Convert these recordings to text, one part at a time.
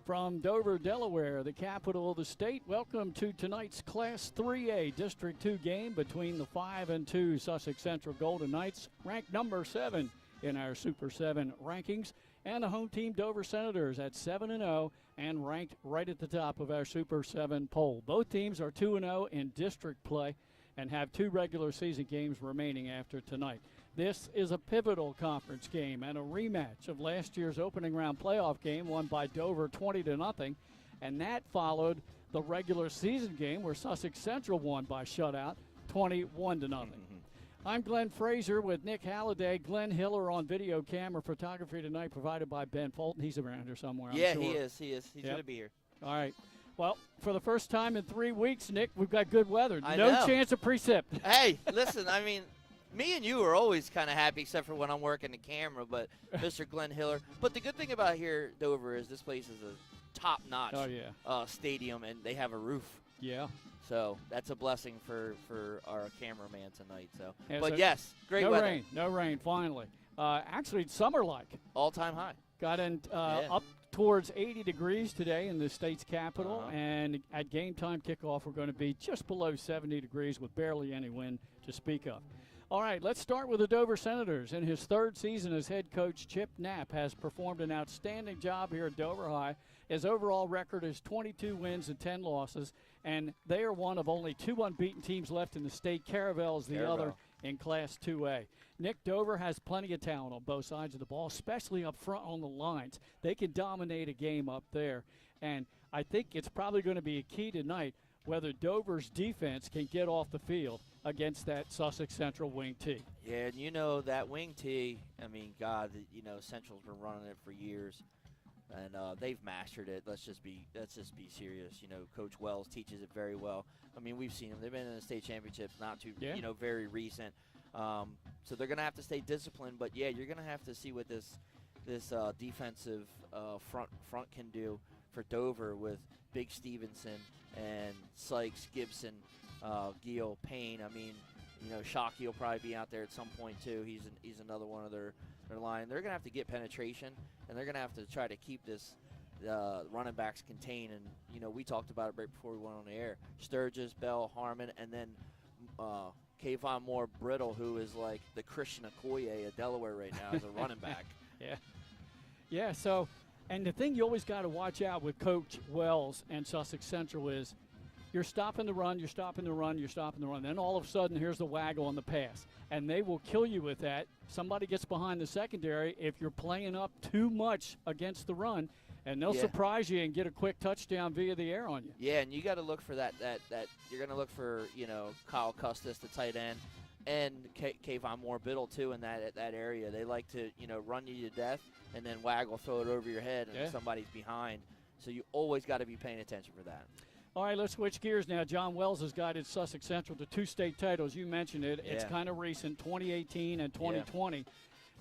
From Dover, Delaware, the capital of the state, welcome to tonight's Class 3A District 2 game between the 5-2 Sussex Central Golden Knights, ranked number 7 in our Super 7 rankings, and the home team Dover Senators at 7-0 and ranked right at the top of our Super 7 poll. Both teams are 2-0 in district play and have 2 regular season games remaining after tonight. This is a pivotal conference game and a rematch of last year's opening round playoff game won by Dover 20-0, and that followed the regular season game where Sussex Central won by shutout 21-0. I'm Glenn Frazier with Nick Halliday. Glenn Hiller on video camera photography tonight provided by Ben Fulton. He's around here somewhere, I'm sure. He is. He's going to be here. All right. Well, for the first time in 3 weeks, Nick, we've got good weather. I no know. chance of precip. Hey, listen, I mean, me and you are always kind of happy except for when I'm working the camera, but Mr. Glenn Hiller. But the good thing about here, Dover, is this place is a top-notch stadium, and they have a roof. Yeah. So that's a blessing for our cameraman tonight. So, Yeah, but so yes, great no weather. No rain, finally. Actually, it's summer-like. All-time high. Got in up towards 80 degrees today in the state's capital, and at game time kickoff, we're going to be just below 70 degrees with barely any wind to speak of. All right, let's start with the Dover Senators. In his 3rd season as head coach, Chip Knapp has performed an outstanding job here at Dover High. His overall record is 22 wins and 10 losses, and they are one of only 2 unbeaten teams left in the state. Caravel is the other in Class 2A. Nick, Dover has plenty of talent on both sides of the ball, especially up front on the lines. They can dominate a game up there, and I think it's probably going to be a key tonight whether Dover's defense can get off the field against that Sussex Central wing T. Yeah, and you know that wing T, I mean, God, you know, Central's been running it for years, and they've mastered it. Let's just be serious. You know, Coach Wells teaches it very well. I mean, we've seen them. They've been in the state championships, not too, very recent. So they're going to have to stay disciplined. But yeah, you're going to have to see what this defensive front can do for Dover with Big Stevenson and Sykes, Gibson, Giel, Payne. I mean, you know, Shockey will probably be out there at some point too. He's another one of their line. They're going to have to get penetration, and they're going to have to try to keep this running backs contained. And, you know, we talked about it right before we went on the air. Sturgis, Bell, Harmon, and then Kayvon Moore Brittle, who is like the Christian Okoye of Delaware right now as a running back. Yeah, so, and the thing you always got to watch out with Coach Wells and Sussex Central is you're stopping the run, you're stopping the run, you're stopping the run. Then all of a sudden, here's the waggle on the pass. And they will kill you with that. Somebody gets behind the secondary if you're playing up too much against the run, and they'll surprise you and get a quick touchdown via the air on you. Yeah, and you got to look for that you're going to look for, you know, Kyle Custis, the tight end, and Kayvon Moore Biddle, too, in that area. They like to, you know, run you to death and then waggle, throw it over your head, and somebody's behind. So you always got to be paying attention for that. All right, let's switch gears now. John Wells has guided Sussex Central to 2 state titles. You mentioned it. It's kind of recent, 2018 and 2020.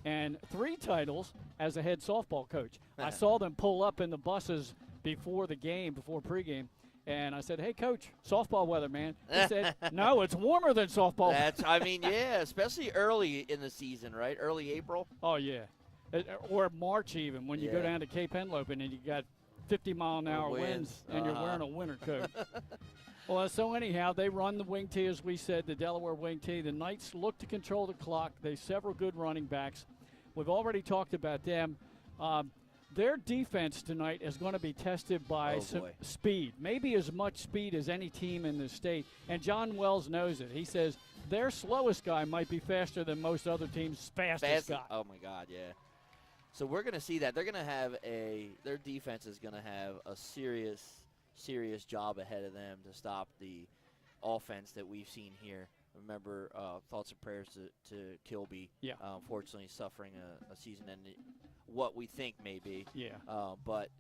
And 3 titles as a head softball coach. I saw them pull up in the buses before the game, before pregame, and I said, hey, Coach, softball weather, man. He said, no, it's warmer than softball. Especially early in the season, right? Early April. Oh, yeah. Or March even, when you go down to Cape Henlopen and you got 50-mile-an-hour winds and you're wearing a winter coat. Well, so anyhow, they run the wing T, as we said, the Delaware wing T. The Knights look to control the clock. They have several good running backs. We've already talked about them. Their defense tonight is going to be tested by some speed, maybe as much speed as any team in the state. And John Wells knows it. He says their slowest guy might be faster than most other teams' fastest guy. Oh, my God, yeah. So we're going to see that. They're going to have their defense is going to have a serious job ahead of them to stop the offense that we've seen here. Remember, thoughts and prayers to Kilby. Unfortunately, suffering a season-ending, what we think may be. But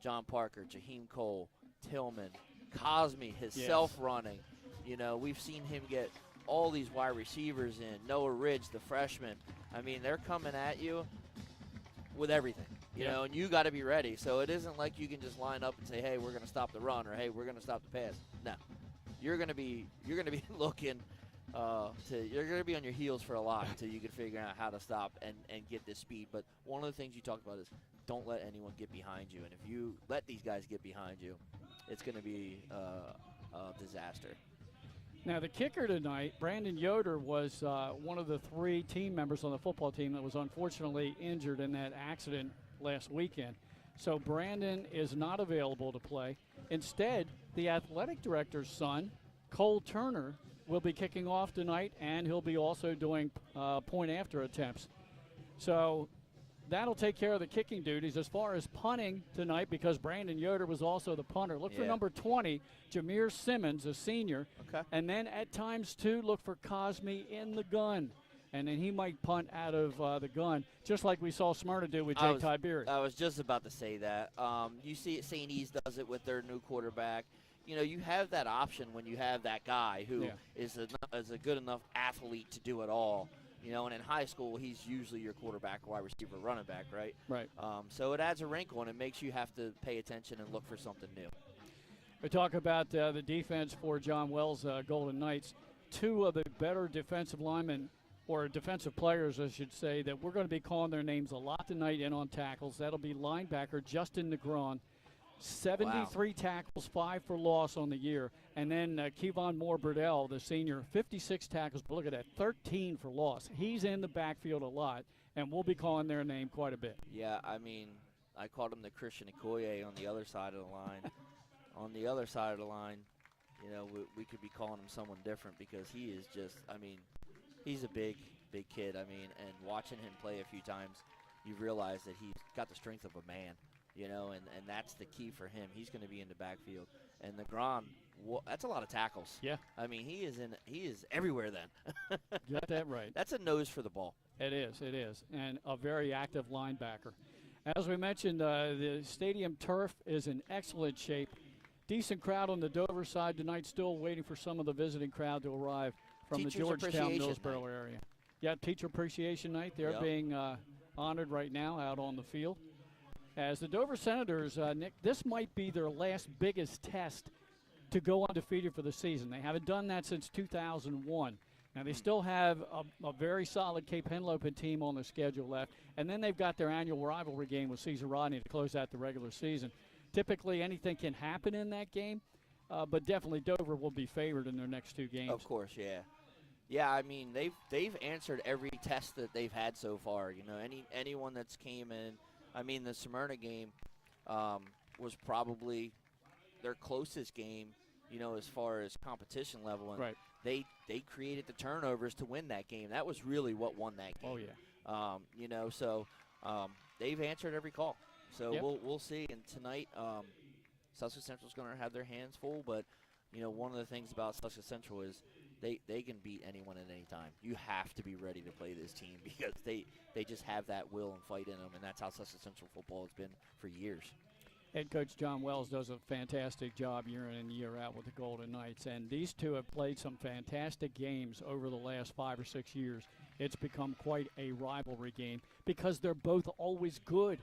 John Parker, Jaheim Cole, Tillman, Cosme, his self-running. You know, we've seen him get all these wide receivers in. Noah Ridge, the freshman. I mean, they're coming at you with everything. You know, and you got to be ready. So it isn't like you can just line up and say, "Hey, we're going to stop the run," or "Hey, we're going to stop the pass." No, you're going to be looking you're going to be on your heels for a lot until you can figure out how to stop and get this speed. But one of the things you talked about is don't let anyone get behind you. And if you let these guys get behind you, it's going to be a disaster. Now, the kicker tonight, Brandon Yoder, was one of the 3 team members on the football team that was unfortunately injured in that accident last weekend. So Brandon is not available to play. Instead, the athletic director's son, Cole Turner, will be kicking off tonight, and he'll be also doing point-after attempts. So that'll take care of the kicking duties. As far as punting tonight, because Brandon Yoder was also the punter, look for number 20, Jameer Simmons, a senior. Okay. And then at times, too, look for Cosme in the gun. And then he might punt out of the gun, just like we saw Smyrna do with Jay Tiberi. I was just about to say that. You see it, St. E's does it with their new quarterback. You know, you have that option when you have that guy who is a good enough athlete to do it all. You know, and in high school, he's usually your quarterback, wide receiver, running back, right? Right. So it adds a wrinkle, and it makes you have to pay attention and look for something new. We talk about the defense for John Wells Golden Knights. 2 of the better defensive linemen, or defensive players, I should say, that we're going to be calling their names a lot tonight in on tackles. That'll be linebacker Justin Negron. 73 tackles, 5 for loss on the year. And then Kevon Moore-Burdell, the senior, 56 tackles, but look at that, 13 for loss. He's in the backfield a lot, and we'll be calling their name quite a bit. Yeah, I mean, I called him the Christian Okoye on the other side of the line. On the other side of the line, you know, we could be calling him someone different because he is just, I mean, he's a big kid. I mean, and watching him play a few times, you realize that he's got the strength of a man. You know, and that's the key for him. He's going to be in the backfield. And Negron, that's a lot of tackles. Yeah. I mean, he is everywhere then. Got that right. That's a nose for the ball. It is. And a very active linebacker. As we mentioned, the stadium turf is in excellent shape. Decent crowd on the Dover side tonight, still waiting for some of the visiting crowd to arrive from Teachers the Georgetown, Millsboro night. area. Yeah, Teacher Appreciation Night. They're being honored right now out on the field. As the Dover Senators, Nick, this might be their last biggest test to go undefeated for the season. They haven't done that since 2001. Now, they still have a very solid Cape Henlopen team on their schedule left, and then they've got their annual rivalry game with Cesar Rodney to close out the regular season. Typically, anything can happen in that game, but definitely Dover will be favored in their next 2 games. Of course, yeah. Yeah, I mean, they've answered every test that they've had so far. You know, anyone that's came in. I mean, the Smyrna game was probably their closest game, you know, as far as competition level. And right. They created the turnovers to win that game. That was really what won that game. Oh, yeah. You know, so they've answered every call. So we'll see. And tonight, Sussex Central's going to have their hands full. But, you know, one of the things about Sussex Central is they can beat anyone at any time. You have to be ready to play this team because they just have that will and fight in them, and that's how Sussex Central football has been for years. Head coach John Wells does a fantastic job year in and year out with the Golden Knights, and these 2 have played some fantastic games over the last 5 or 6 years. It's become quite a rivalry game because they're both always good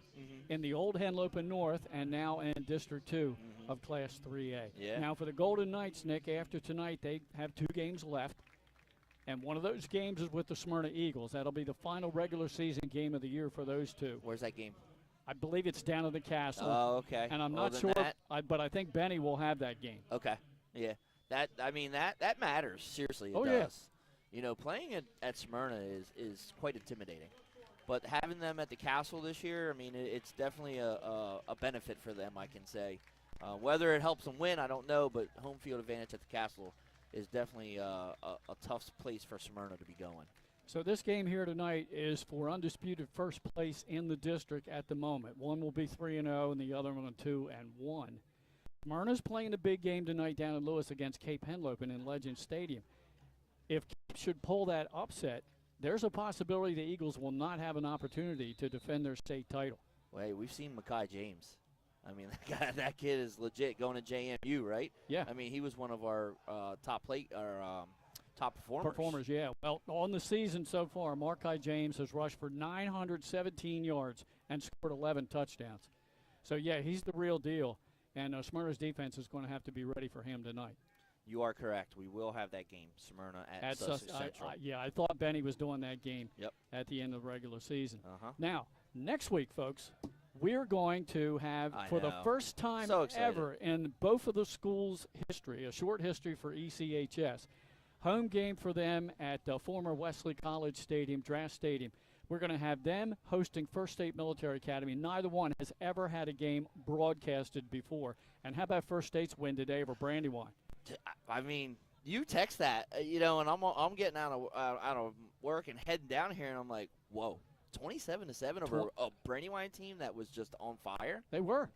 in the old Henlopen North and now in District 2 of Class 3A. Yeah. Now for the Golden Knights, Nick, after tonight they have 2 games left, and one of those games is with the Smyrna Eagles. That'll be the final regular season game of the year for those 2. Where's that game? I believe it's down at the Castle. Oh, okay. And I'm not sure, but I think Benny will have that game. Okay. Yeah. That matters. Seriously, it does. Yeah. You know, playing at Smyrna is quite intimidating. But having them at the Castle this year, I mean, it's definitely a benefit for them, I can say. Whether it helps them win, I don't know, but home field advantage at the Castle is definitely a tough place for Smyrna to be going. So this game here tonight is for undisputed first place in the district at the moment. One will be 3-0 and the other one 2-1. Smyrna's playing a big game tonight down in Lewis against Cape Henlopen in Legend Stadium. If Cape should pull that upset, there's a possibility the Eagles will not have an opportunity to defend their state title. Well, we've seen Makai James. I mean, that kid is legit going to JMU, right? Yeah. I mean, he was one of our top performers. Yeah. Well, on the season so far, Markai James has rushed for 917 yards and scored 11 touchdowns. So, yeah, he's the real deal. And Smyrna's defense is going to have to be ready for him tonight. You are correct. We will have that game, Smyrna at Sussex Central. I thought Benny was doing that game Yep. at the end of the regular season. Uh-huh. Now, next week, folks, we're going to have, for the first time ever in both of the schools' history, a short history for ECHS, home game for them at former Wesley College Stadium, Draft Stadium. We're going to have them hosting First State Military Academy. Neither one has ever had a game broadcasted before. And how about First State's win today over Brandywine? I mean, you text that, and I'm getting out of work and heading down here, and I'm like, whoa, 27-7 over a Brandywine team that was just on fire. They were.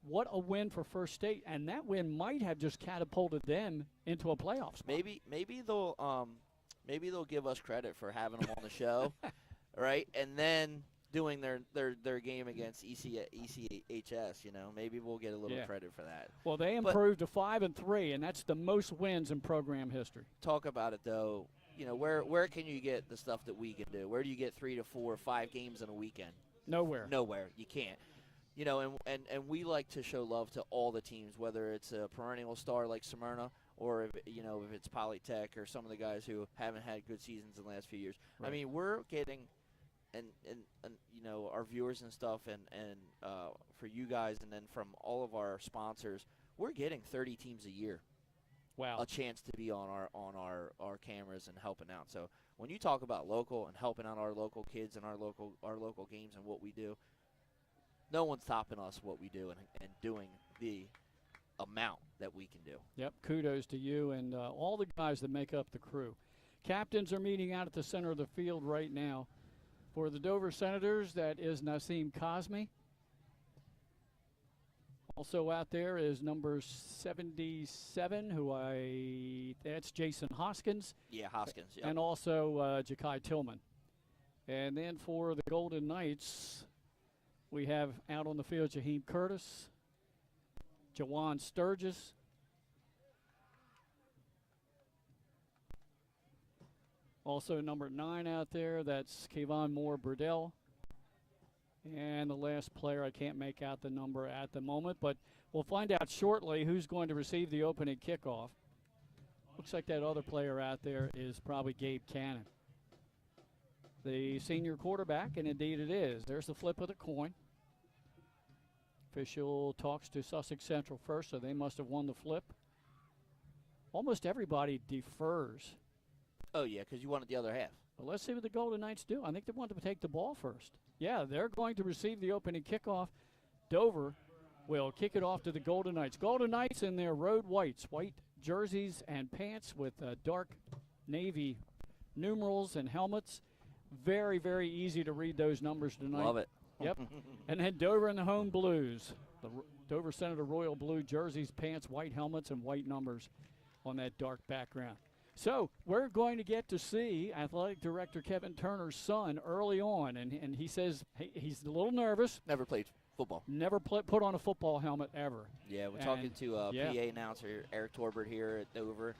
What a win for First State, and that win might have just catapulted them into a playoff spot. Maybe they'll give us credit for having them on the show, right? And then doing their game against ECHS, maybe we'll get a little credit for that. Well, they improved to 5-3, and that's the most wins in program history. Talk about it, though. Where can you get the stuff that we can do? Where do you get 3 to 4 or 5 games in a weekend? Nowhere. You can't. And we like to show love to all the teams, whether it's a perennial star like Smyrna or if it's Polytech or some of the guys who haven't had good seasons in the last few years. Right. I mean, we're getting and our viewers and stuff and for you guys and then from all of our sponsors, we're getting 30 teams a year. Wow. A chance to be on our cameras and helping out. So when you talk about local and helping out our local kids and our local games and what we do, no one's stopping us what we do and doing the amount that we can do. Yep, kudos to you and all the guys that make up the crew. Captains are meeting out at the center of the field right now. For the Dover Senators, that is Naseem Cosme. Also out there is number 77, that's Jason Hoskins. Yeah, Hoskins. Yep. And also Ja'Kai Tillman. And then for the Golden Knights, we have out on the field Jaheim Curtis, Jawan Sturgis, also number 9 out there, that's Kayvon Moore-Burdell. And the last player, I can't make out the number at the moment, but we'll find out shortly who's going to receive the opening kickoff. Looks like that other player out there is probably Gabe Cannon, the senior quarterback, and indeed it is. There's the flip of the coin. Official talks to Sussex Central first, so they must have won the flip. Almost everybody defers. Oh, yeah, because you wanted the other half. Well, let's see what the Golden Knights do. I think they want to take the ball first. Yeah, they're going to receive the opening kickoff. Dover will kick it off to the Golden Knights. Golden Knights in their road whites, white jerseys and pants with dark navy numerals and helmets. Very, very easy to read those numbers tonight. Love it. Yep. And then Dover in the home blues. The Dover Senator Royal blue jerseys, pants, white helmets, and white numbers on that dark background. So we're going to get to see Athletic Director Kevin Turner's son early on, and he says he's a little nervous. Never played football. Never put on a football helmet ever. Yeah, we're talking to PA announcer Eric Torbert here at Dover,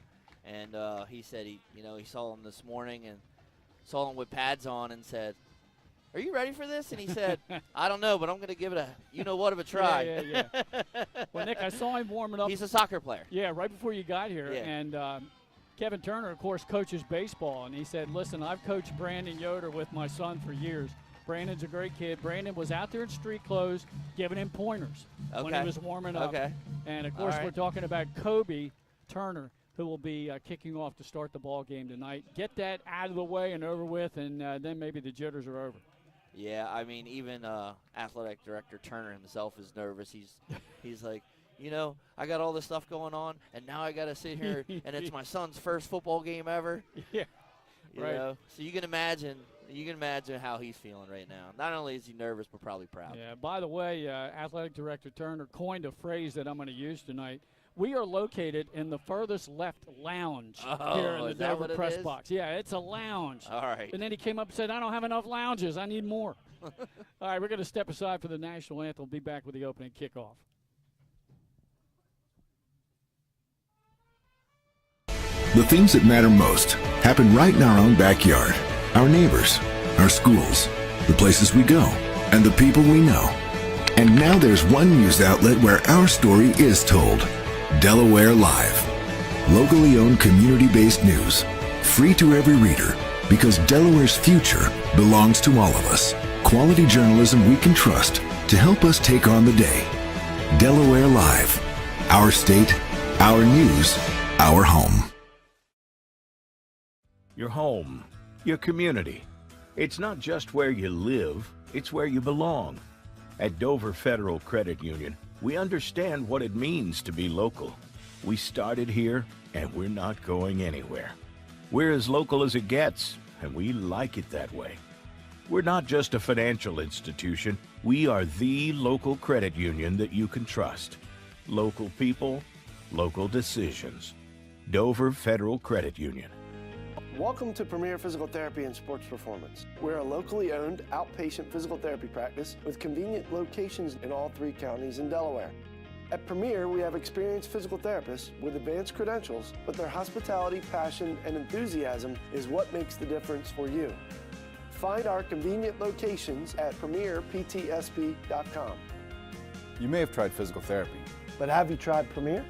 and he said he saw him this morning and saw him with pads on and said, "Are you ready for this?" And he said, "I don't know, but I'm going to give it of a try." Yeah. Well, Nick, I saw him warming up. He's a soccer player. Yeah, right before you got here, yeah. And Kevin Turner, of course, coaches baseball, and he said, "Listen, I've coached Brandon Yoder with my son for years. Brandon's a great kid. Brandon was out there in street clothes giving him pointers when he was warming up." Okay. And, of course, we're talking about Kobe Turner, who will be kicking off to start the ball game tonight. Get that out of the way and over with, and then maybe the jitters are over. Yeah, I mean, even Athletic Director Turner himself is nervous. He's like, I got all this stuff going on, and now I got to sit here, and it's my son's first football game ever. Yeah, right. So you can imagine how he's feeling right now. Not only is he nervous, but probably proud. Yeah. By the way, Athletic Director Turner coined a phrase that I'm going to use tonight. We are located in the furthest left lounge here in the Dover press box. Yeah, it's a lounge. All right. And then he came up and said, "I don't have enough lounges. I need more." All right, we're going to step aside for the national anthem. We'll be back with the opening kickoff. The things that matter most happen right in our own backyard. Our neighbors, our schools, the places we go, and the people we know. And now there's one news outlet where our story is told. Delaware Live. Locally owned community-based news. Free to every reader, because Delaware's future belongs to all of us. Quality journalism we can trust to help us take on the day. Delaware Live. Our state, our news, our home. Your home, your community. It's not just where you live, it's where you belong. At Dover Federal Credit Union, we understand what it means to be local. We started here, and we're not going anywhere. We're as local as it gets, and we like it that way. We're not just a financial institution. We are the local credit union that you can trust. Local people, local decisions. Dover Federal Credit Union. Welcome to Premier Physical Therapy and Sports Performance. We're a locally owned outpatient physical therapy practice with convenient locations in all 3 counties in Delaware. At Premier, we have experienced physical therapists with advanced credentials, but their hospitality, passion, and enthusiasm is what makes the difference for you. Find our convenient locations at premierptsp.com. You may have tried physical therapy, But have you tried Premier?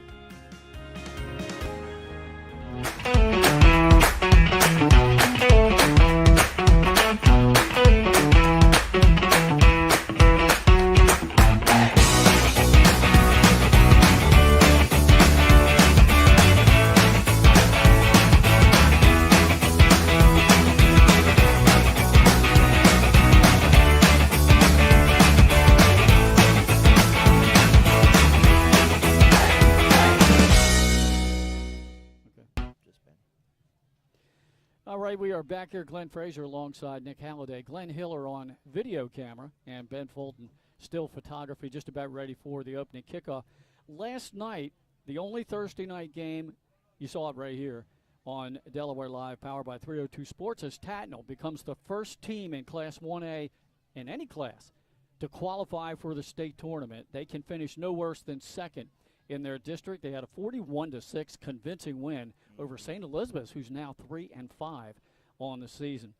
All right, we are back here. Glenn Frazier alongside Nick Halliday. Glenn Hiller on video camera and Ben Fulton still photography, just about ready for the opening kickoff. Last night, the only Thursday night game, you saw it right here on Delaware Live, powered by 302 Sports, as Tatnall becomes the first team in Class 1A in any class to qualify for the state tournament. They can finish no worse than second in their district. They had a 41-6 convincing win over St. Elizabeth's, who's now 3-5 on the season.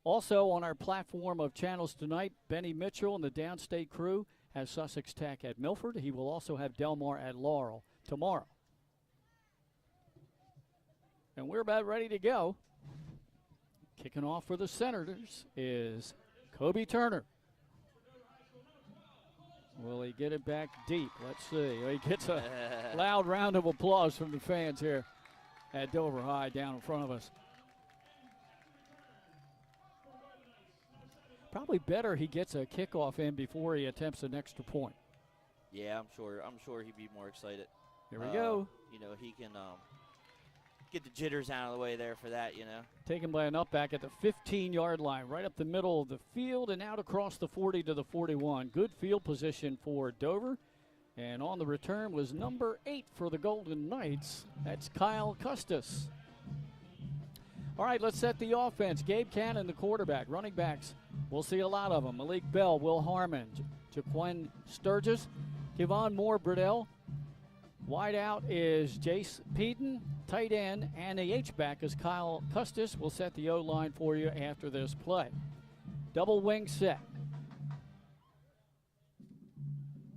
Also on our platform of channels tonight, Benny Mitchell and the Downstate crew has Sussex Tech at Milford. He will also have Delmar at Laurel tomorrow. And we're about ready to go. Kicking off for the Senators is Kobe Turner. Will he get it back deep? Let's see. He gets a loud round of applause from the fans here at Dover High down in front of us. Probably better he gets a kickoff in before he attempts an extra point. Yeah, I'm sure he'd be more excited. Here we go. You know, he can get the jitters out of the way there for that, you know. Taken by an upback at the 15-yard line, right up the middle of the field and out across the 40 to the 41. Good field position for Dover. And on the return was number 8 for the Golden Knights. That's Kyle Custis. All right, let's set the offense. Gabe Cannon, the quarterback. Running backs, we'll see a lot of them. Malik Bell, Will Harmon, Jaquan Sturgis, Kevon Moore-Burdell. Wide out is Jace Peden. Tight end and the H-back is Kyle Custis. We'll set the O-line for you after this play. Double wing set.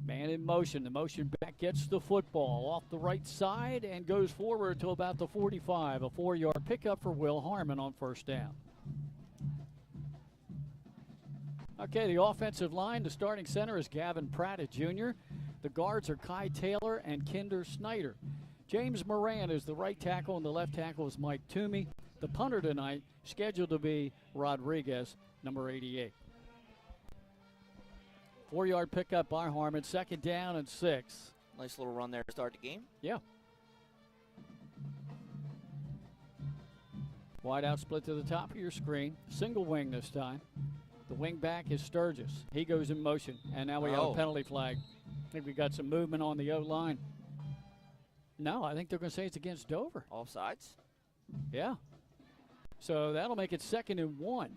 Man in motion. The motion back gets the football off the right side and goes forward to about the 45. A 4-yard pickup for Will Harmon on first down. Okay, the offensive line, the starting center is Gavin Pratt, a junior. The guards are Kai Taylor and Kinder Snyder. James Moran is the right tackle, and the left tackle is Mike Toomey. The punter tonight scheduled to be Rodriguez, number 88. 4-yard pickup by Harmon, second down and 6. Nice little run there to start the game. Yeah. Wide out split to the top of your screen. Single wing this time. The wing back is Sturgis. He goes in motion, and now we have a penalty flag. I think we got some movement on the O-line. No, I think they're going to say it's against Dover. Offsides? Yeah. So that'll make it 2nd and 1.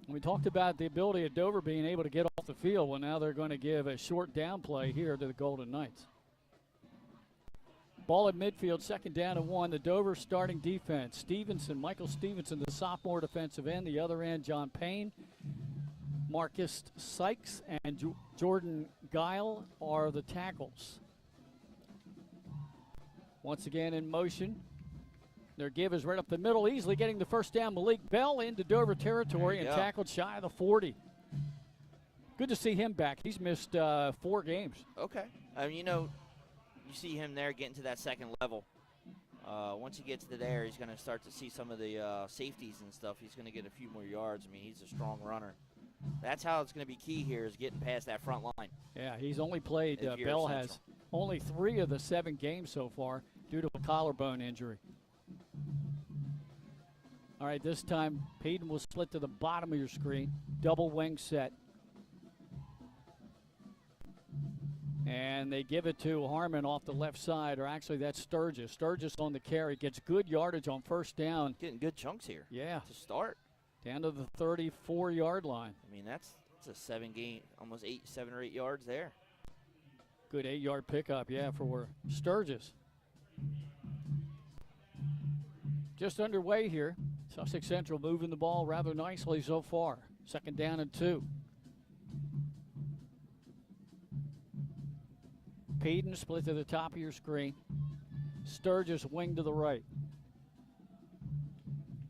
We talked about the ability of Dover being able to get off the field. Well, now they're going to give a short down play here to the Golden Knights. Ball at midfield, 2nd down and 1. The Dover starting defense. Stevenson, Michael Stevenson, the sophomore defensive end. The other end, John Payne. Marcus Sykes and Jordan Guile are the tackles. Once again in motion. Their give is right up the middle, easily getting the first down. Malik Bell into Dover territory and tackled shy of the 40. Good to see him back. He's missed 4 games. Okay. I mean, you see him there getting to that second level. Once he gets to there, he's going to start to see some of the safeties and stuff. He's going to get a few more yards. I mean, he's a strong runner. That's how it's going to be key here, is getting past that front line. Yeah, he's only played, Bell has only 3 of the 7 games so far due to a collarbone injury. All right, this time Peyton will split to the bottom of your screen. Double wing set. And they give it to Harmon off the left side, or actually that's Sturgis. Sturgis on the carry, gets good yardage on first down. Getting good chunks here. Yeah. To start. Down to the 34-yard line. I mean, that's a 7 almost 7 or 8 yards there. Good 8-yard pickup, yeah, for Sturgis. Just underway here. Sussex Central moving the ball rather nicely so far. 2nd down and 2. Peden split to the top of your screen. Sturgis wing to the right.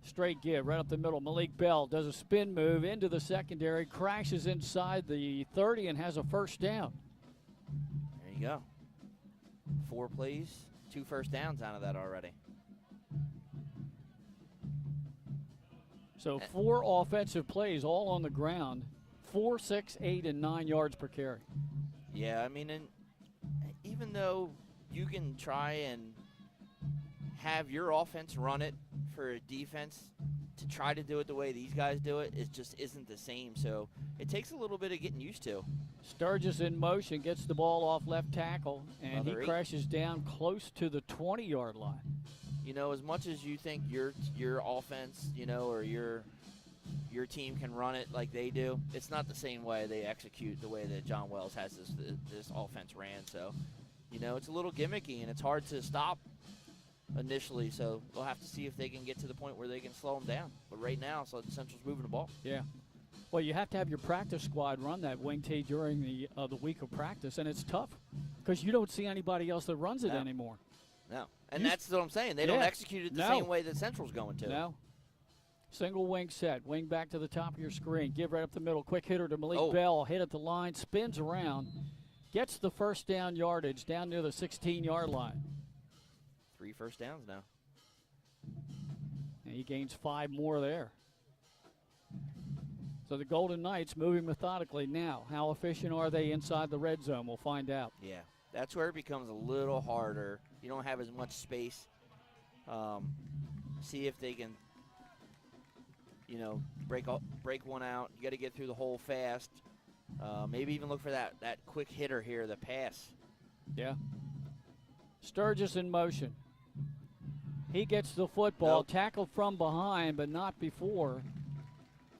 Straight give right up the middle. Malik Bell does a spin move into the secondary, crashes inside the 30 and has a first down. There you go. 4 plays, 2 first downs out of that already. So 4 offensive plays all on the ground. 4, 6, 8, and 9 yards per carry. Yeah, I mean, and even though you can try and have your offense run it for a defense, to try to do it the way these guys do it, it just isn't the same. So it takes a little bit of getting used to. Sturgis in motion, gets the ball off left tackle, and Another he 8. crashes down close to the 20-yard line. You know, as much as you think your offense, or your team can run it like they do, it's not the same way they execute the way that John Wells has this offense ran. So, it's a little gimmicky, and it's hard to stop initially. So we'll have to see if they can get to the point where they can slow them down. But right now, so Central's moving the ball. Yeah. Well, you have to have your practice squad run that wing tee during the week of practice, and it's tough because you don't see anybody else that runs it anymore. No. And that's what I'm saying. They don't execute it the same way that Central's going to. No. Single wing set. Wing back to the top of your screen. Give right up the middle. Quick hitter to Malik Bell. Hit at the line. Spins around. Gets the first down yardage down near the 16-yard line. 3 first downs now. And he gains 5 more there. So the Golden Knights moving methodically now. How efficient are they inside the red zone? We'll find out. Yeah. That's where it becomes a little harder. You don't have as much space. See if they can, break one out. You got to get through the hole fast. Maybe even look for that quick hitter here, the pass. Yeah. Sturgis in motion. He gets the football, tackled from behind, but not before.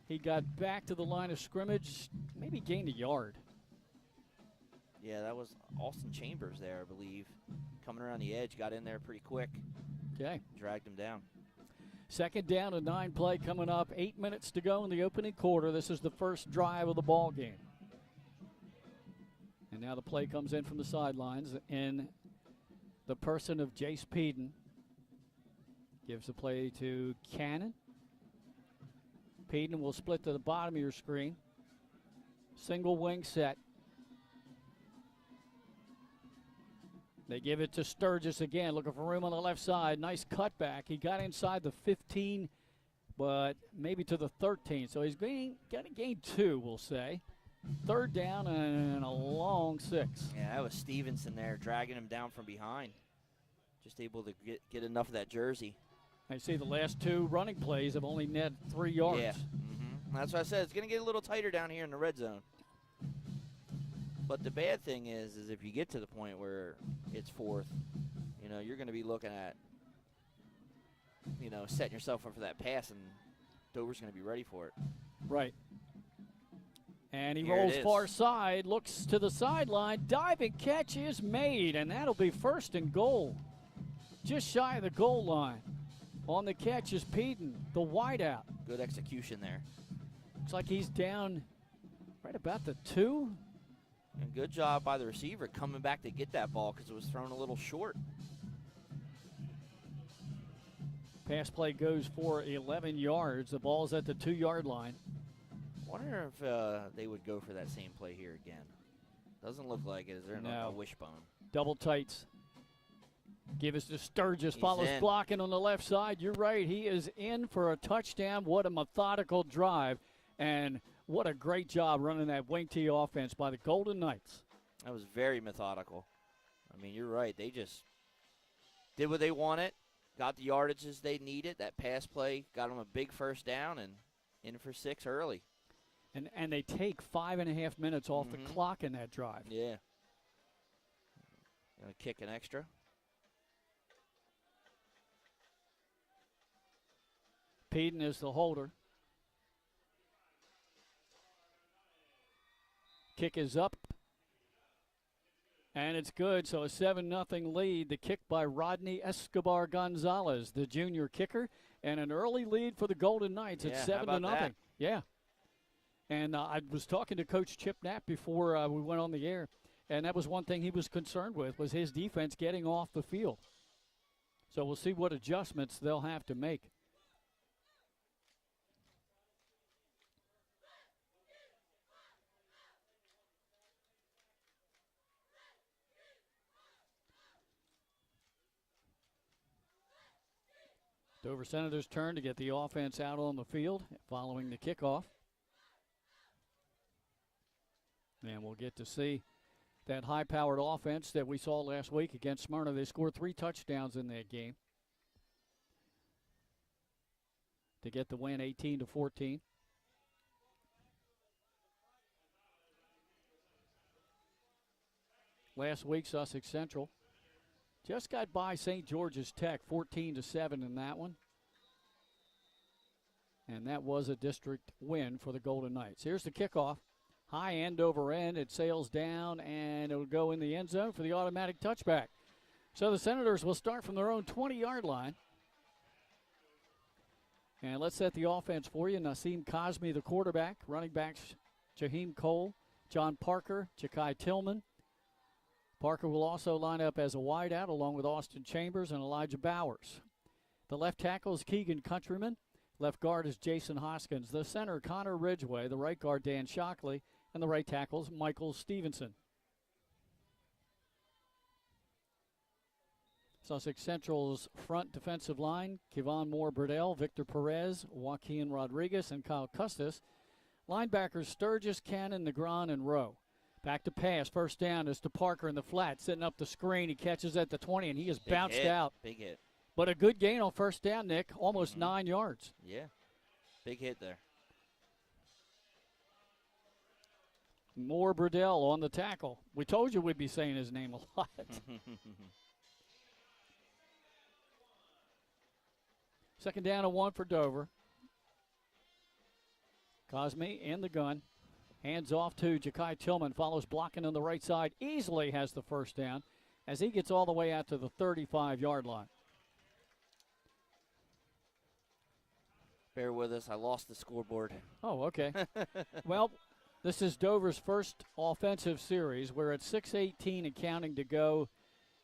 He got back to the line of scrimmage, maybe gained a yard. Yeah, that was Austin Chambers there, I believe. Coming around the edge, got in there pretty quick. Okay. Dragged him down. 2nd down and 9 play coming up. 8 minutes to go in the opening quarter. This is the first drive of the ball game. And now the play comes in from the sidelines in the person of Jace Peden. Gives the play to Cannon. Peden will split to the bottom of your screen. Single wing set. They give it to Sturgis again, looking for room on the left side. Nice cutback. He got inside the 15, but maybe to the 13. So he's going to gain 2, we'll say. 3rd down and a long 6. Yeah, that was Stevenson there, dragging him down from behind. Just able to get enough of that jersey. I see the last 2 running plays have only netted 3 yards. Yeah, that's what I said. It's going to get a little tighter down here in the red zone. But the bad thing is if you get to the point where it's 4th, you're going to be looking at, setting yourself up for that pass, and Dover's going to be ready for it. Right. And he Here rolls far side, looks to the sideline. Diving catch is made, and that'll be 1st and goal. Just shy of the goal line. On the catch is Peden, the wideout. Good execution there. Looks like he's down right about the 2. And good job by the receiver coming back to get that ball because it was thrown a little short. Pass play goes for 11 yards. The ball's at the 2-yard line. Wonder if they would go for that same play here again. Doesn't look like it. Is there a wishbone? Double tights. Give us to Sturgis. He's Follows in. blocking on the left side. You're right. He is in for a touchdown. What a methodical drive. And what a great job running that wing T offense by the Golden Knights. That was very methodical. I mean, you're right. They just did what they wanted, got the yardages they needed. That pass play got them a big first down and in for 6 early. And they take 5.5 minutes off the clock in that drive. Yeah. Gonna kick an extra. Peden is the holder. Kick is up. And it's good, so a 7-0 lead. The kick by Rodney Escobar Gonzalez, the junior kicker, and an early lead for the Golden Knights. It's 7-0. Yeah. And I was talking to Coach Chip Knapp before we went on the air, and that was one thing he was concerned with, was his defense getting off the field. So we'll see what adjustments they'll have to make. Dover Senators' turn to get the offense out on the field following the kickoff. And we'll get to see that high-powered offense that we saw last week against Smyrna. They scored 3 touchdowns in that game to get the win 18-14. Last week, Sussex Central just got by St. George's Tech 14-7 in that one. And that was a district win for the Golden Knights. Here's the kickoff. High end over end. It sails down, and it will go in the end zone for the automatic touchback. So the Senators will start from their own 20-yard line. And let's set the offense for you. Naseem Cosme, the quarterback. Running backs, Jaheim Cole, John Parker, Ja'Kai Tillman. Parker will also line up as a wideout along with Austin Chambers and Elijah Bowers. The left tackle is Keegan Countryman. Left guard is Jason Hoskins. The center, Connor Ridgway. The right guard, Dan Shockley. And the right tackle is Michael Stevenson. Sussex Central's front defensive line, Kevon Moore-Burdell, Victor Perez, Joaquin Rodriguez, and Kyle Custis. Linebackers Sturgis, Cannon, Negron, and Rowe. Back to pass. First down is to Parker in the flat, setting up the screen. He catches at the 20, and he is bounced out. Big hit. But a good gain on first down, Nick. Almost 9 yards. Yeah. Big hit there. Moore-Burdell on the tackle. We told you we'd be saying his name a lot. Second down and 1 for Dover. Cosme in the gun. Hands off to Ja'Kai Tillman. Follows blocking on the right side. Easily has the first down as he gets all the way out to the 35-yard line. Bear with us. I lost the scoreboard. Oh, okay. Well, this is Dover's first offensive series. We're at 6:18 and counting to go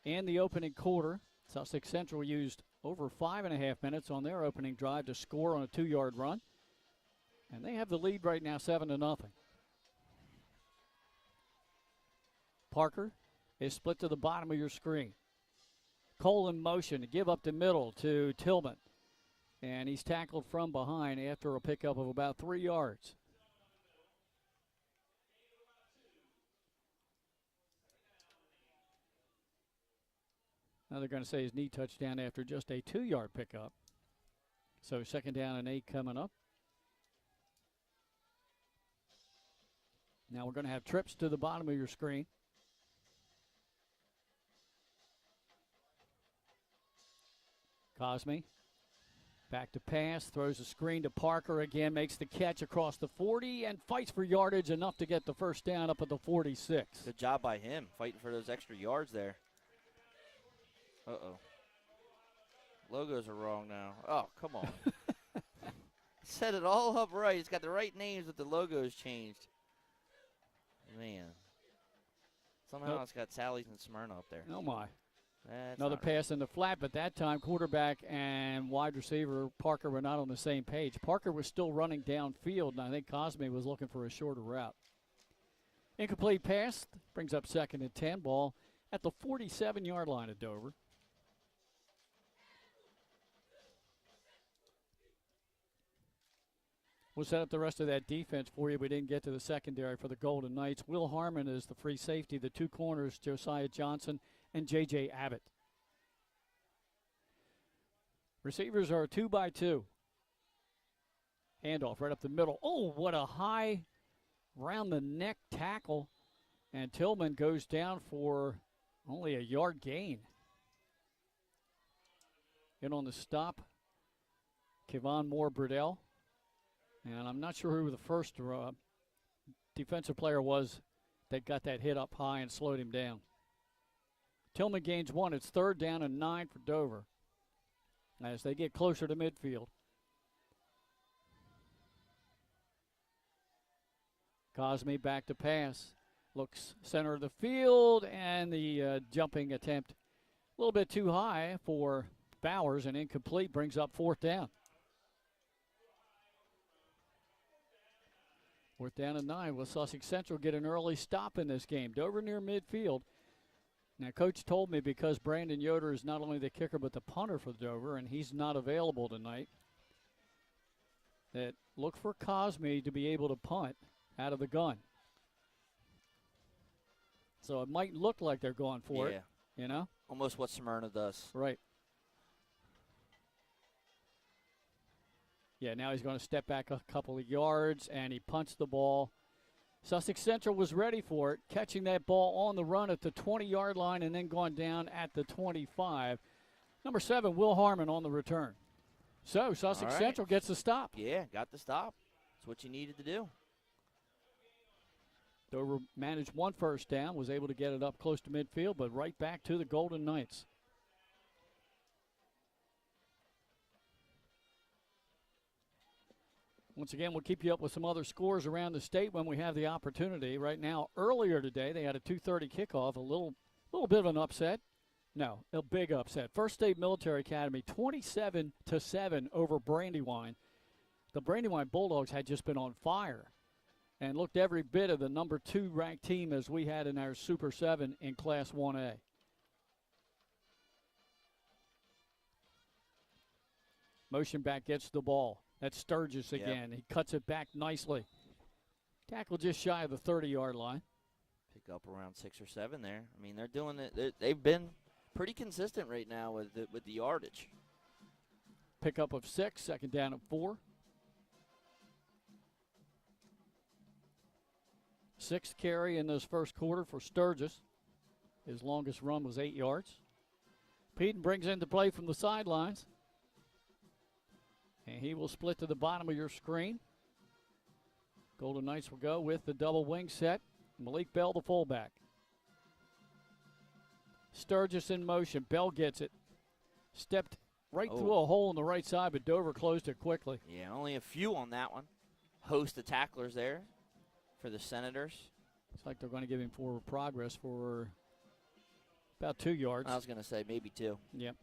in the opening quarter. Sussex Central used over 5.5 minutes on their opening drive to score on a 2-yard run. And they have the lead right now 7-0. Parker is split to the bottom of your screen. Cole in motion to give up the middle to Tillman. And he's tackled from behind after a pickup of about 3 yards. Now they're going to say his knee touchdown after just a 2-yard pickup. So second down and 8 coming up. Now we're going to have trips to the bottom of your screen. Cosme. Back to pass, throws a screen to Parker again, makes the catch across the 40 and fights for yardage enough to get the first down up at the 46. Good job by him, fighting for those extra yards there. Uh-oh. Logos are wrong now. Oh, come on. Set it all up right. It's got the right names, but the logo's changed. Man. Somehow it's got Sally's and Smyrna up there. Oh, my. Another pass in the flat, but that time quarterback and wide receiver Parker were not on the same page. Parker was still running downfield, and I think Cosme was looking for a shorter route. Incomplete pass brings up 2nd and 10. Ball at the 47-yard line of Dover. We'll set up the rest of that defense for you. We didn't get to the secondary for the Golden Knights. Will Harmon is the free safety. The 2 corners, Josiah Johnson and J.J. Abbott. Receivers are 2x2. Handoff right up the middle. Oh, what a high round the neck tackle. And Tillman goes down for only a yard gain. In on the stop, Kevon Moore-Burdell. And I'm not sure who the first defensive player was that got that hit up high and slowed him down. Tillman gains 1. It's 3rd down and 9 for Dover as they get closer to midfield. Cosme back to pass. Looks center of the field, and the jumping attempt a little bit too high for Bowers, and incomplete, brings up 4th down. 4th down and 9. Will Sussex Central get an early stop in this game? Dover near midfield. Now, Coach told me because Brandon Yoder is not only the kicker but the punter for Dover, and he's not available tonight, that look for Cosme to be able to punt out of the gun. So it might look like they're going for it, you know? Almost what Smyrna does. Right. Yeah, now he's going to step back a couple of yards, and he punts the ball. Sussex Central was ready for it, catching that ball on the run at the 20-yard line and then going down at the 25. Number 7, Will Harmon on the return. So Sussex Central gets the stop. Yeah, got the stop. That's what you needed to do. Dover managed 1 first down, was able to get it up close to midfield, but right back to the Golden Knights. Once again, we'll keep you up with some other scores around the state when we have the opportunity. Right now, earlier today, they had a 2:30 kickoff, a little bit of an upset. No, a big upset. First State Military Academy, 27-7 over Brandywine. The Brandywine Bulldogs had just been on fire and looked every bit of the number 2 ranked team as we had in our Super 7 in Class 1A. Motion back gets the ball. That's Sturgis again. Yep. He cuts it back nicely. Tackle just shy of the 30-yard line. Pick up around 6 or 7 there. I mean, they're doing it. They've been pretty consistent right now with the yardage. Pickup of 6, 2nd down and 4. 6th carry in this first quarter for Sturgis. His longest run was 8 yards. Peden brings into play from the sidelines. And he will split to the bottom of your screen. Golden Knights will go with the double wing set. Malik Bell, the fullback. Sturgis in motion. Bell gets it. Stepped right through a hole on the right side, but Dover closed it quickly. Yeah, only a few on that one. Host of tacklers there for the Senators. Looks like they're going to give him forward progress for about 2 yards. I was going to say maybe 2. Yep.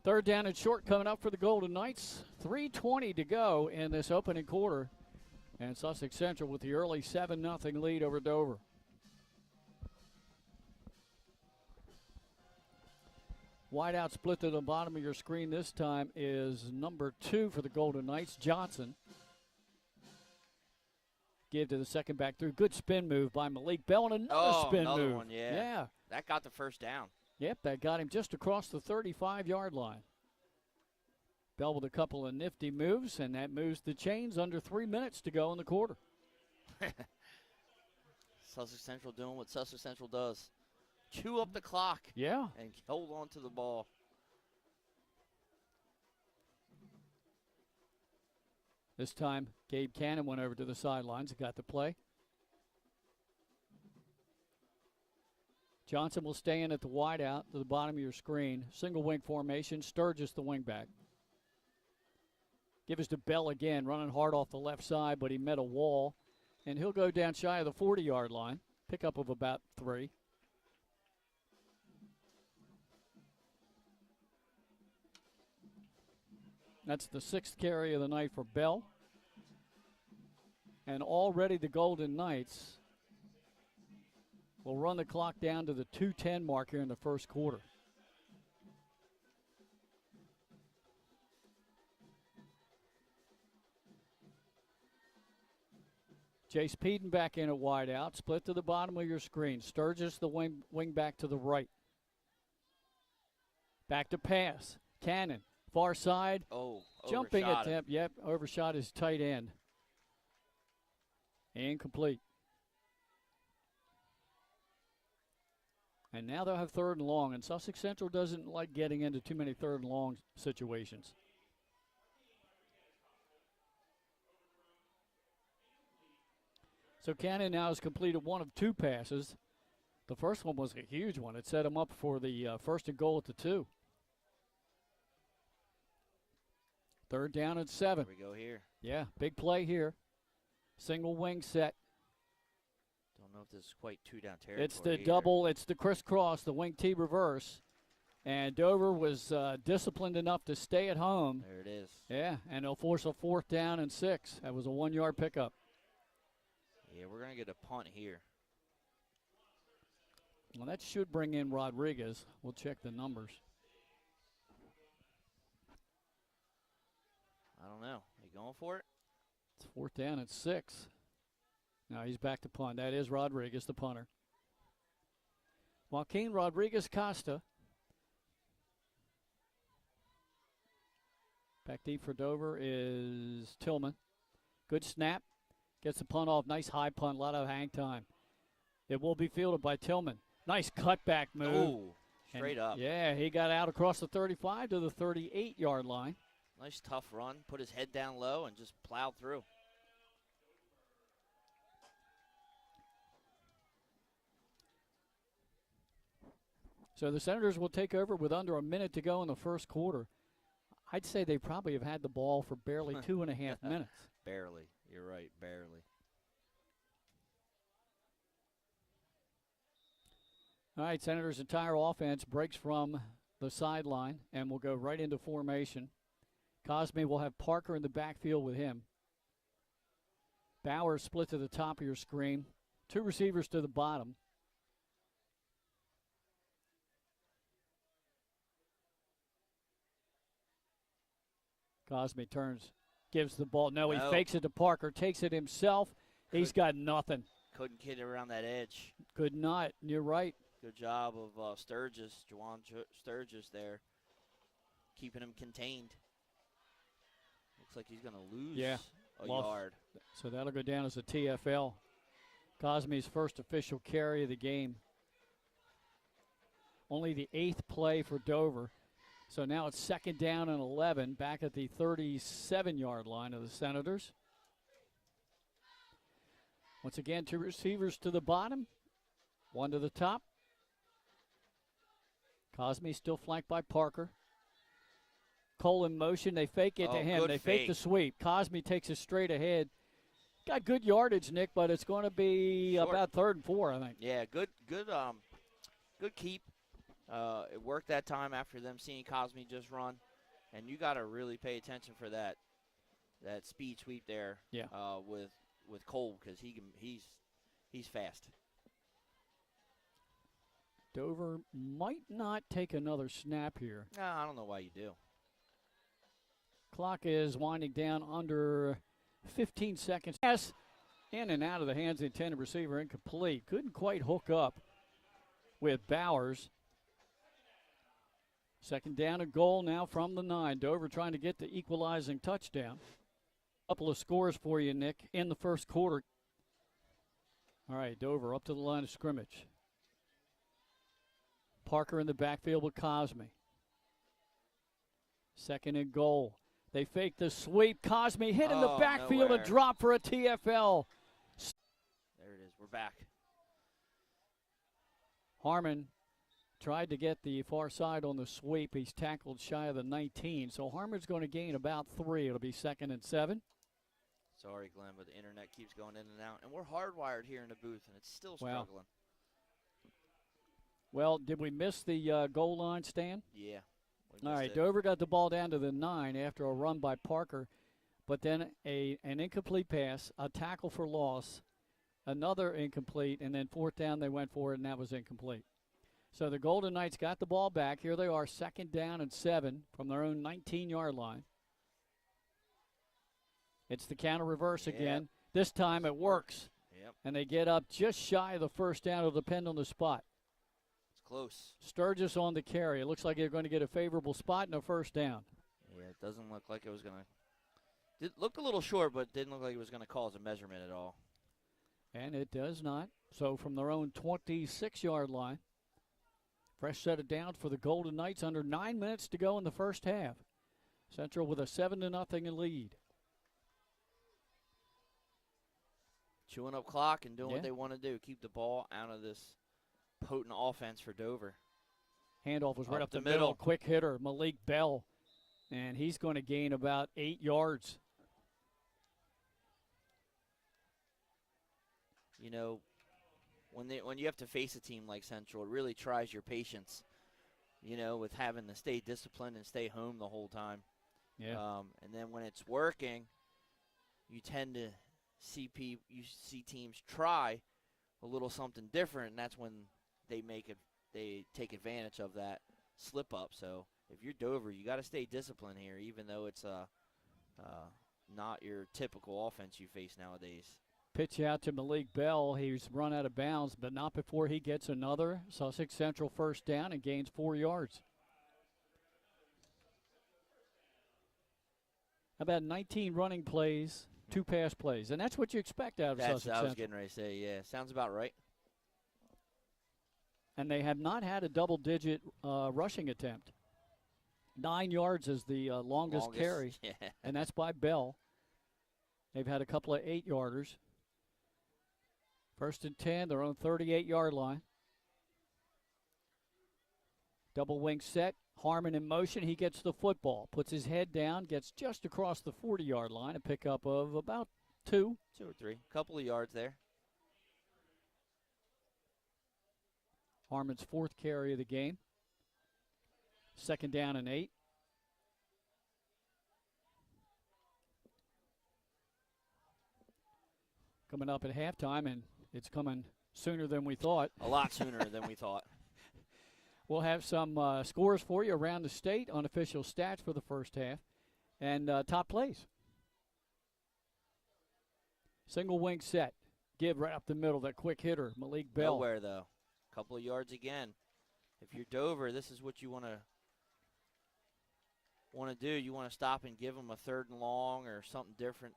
3rd down and short coming up for the Golden Knights. 3:20 to go in this opening quarter. And Sussex Central with the early 7-0 lead over Dover. Wide out split to the bottom of your screen this time is number 2 for the Golden Knights, Johnson. Give to the second back through. Good spin move by Malik Bell, and another spin another move. One, yeah. That got the first down. Yep, that got him just across the 35-yard line. Bell with a couple of nifty moves, and that moves the chains under 3 minutes to go in the quarter. Sussex Central doing what Sussex Central does. Chew up the clock. Yeah. And hold on to the ball. This time, Gabe Cannon went over to the sidelines and got the play. Johnson will stay in at the wide out to the bottom of your screen. Single wing formation. Sturgis the wing back. Give us to Bell again, running hard off the left side, but he met a wall. And he'll go down shy of the 40-yard line. Pickup of about 3. That's the 6th carry of the night for Bell. And already the Golden Knights will run the clock down to the 2:10 mark here in the first quarter. Jace Peden back in at wide out. Split to the bottom of your screen. Sturgis, the wing back to the right. Back to pass. Cannon, far side. Oh, Jumping overshot him. attempt. Yep, overshot his tight end. Incomplete. And now they'll have 3rd and long, and Sussex Central doesn't like getting into too many 3rd and long situations. So Cannon now has completed 1 of 2 passes. The first one was a huge one. It set him up for the 1st and goal at the 2. 3rd down and 7. Here we go here. Yeah, big play here. Single wing set. Don't know if this is quite 2-down territory. It's the either. double, it's the crisscross, the wing T reverse. And Dover was disciplined enough to stay at home. There it is. Yeah, and they'll force a 4th down and 6. That was a 1-yard pickup. Yeah, we're going to get a punt here. Well, that should bring in Rodriguez. We'll check the numbers. I don't know. Are you going for it? It's 4th down and 6. Now he's back to punt. That is Rodriguez, the punter. Joaquin Rodriguez Costa. Back deep for Dover is Tillman. Good snap. Gets the punt off. Nice high punt. A lot of hang time. It will be fielded by Tillman. Nice cutback move. Oh, straight up. Yeah, he got out across the 35 to the 38-yard line. Nice tough run. Put his head down low and just plowed through. So the Senators will take over with under a minute to go in the first quarter. I'd say they probably have had the ball for barely 2.5 minutes. Barely. You're right, barely. All right, Senators' entire offense breaks from the sideline and will go right into formation. Cosme will have Parker in the backfield with him. Bauer split to the top of your screen. 2 receivers to the bottom. Cosme turns, gives the ball. No, he fakes it to Parker, takes it himself. He's got nothing. Couldn't get around that edge. Could not. You're right. Good job of Sturgis, Juwan Sturgis there, keeping him contained. Looks like he's going to lose a yard. So that'll go down as a TFL. Cosme's first official carry of the game. Only the 8th play for Dover. So now it's 2nd down and 11, back at the 37-yard line of the Senators. Once again, 2 receivers to the bottom, 1 to the top. Cosme still flanked by Parker. Cole in motion. They fake it to him. They fake the sweep. Cosme takes it straight ahead. Got good yardage, Nick, but it's going to be Short. about 3rd and 4, I think. Yeah, good keep. It worked that time after them seeing Cosme just run, and you got to really pay attention for that speed sweep there. Yeah. With Cole, because he's fast. Dover might not take another snap here. No, I don't know why you do. Clock is winding down under 15 seconds. Yes, in and out of the hands of the intended receiver, incomplete. Couldn't quite hook up with Bowers. 2nd down and goal now from the 9. Dover trying to get the equalizing touchdown. Couple of scores for you, Nick, in the first quarter. All right, Dover up to the line of scrimmage. Parker in the backfield with Cosme. 2nd and goal. They fake the sweep. Cosme hit in the backfield, nowhere. a drop for a TFL. There it is. We're back. Harmon tried to get the far side on the sweep. He's tackled shy of the 19. So Harmon's going to gain about 3. It'll be 2nd and 7. Sorry, Glenn, but the internet keeps going in and out. And we're hardwired here in the booth, and it's still struggling. Well, did we miss the goal line stand? Yeah. We All missed right, it. Dover got the ball down to the 9 after a run by Parker, but then an incomplete pass, a tackle for loss, another incomplete, and then 4th down they went for it, and that was incomplete. So the Golden Knights got the ball back. Here they are, 2nd down and 7 from their own 19-yard line. It's the counter reverse again. This time it works. Yep. And they get up just shy of the 1st down. It'll depend on the spot. It's close. Sturgis on the carry. It looks like they're going to get a favorable spot and a 1st down. Yeah, it doesn't look like it was going to. It looked a little short, but didn't look like it was going to cause a measurement at all. And it does not. So from their own 26-yard line, fresh set of downs for the Golden Knights, under 9 minutes to go in the first half. Central with a 7-0 lead. Chewing up clock and doing Yeah. what they want to do. Keep the ball out of this potent offense for Dover. Handoff was right up the middle. middle. Quick hitter, Malik Bell. And he's going to gain about 8 yards. You know, when you have to face a team like Central, it really tries your patience, you know, with having to stay disciplined and stay home the whole time. Yeah. And then when it's working, you tend to see teams try a little something different, and that's when they take advantage of that slip up. So if you're Dover, you got to stay disciplined here, even though it's not your typical offense you face nowadays. Pitch out to Malik Bell. He's run out of bounds, but not before he gets another Sussex Central 1st down and gains 4 yards. About 19 running plays, 2 pass plays, and that's what you expect out of That's Sussex what I was Central. getting ready to say, yeah. Sounds about right. And they have not had a double-digit rushing attempt. 9 yards is the longest carry, Yeah. and that's by Bell. They've had a couple of 8-yarders. 1st and 10, their own 38-yard line. Double wing set. Harmon in motion. He gets the football, puts his head down, gets just across the 40-yard line, a pickup of about 2. 2 or 3. Couple of yards there. Harmon's 4th carry of the game. 2nd down and 8. Coming up at halftime, and it's coming sooner than we thought. A lot sooner than we thought. We'll have some scores for you around the state, unofficial stats for the first half, and top plays. Single wing set. Give right up the middle, that quick hitter, Malik Bell. Nowhere, though. Couple of yards again. If you're Dover, this is what you want to do. You want to stop and give them a 3rd and long or something different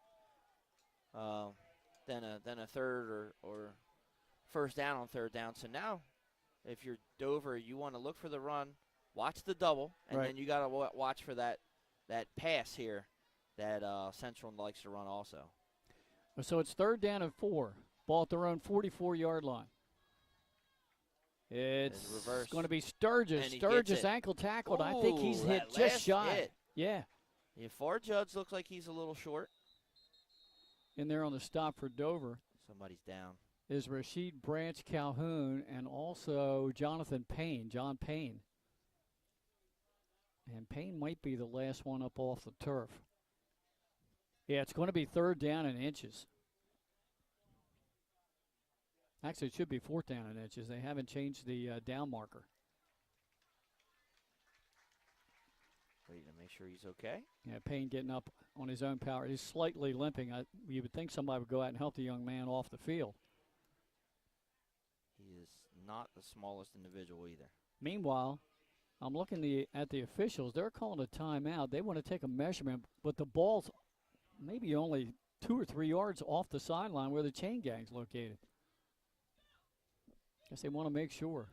than a 3rd or 1st down on 3rd down. So now, if you're Dover, you want to look for the run, watch the double, and Right. then you got to watch for that pass here that Central likes to run also. So it's 3rd down and 4. Ball at their own 44-yard line. It's reverse. going to be Sturgis. And he Sturgis gets it. ankle tackled. I think he's Ooh, hit that just last shy. hit. Yeah. Yeah, Far Judge looks like he's a little short. In there on the stop for Dover Somebody's down. is Rasheed Branch Calhoun and also Jonathan Payne, John Payne. And Payne might be the last one up off the turf. Yeah, it's going to be 3rd down and inches. Actually, it should be 4th down and inches. They haven't changed the down marker. Waiting to make sure he's okay. Yeah, Payne getting up on his own power. He's slightly limping. You would think somebody would go out and help the young man off the field. He is not the smallest individual either. Meanwhile, I'm looking at the officials. They're calling a timeout. They want to take a measurement, but the ball's maybe only 2 or 3 yards off the sideline where the chain gang's located. Guess they want to make sure.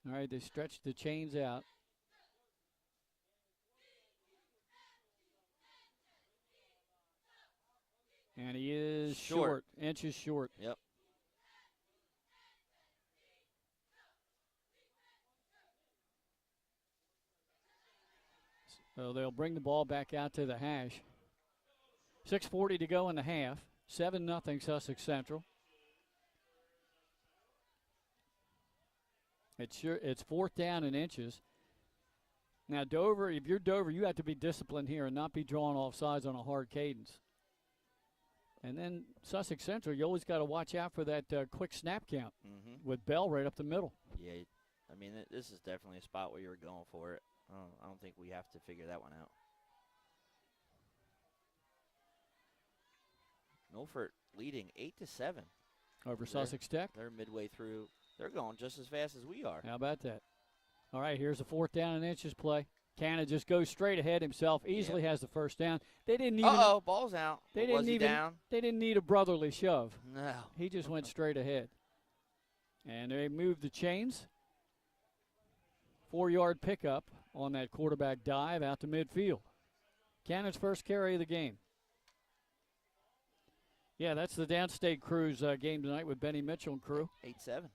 All right, they stretched the chains out. And he is short, inches short. Yep. So they'll bring the ball back out to the hash. 6:40 to go in the half. 7-0 Sussex Central. It's 4th down and inches. Now, Dover, if you're Dover, you have to be disciplined here and not be drawing off sides on a hard cadence. And then Sussex Central, you always got to watch out for that quick snap count with Bell right up the middle. Yeah, I mean, this is definitely a spot where you're going for it. I don't think we have to figure that one out. Milford leading 8-7 over Sussex Tech. They're midway through. They're going just as fast as we are. How about that? All right, here's a 4th down and inches play. Cannon just goes straight ahead himself, easily has the first down. They didn't even. Ball's out. They Was didn't he even. down? They didn't need a brotherly shove. No. He just went straight ahead. And they moved the chains. 4-yard pickup on that quarterback dive out to midfield. Cannon's first carry of the game. Yeah, that's the Downstate Crew's game tonight with Benny Mitchell and crew. 8-7.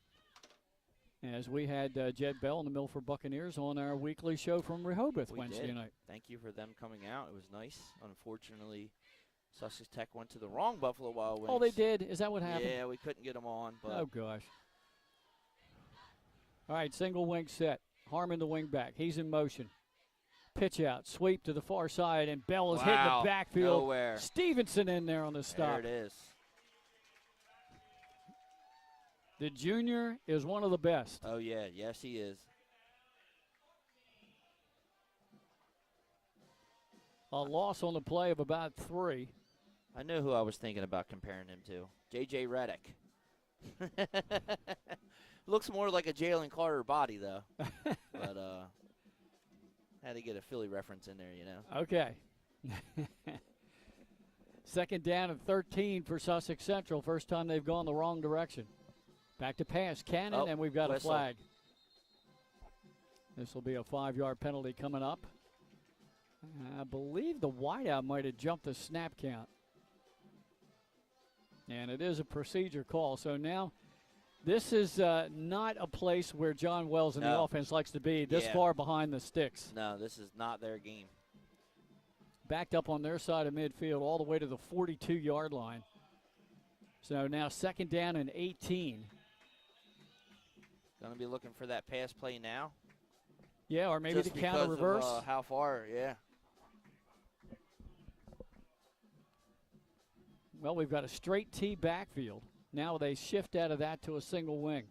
As we had Jed Bell and the Milford Buccaneers on our weekly show from Rehoboth Wednesday night. Thank you for them coming out. It was nice. Unfortunately, Sussex Tech went to the wrong Buffalo Wild Wings. Oh, they did? Is that what happened? Yeah, we couldn't get them on. But oh, gosh. All right, single wing set. Harmon the wing back. He's in motion. Pitch out, sweep to the far side, and Bell is hitting the backfield. Nowhere. Stevenson in there on the stop. There it is. The junior is one of the best. Oh, yeah. Yes, he is. A loss on the play of about 3. I knew who I was thinking about comparing him to. J.J. Reddick. Looks more like a Jalen Carter body, though. But had to get a Philly reference in there, you know. Okay. 2nd down and 13 for Sussex Central. First time they've gone the wrong direction. Back to pass, Cannon, and we've got whistle. a flag. This will be a 5-yard penalty coming up. I believe the wideout might have jumped the snap count. And it is a procedure call. So now this is not a place where John Wells and the offense likes to be this far behind the sticks. No, this is not their game. Backed up on their side of midfield all the way to the 42-yard line. So now 2nd down and 18. Going to be looking for that pass play now. Yeah, or maybe just the counter reverse. Of, how far, yeah. Well, we've got a straight T backfield. Now they shift out of that to a single wing.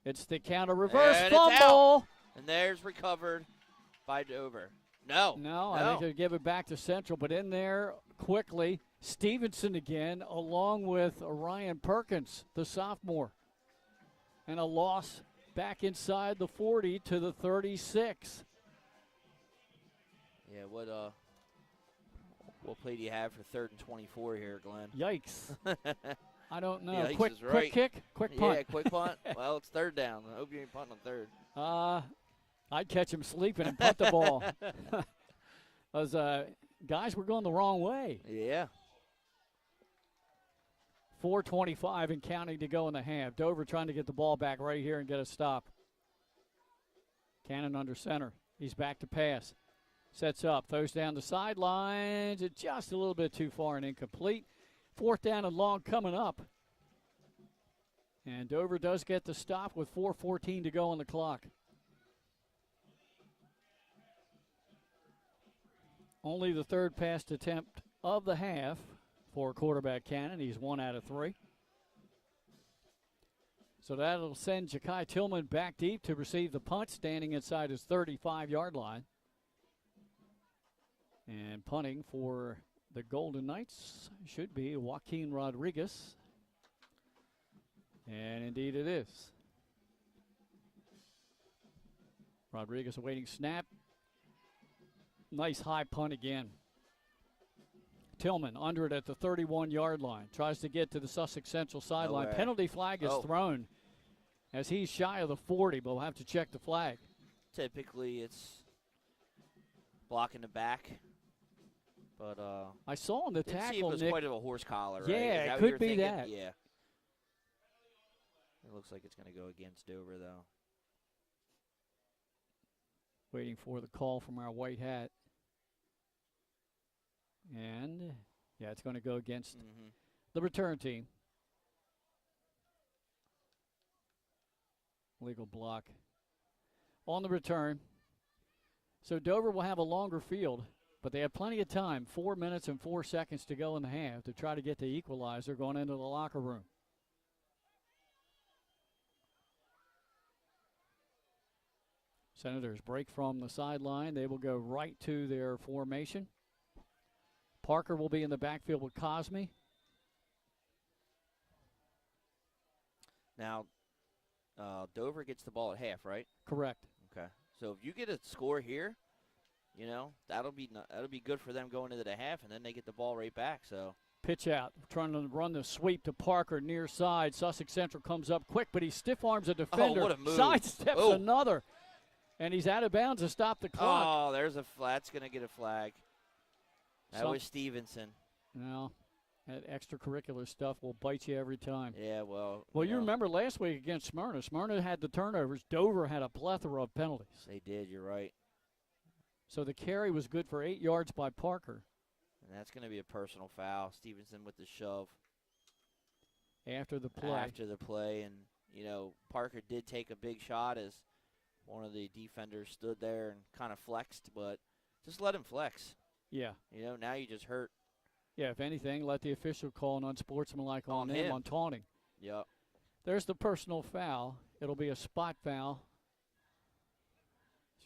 It's the counter reverse fumble. And there's recovered by Dover. No. I think they give it back to Central, but in there quickly, Stevenson again, along with Ryan Perkins, the sophomore. And a loss back inside the 40 to the 36. Yeah, what play do you have for 3rd and 24 here, Glenn? Yikes. I don't know. Yikes Quick is right. quick kick, quick punt. Yeah, quick punt. Well, it's 3rd down. I hope you ain't punting on 3rd. I'd catch him sleeping and punt the ball. Those guys were going the wrong way. Yeah. 4:25 and counting to go in the half. Dover trying to get the ball back right here and get a stop. Cannon under center. He's back to pass. Sets up, throws down the sidelines. It's just a little bit too far and incomplete. 4th down and long coming up. And Dover does get the stop with 4:14 to go on the clock. Only the 3rd pass attempt of the half for quarterback Cannon. He's 1 out of 3. So that'll send Ja'Kai Tillman back deep to receive the punt, standing inside his 35-yard line. And punting for the Golden Knights should be Joaquin Rodriguez. And indeed it is. Rodriguez awaiting snap. Nice high punt again. Tillman under it at the 31-yard line. Tries to get to the Sussex Central sideline. Nowhere. Penalty flag is thrown as he's shy of the 40, but we'll have to check the flag. Typically it's blocking the back. But I saw on the tackle, see if it was Nick, quite of a horse collar, right? Yeah, Is that it what could you're be thinking? that. Yeah. It looks like it's going to go against Dover, though. Waiting for the call from our white hat. And, yeah, it's going to go against the return team. Legal block on the return. So Dover will have a longer field, but they have plenty of time, 4 minutes and 4 seconds to go in the half to try to get the equalizer going into the locker room. Senators break from the sideline. They will go right to their formation. Parker will be in the backfield with Cosme. Now, Dover gets the ball at half, right? Correct. Okay. So if you get a score here, you know, that'll be good for them going into the half, and then they get the ball right back. So pitch out, trying to run the sweep to Parker near side. Sussex Central comes up quick, but he stiff arms a defender. Oh, what a move. Sidesteps another, and he's out of bounds to stop the clock. Oh, there's a flag. That's going to get a flag. That was Stevenson. No, that extracurricular stuff will bite you every time. Yeah, well. Well, you remember last week against Smyrna. Smyrna had the turnovers. Dover had a plethora of penalties. They did, you're right. So the carry was good for 8 yards by Parker. And that's going to be a personal foul. Stevenson with the shove. After the play. And, you know, Parker did take a big shot as one of the defenders stood there and kind of flexed, but just let him flex. Yeah. You know, now you just hurt. Yeah, if anything, let the official call an unsportsmanlike on him on taunting. Yep. There's the personal foul. It'll be a spot foul.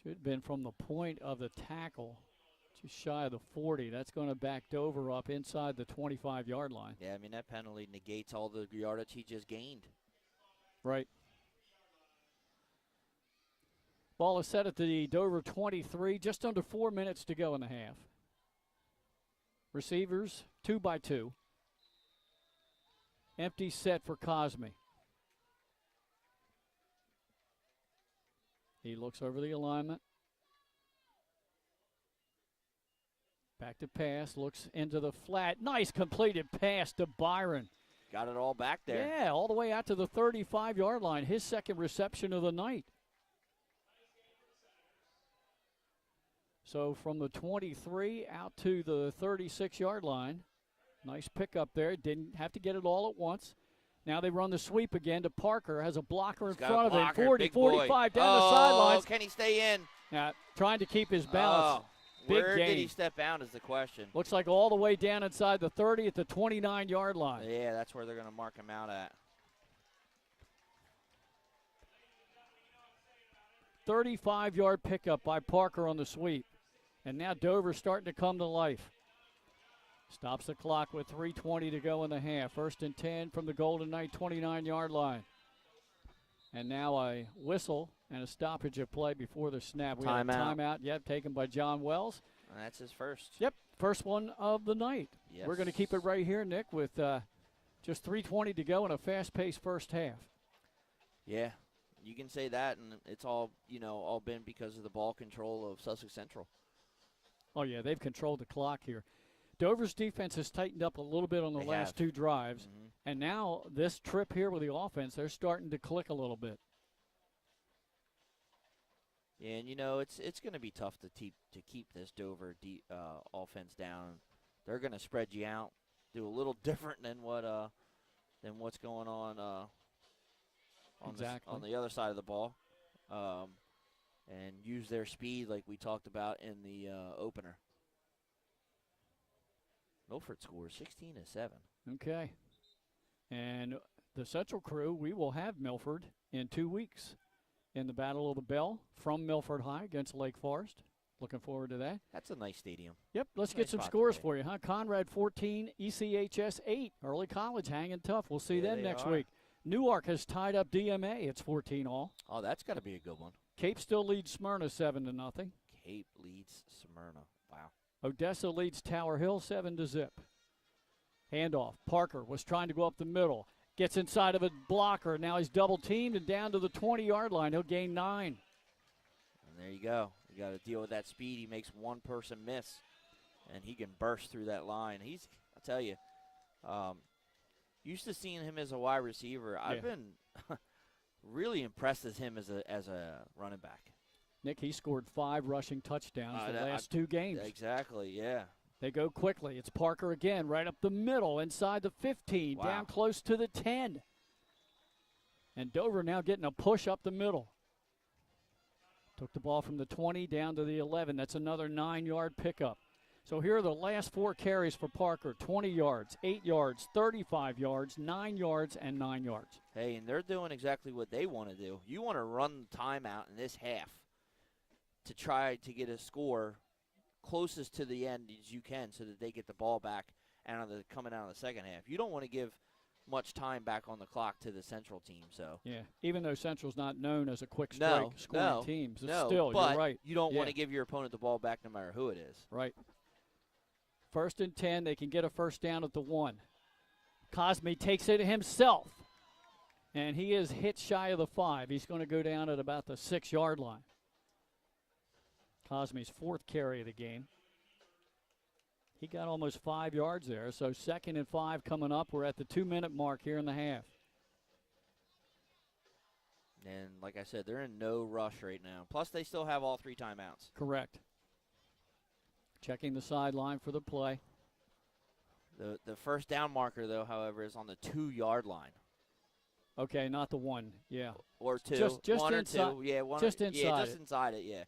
Should have been from the point of the tackle, just shy of the 40. That's going to back Dover up inside the 25-yard line. Yeah, I mean, that penalty negates all the yardage he just gained. Right. Ball is set at the Dover 23, just under 4 minutes to go in the half. Receivers, 2 by 2. Empty set for Cosme. He looks over the alignment. Back to pass, looks into the flat. Nice completed pass to Byron. Got it all back there. Yeah, all the way out to the 35-yard line. His second reception of the night. So from the 23 out to the 36-yard line. Nice pickup there. Didn't have to get it all at once. Now they run the sweep again to Parker. Has a blocker in front of him. 40, 45 down the sidelines. Can he stay in? Yeah, trying to keep his balance. Big where gain. Did he step out is the question. Looks like all the way down inside the 30 at the 29-yard line. Yeah, that's where they're going to mark him out at. 35-yard pickup by Parker on the sweep. And now Dover's starting to come to life. Stops the clock with 3:20 to go in the half. 1st and 10 from the Golden Knight 29-yard line. And now a whistle and a stoppage of play before the snap. We have a timeout, taken by John Wells. And that's his first. Yep, first one of the night. Yes. We're going to keep it right here, Nick, with just 3:20 to go in a fast-paced first half. Yeah, you can say that, and it's all, all been because of the ball control of Sussex Central. Oh, yeah, they've controlled the clock here. Dover's defense has tightened up a little bit on the last 2 drives. Mm-hmm. And now this trip here with the offense, they're starting to click a little bit. Yeah, and, it's going to be tough to keep this Dover offense down. They're going to spread you out, do a little different than what's going on on the other side of the ball, and use their speed like we talked about in the opener. Milford scores 16-7. Okay. And the Central crew, we will have Milford in 2 weeks in the Battle of the Bell from Milford High against Lake Forest. Looking forward to that. That's a nice stadium. Yep, let's get some scores for you, huh? Conrad 14, ECHS 8. Early College hanging tough. We'll see them next week. Newark has tied up DMA. It's 14 all. Oh, that's got to be a good one. Cape still leads Smyrna 7-0. Cape leads Smyrna. Wow. Odessa leads Tower Hill 7-0. Handoff. Parker was trying to go up the middle. Gets inside of a blocker. Now he's double teamed and down to the 20-yard line. He'll gain 9. And there you go. You got to deal with that speed. He makes one person miss, and he can burst through that line. I'll tell you, used to seeing him as a wide receiver. I've been really impressed with him as a running back. Nick, he scored 5 rushing touchdowns the last 2 games. Exactly, yeah. They go quickly. It's Parker again, right up the middle, inside the 15, down close to the 10. And Dover now getting a push up the middle. Took the ball from the 20 down to the 11. That's another 9-yard pickup. So here are the last 4 carries for Parker. 20 yards, 8 yards, 35 yards, 9 yards, and 9 yards. Hey, and they're doing exactly what they want to do. You want to run the timeout in this half to try to get a score closest to the end as you can so that they get the ball back coming out of the second half. You don't want to give much time back on the clock to the Central team. So yeah, even though Central's not known as a quick strike scoring team, no, still, but you're right. You don't want to give your opponent the ball back no matter who it is. Right. 1st and 10, they can get a first down at the 1. Cosme takes it himself, and he is hit shy of the 5. He's going to go down at about the 6-yard line. Cosme's 4th carry of the game. He got almost 5 yards there, so 2nd and 5 coming up. We're at the 2-minute mark here in the half. And like I said, they're in no rush right now. Plus, they still have all 3 timeouts. Correct. Checking the sideline for the play. The first down marker, though, however, is on the 2-yard line. Okay, not the 1, yeah. Or 2. Just 1 inside, or 2. Yeah, one just or, inside yeah, it. just inside it, yeah.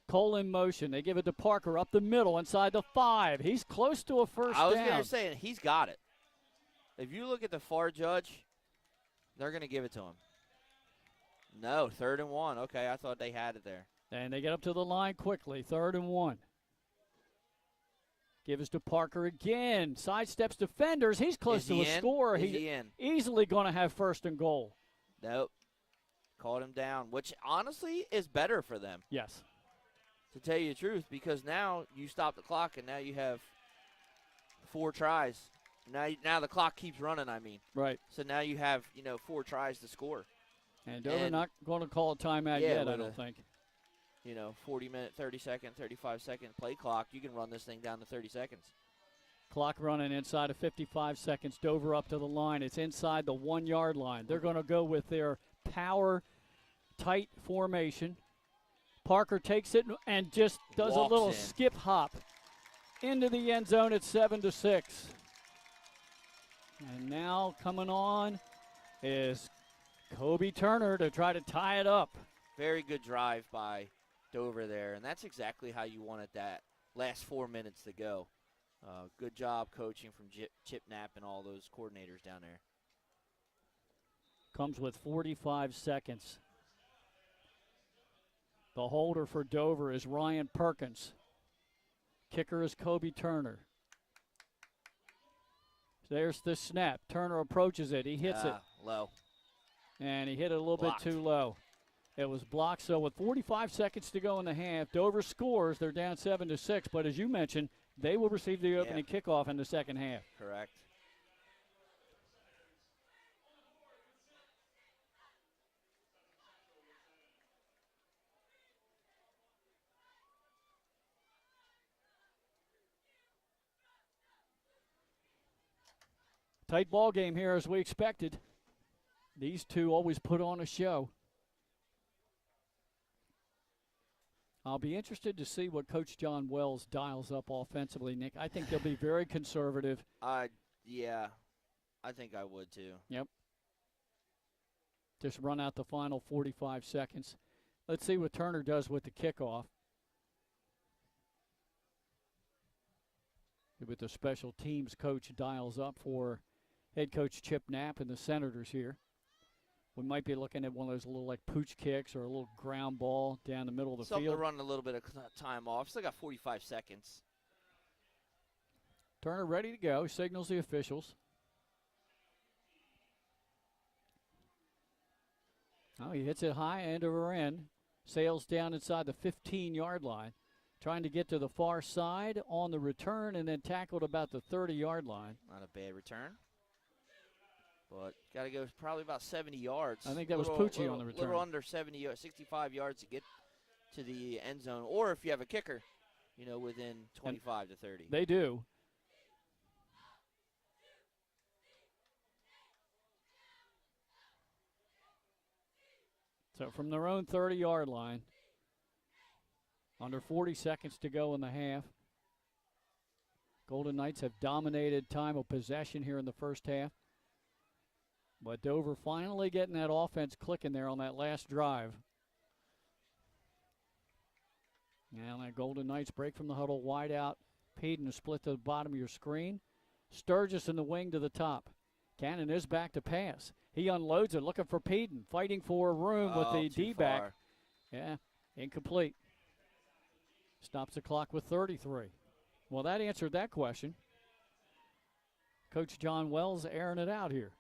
Cole in motion. They give it to Parker up the middle inside the 5. He's close to a first down. I was going to say, he's got it. If you look at the far judge, they're going to give it to him. No, 3rd and 1. Okay, I thought they had it there. And they get up to the line quickly. 3rd and 1. Gives to Parker again. Sidesteps defenders. He's close to a score. He's in. Easily going to have 1st and goal. Nope. Caught him down, which honestly is better for them. Yes. To tell you the truth, because now you stop the clock and now you have 4 tries. Now the clock keeps running, I mean. Right. So now you have, 4 tries to score. And Dover not going to call a timeout yet, I don't think. 40-minute, 30-second, 35-second play clock. You can run this thing down to 30 seconds. Clock running inside of 55 seconds. Dover up to the line. It's inside the 1-yard line. They're going to go with their power tight formation. Parker takes it and just does a little skip hop into the end zone at 7-6. And now coming on is Kobe Turner to try to tie it up. Very good drive by Dover there, and that's exactly how you wanted that last 4 minutes to go. Good job coaching from Chip Knapp and all those coordinators down there. Comes with 45 seconds. The holder for Dover is Ryan Perkins. Kicker is Kobe Turner. There's the snap. Turner approaches it. He hits it. Low. And he hit it a little bit too low. It was blocked. So with 45 seconds to go in the half, Dover scores. They're down 7-6. But as you mentioned, they will receive the opening kickoff in the second half. Correct. Tight ball game here as we expected. These two always put on a show. I'll be interested to see what Coach John Wells dials up offensively, Nick. I think they'll be very conservative. Yeah, I think I would too. Yep. Just run out the final 45 seconds. Let's see what Turner does with the kickoff. With the special teams coach dials up for head coach Chip Knapp and the Senators here. We might be looking at one of those little like pooch kicks or a little ground ball down the middle of the Something field. to run a little bit of time off. Still got 45 seconds. Turner ready to go. Signals the officials. Oh, he hits it high end over end. Sails down inside the 15-yard line. Trying to get to the far side on the return and then tackled about the 30-yard line. Not a bad return. But got to go probably about 70 yards. I think that was Pucci on the return. A little under 70 yards, 65 yards to get to the end zone. Or if you have a kicker, within 25 to 30. They do. So from their own 30-yard line, under 40 seconds to go in the half. Golden Knights have dominated time of possession here in the first half. But Dover finally getting that offense clicking there on that last drive. Now that Golden Knights break from the huddle, wide out. Peden to split to the bottom of your screen. Sturgis in the wing to the top. Cannon is back to pass. He unloads it, looking for Peden, fighting for room with the D-back. Far. Yeah, incomplete. Stops the clock with 33. Well, that answered that question. Coach John Wells airing it out here.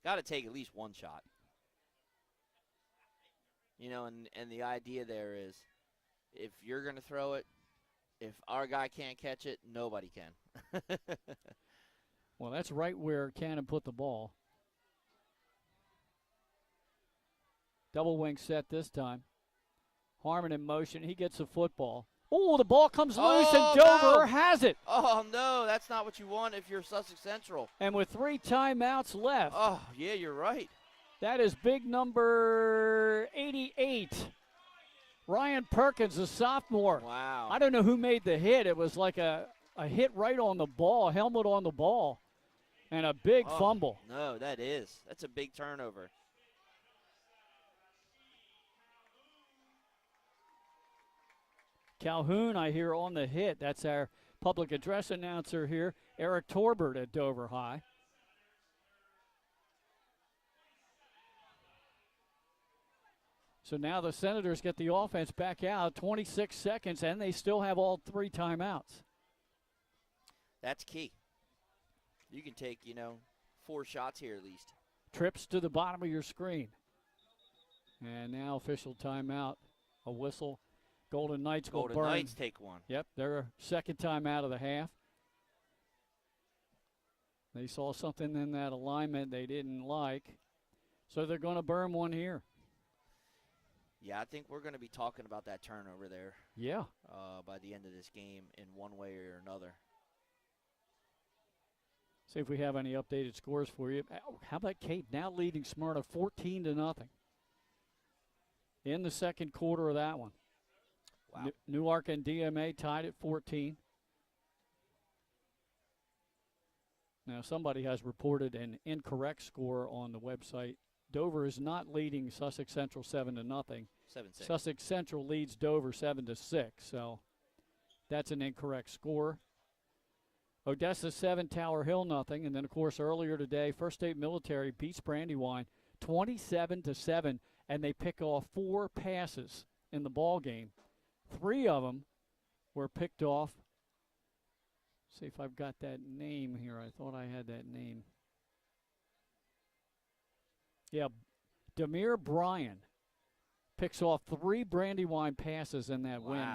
Got to take at least one shot. You know, and the idea there is if you're going to throw it, if our guy can't catch it, nobody can. Well, that's right where Cannon put the ball. Double wing set this time. Harmon in motion. He gets the football. Oh, the ball comes loose, and Dover has it. Oh, no, that's not what you want if you're Sussex Central. And with 3 timeouts left. Oh, yeah, you're right. That is big number 88. Ryan Perkins, a sophomore. Wow. I don't know who made the hit. It was like a hit right on the ball, helmet on the ball, and a big fumble. No, that's a big turnover. Calhoun, I hear, on the hit. That's our public address announcer here, Eric Torbert at Dover High. So now the Senators get the offense back out, 26 seconds, and they still have all 3 timeouts. That's key. You can take, 4 shots here at least. Trips to the bottom of your screen. And now official timeout, a whistle. Golden Knights will burn. Golden Knights take one. Yep, their second time out of the half. They saw something in that alignment they didn't like, so they're going to burn one here. Yeah, I think we're going to be talking about that turnover there. Yeah. By the end of this game in one way or another. See if we have any updated scores for you. How about Cape now leading Smyrna 14-0 in the second quarter of that one. Wow. Newark and DMA tied at 14. Now somebody has reported an incorrect score on the website. Dover is not leading Sussex Central 7-0. 7-6. Sussex Central leads Dover 7-6. So that's an incorrect score. Odessa 7, Tower Hill 0. And then, of course, earlier today, First State Military beats Brandywine 27-7, and they pick off 4 passes in the ball game. 3 of them were picked off. See if I've got that name here. I thought I had that name. Yeah, Demir Bryan picks off 3 Brandywine passes in that win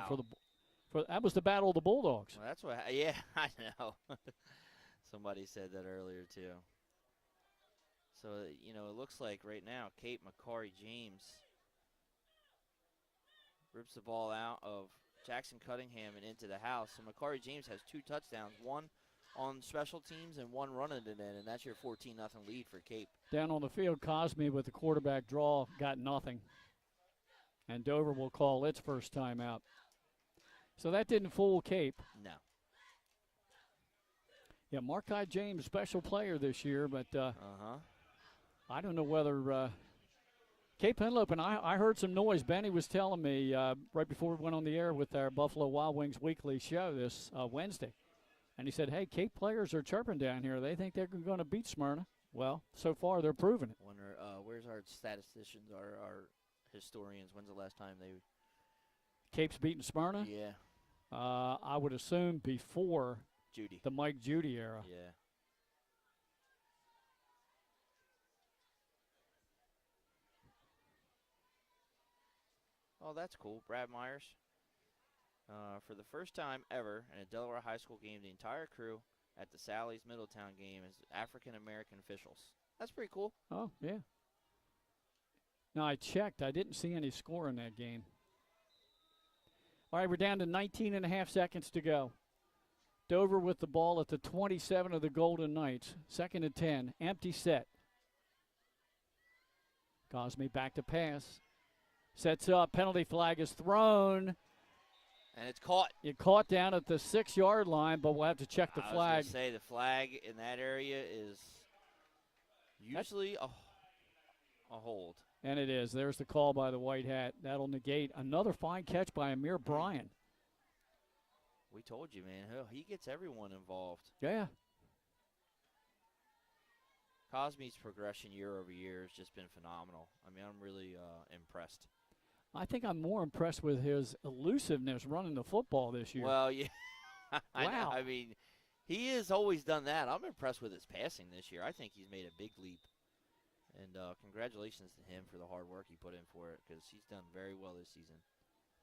for that was the Battle of the Bulldogs. Well, that's what. Yeah, I know. Somebody said that earlier too. So it looks like right now, Kate McCary James rips the ball out of Jackson Cunningham and into the house. And McCary James has 2 touchdowns, 1 on special teams and 1 running it in, and that's your 14-0 lead for Cape. Down on the field, Cosme with the quarterback draw got nothing. And Dover will call its first time out. So that didn't fool Cape. No. Yeah, Markai James, special player this year, but I don't know whether Cape Henlope, and I heard some noise. Benny was telling me right before we went on the air with our Buffalo Wild Wings weekly show this Wednesday. And he said, hey, Cape players are chirping down here. They think they're going to beat Smyrna. Well, so far they're proving it. Wonder where's our statisticians, our historians? When's the last time they? Cape's beating Smyrna? Yeah. I would assume before Judy. the Mike Judy era. Yeah. Oh, that's cool. Brad Myers. For the first time ever in a Delaware high school game, the entire crew at the Sally's Middletown game is African-American officials. That's pretty cool. Oh, yeah. Now, I checked. I didn't see any score in that game. All right, we're down to 19 and a half seconds to go. Dover with the ball at the 27 of the Golden Knights. 2nd and 10. Empty set. Cosme back to pass. Sets up. Penalty flag is thrown. And it's caught. It caught down at the 6-yard line, but we'll have to check the flag. I was going to say the flag in that area is Usually a hold. And it is. There's the call by the white hat. That'll negate another fine catch by Amir Bryan. We told you, man. He gets everyone involved. Yeah. Cosme's progression year over year has just been phenomenal. I mean, I'm really impressed. I think I'm more impressed with his elusiveness running the football this year. Well, yeah. Wow. I mean, he has always done that. I'm impressed with his passing this year. I think he's made a big leap. And congratulations to him for the hard work he put in for it, because he's done very well this season.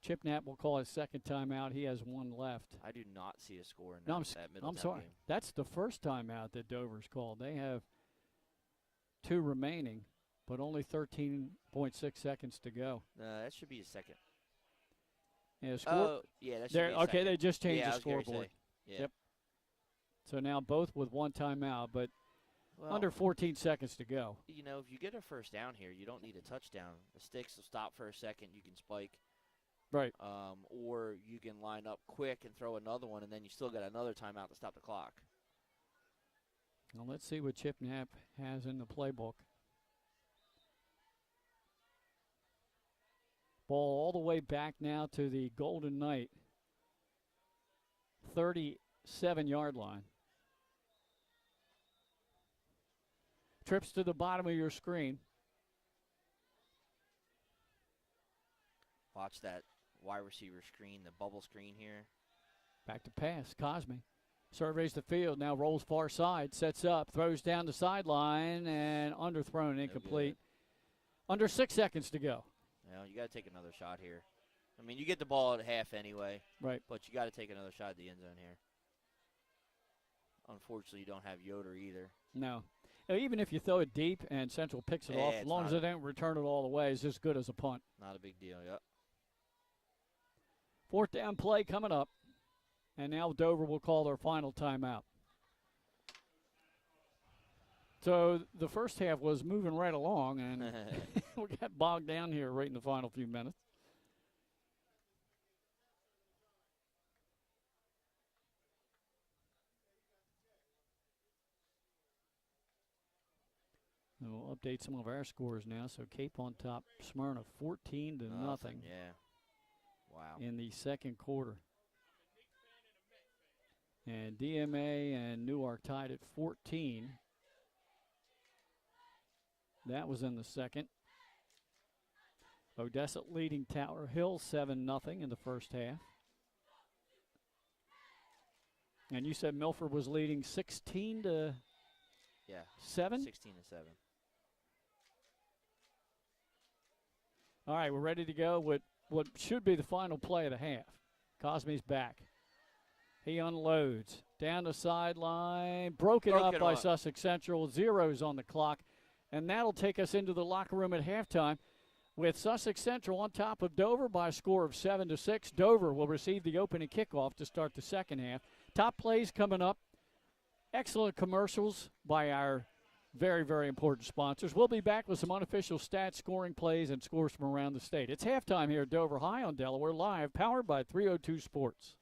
Chip Knapp will call his second time out. He has one left. I do not see a score in No, that Middletown I'm sorry. game. That's the first time out that Dover's called. They have 2 remaining, but only 13.6 seconds to go. That should be a second. Yeah, score. Oh, yeah, that should be a Okay, second. they just changed Yeah, the I was gonna scoreboard. say, yeah. Yep. So now both with one timeout, but Well, under 14 seconds to go. you know, if you get a first down here, you don't need a touchdown. The sticks will stop for a second. You can spike. Right. Or you can line up quick and throw another one, and then you still got another timeout to stop the clock. Well, let's see what Chip Knapp has in the playbook. Ball all the way back now to the Golden Knight 37-yard line. Trips to the bottom of your screen. Watch that wide receiver screen, the bubble screen here. Back to pass. Cosme surveys the field. Now rolls far side. Sets up. Throws down the sideline. And underthrown. Incomplete. Under 6 seconds to go. You know, you got to take another shot here. I mean, you get the ball at half anyway. Right. But you got to take another shot at the end zone here. Unfortunately, you don't have Yoder either. No. Even if you throw it deep and Central picks it off, as long as they don't return it all the way, it's as good as a punt. Not a big deal, yep. 4th down play coming up. And now Dover will call their final timeout. So the first half was moving right along, and we got bogged down here right in the final few minutes. And we'll update some of our scores now. So Cape on top, Smyrna 14 to nothing. Yeah. Wow. In the second quarter. And DMA and Newark tied at 14. That was in the second. Odessa leading Tower Hill 7-0 in the first half. And you said Milford was leading 16 to 7? 16 to 7. All right, we're ready to go with what should be the final play of the half. Cosme's back. He unloads. Down the sideline. Broken up by Sussex Central. Zeros on the clock. And that'll take us into the locker room at halftime with Sussex Central on top of Dover by a score of 7-6. Dover will receive the opening kickoff to start the second half. Top plays coming up. Excellent commercials by our very, very important sponsors. We'll be back with some unofficial stats, scoring plays, and scores from around the state. It's halftime here at Dover High on Delaware Live, powered by 302 Sports.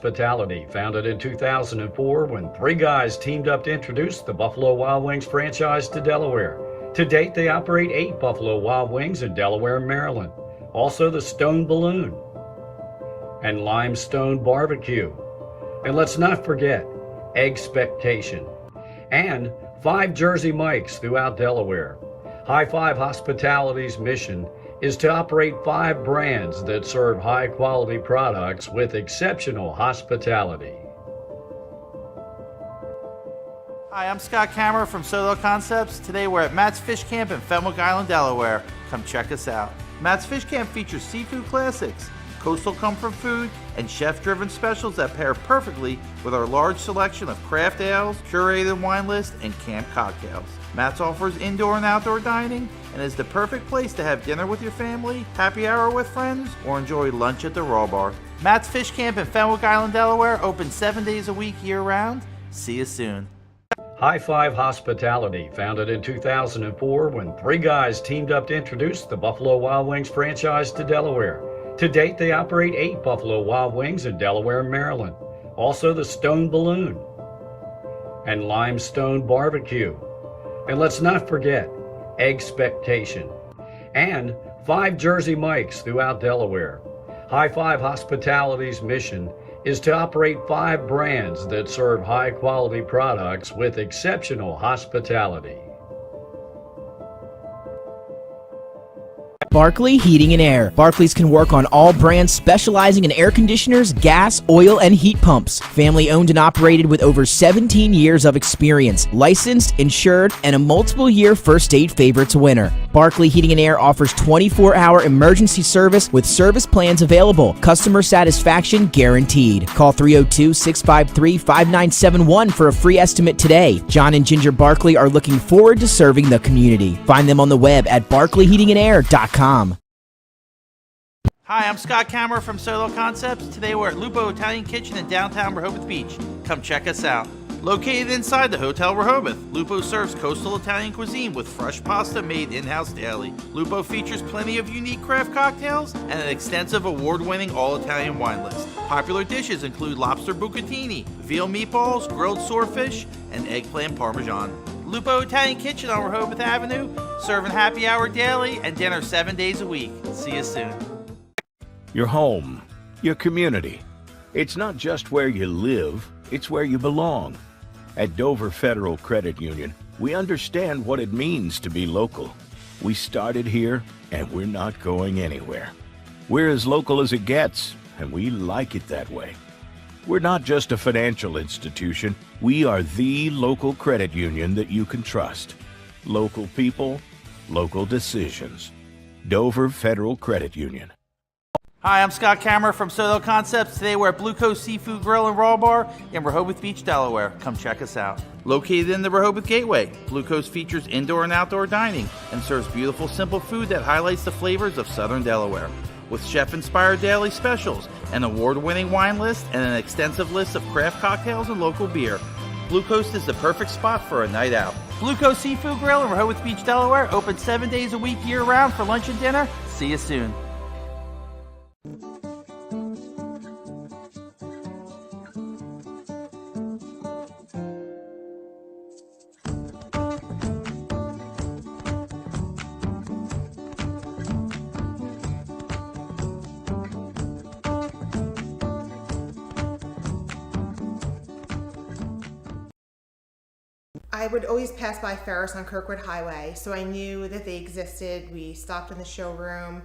Hospitality, founded in 2004 when three guys teamed up to introduce the Buffalo Wild Wings franchise to Delaware. To date, they operate 8 Buffalo Wild Wings in Delaware and Maryland. Also the Stone Balloon and Limestone Barbecue. And let's not forget Expectation. And 5 Jersey Mikes throughout Delaware. High Five Hospitality's mission is to operate 5 brands that serve high-quality products with exceptional hospitality. Hi, I'm Scott Kammerer from Solo Concepts. Today we're at Matt's Fish Camp in Fenwick Island, Delaware. Come check us out. Matt's Fish Camp features seafood classics, coastal comfort food, and chef-driven specials that pair perfectly with our large selection of craft ales, curated wine list, and camp cocktails. Matt's offers indoor and outdoor dining and is the perfect place to have dinner with your family, happy hour with friends, or enjoy lunch at the Raw Bar. Matt's Fish Camp in Fenwick Island, Delaware, open 7 days a week year-round. See you soon. High Five Hospitality, founded in 2004 when three guys teamed up to introduce the Buffalo Wild Wings franchise to Delaware. To date, they operate 8 Buffalo Wild Wings in Delaware and Maryland. Also the Stone Balloon and Limestone Barbecue. And let's not forget Expectation. And 5 Jersey Mikes throughout Delaware. High Five Hospitality's mission is to operate 5 brands that serve high-quality products with exceptional hospitality. Barkley Heating and Air. Barkley's can work on all brands specializing in air conditioners, gas, oil, and heat pumps. Family owned and operated with over 17 years of experience. Licensed, insured, and a multiple-year First Aid Favorites winner. Barkley Heating and Air offers 24-hour emergency service with service plans available. Customer satisfaction guaranteed. Call 302-653-5971 for a free estimate today. John and Ginger Barkley are looking forward to serving the community. Find them on the web at barkleyheatingandair.com. Hi, I'm Scott Kammerer from Solo Concepts. Today we're at Lupo Italian Kitchen in downtown Rehoboth Beach. Come check us out. Located inside the Hotel Rehoboth, Lupo serves coastal Italian cuisine with fresh pasta made in-house daily. Lupo features plenty of unique craft cocktails and an extensive award-winning all-Italian wine list. Popular dishes include lobster bucatini, veal meatballs, grilled swordfish, and eggplant parmesan. Lupo Italian Kitchen on Rehoboth Avenue, serving happy hour daily and dinner 7 days a week. See you soon. Your home, your community. It's not just where you live, it's where you belong. At Dover Federal Credit Union, we understand what it means to be local. We started here, and we're not going anywhere. We're as local as it gets, and we like it that way. We're not just a financial institution. We are the local credit union that you can trust. Local people, local decisions. Dover Federal Credit Union. Hi, I'm Scott Kammerer from Solo Concepts. Today we're at Blue Coast Seafood Grill and Raw Bar in Rehoboth Beach, Delaware. Come check us out. Located in the Rehoboth Gateway, Blue Coast features indoor and outdoor dining and serves beautiful, simple food that highlights the flavors of Southern Delaware. With chef-inspired daily specials, an award-winning wine list, and an extensive list of craft cocktails and local beer, Blue Coast is the perfect spot for a night out. Blue Coast Seafood Grill in Rehoboth Beach, Delaware, open 7 days a week year-round for lunch and dinner. See you soon. I would always pass by Ferris on Kirkwood Highway, so I knew that they existed. We stopped in the showroom.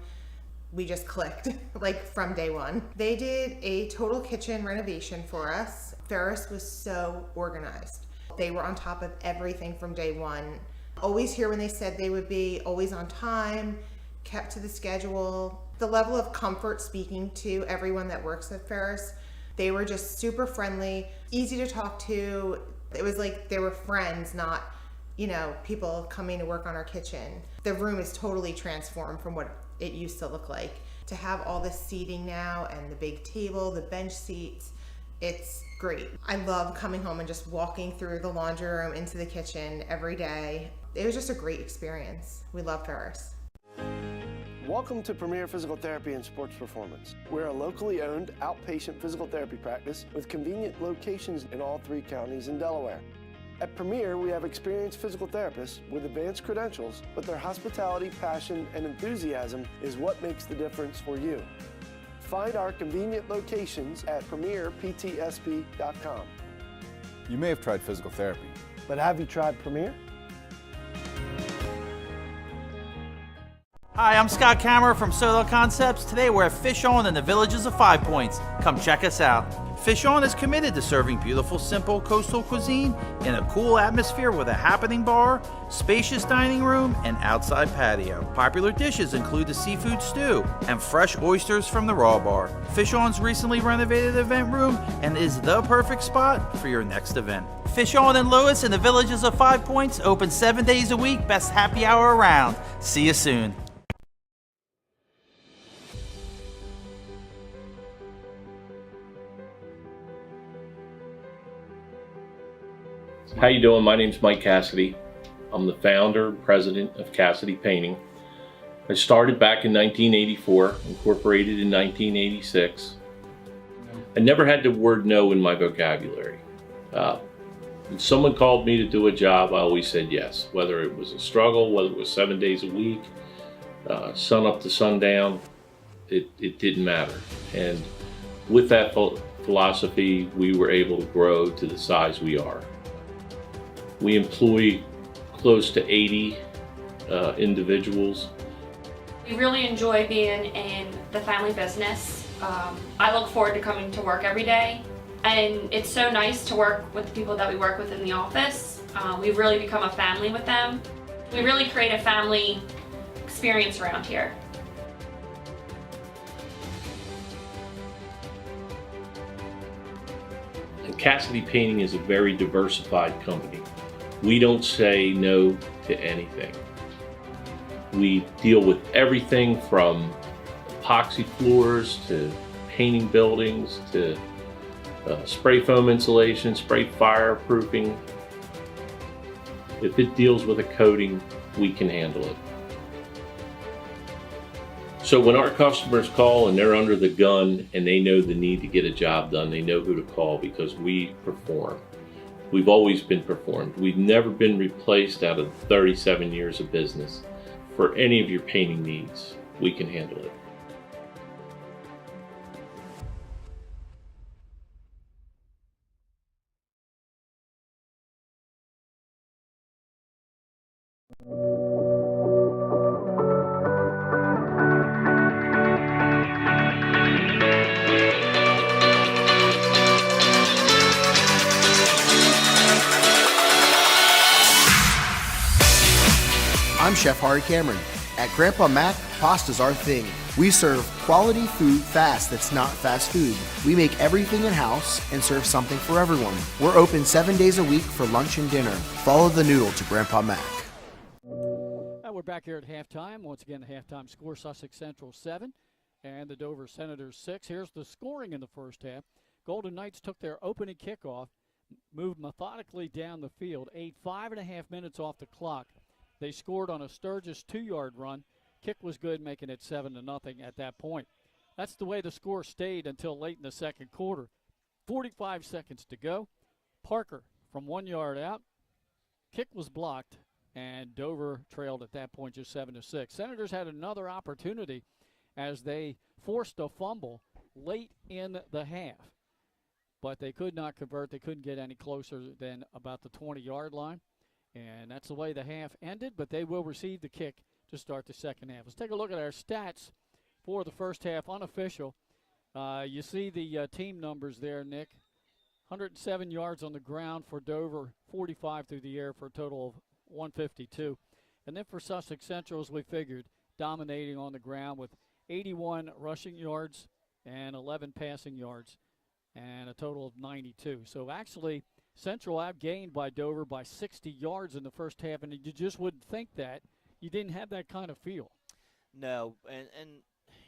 We just clicked, like from day one. They did a total kitchen renovation for us. Ferris was so organized. They were on top of everything from day one. Always here when they said they would be, always on time, kept to the schedule. The level of comfort speaking to everyone that works at Ferris, they were just super friendly, easy to talk to. It was like they were friends, not, people coming to work on our kitchen. The room is totally transformed from what it used to look like. To have all this seating now and the big table, the bench seats, it's great. I love coming home and just walking through the laundry room into the kitchen every day. It was just a great experience. We love Ferris. Welcome to Premier Physical Therapy and Sports Performance. We're a locally owned outpatient physical therapy practice with convenient locations in all 3 counties in Delaware. At Premier, we have experienced physical therapists with advanced credentials, but their hospitality, passion, and enthusiasm is what makes the difference for you. Find our convenient locations at premierptsp.com. You may have tried physical therapy. But have you tried Premier? Hi, I'm Scott Kammerer from Soto Concepts. Today we're at Fish On in the Villages of 5 Points. Come check us out. Fish On is committed to serving beautiful, simple coastal cuisine in a cool atmosphere with a happening bar, spacious dining room, and outside patio. Popular dishes include the seafood stew and fresh oysters from the raw bar. Fish On's recently renovated event room and is the perfect spot for your next event. Fish On in Lewis in the Villages of 5 Points, open 7 days a week, best happy hour around. See you soon. How you doing? My name's Mike Cassidy. I'm the founder and president of Cassidy Painting. I started back in 1984, incorporated in 1986. I never had the word no in my vocabulary. When someone called me to do a job, I always said yes. Whether it was a struggle, whether it was 7 days a week, sun up to sundown, it didn't matter. And with that philosophy, we were able to grow to the size we are. We employ close to 80 individuals. We really enjoy being in the family business. I look forward to coming to work every day, and it's so nice to work with the people that we work with in the office. We've really become a family with them. We really create a family experience around here. And Cassidy Painting is a very diversified company. We don't say no to anything. We deal with everything from epoxy floors to painting buildings to spray foam insulation, spray fireproofing. If it deals with a coating, we can handle it. So when our customers call and they're under the gun and they know the need to get a job done, they know who to call because we perform. We've always been performed. We've never been replaced out of 37 years of business. For any of your painting needs, we can handle it. I'm Chef Hari Cameron. At Grandpa Mac, pasta's our thing. We serve quality food fast that's not fast food. We make everything in-house and serve something for everyone. We're open 7 days a week for lunch and dinner. Follow the noodle to Grandpa Mac. We're back here at halftime. Once again, the halftime score, Sussex Central 7 and the Dover Senators 6. Here's the scoring in the first half. Golden Knights took their opening kickoff, moved methodically down the field, ate 5.5 minutes off the clock. They scored on a Sturgis 2-yard run. Kick was good, making it 7-0 at that point. That's the way the score stayed until late in the second quarter. 45 seconds to go. Parker from 1 yard out. Kick was blocked, and Dover trailed at that point just 7-6. Senators had another opportunity as they forced a fumble late in the half, but they could not convert. They couldn't get any closer than about the 20-yard line. And that's the way the half ended, but they will receive the kick to start the second half. Let's take a look at our stats for the first half, unofficial. You see the team numbers there, Nick. 107 yards on the ground for Dover, 45 through the air for a total of 152. And then for Sussex Central, as we figured, dominating on the ground with 81 rushing yards and 11 passing yards and a total of 92. So actually, Central outgained by Dover by 60 yards in the first half, and you just wouldn't think that. You didn't have that kind of feel. No, and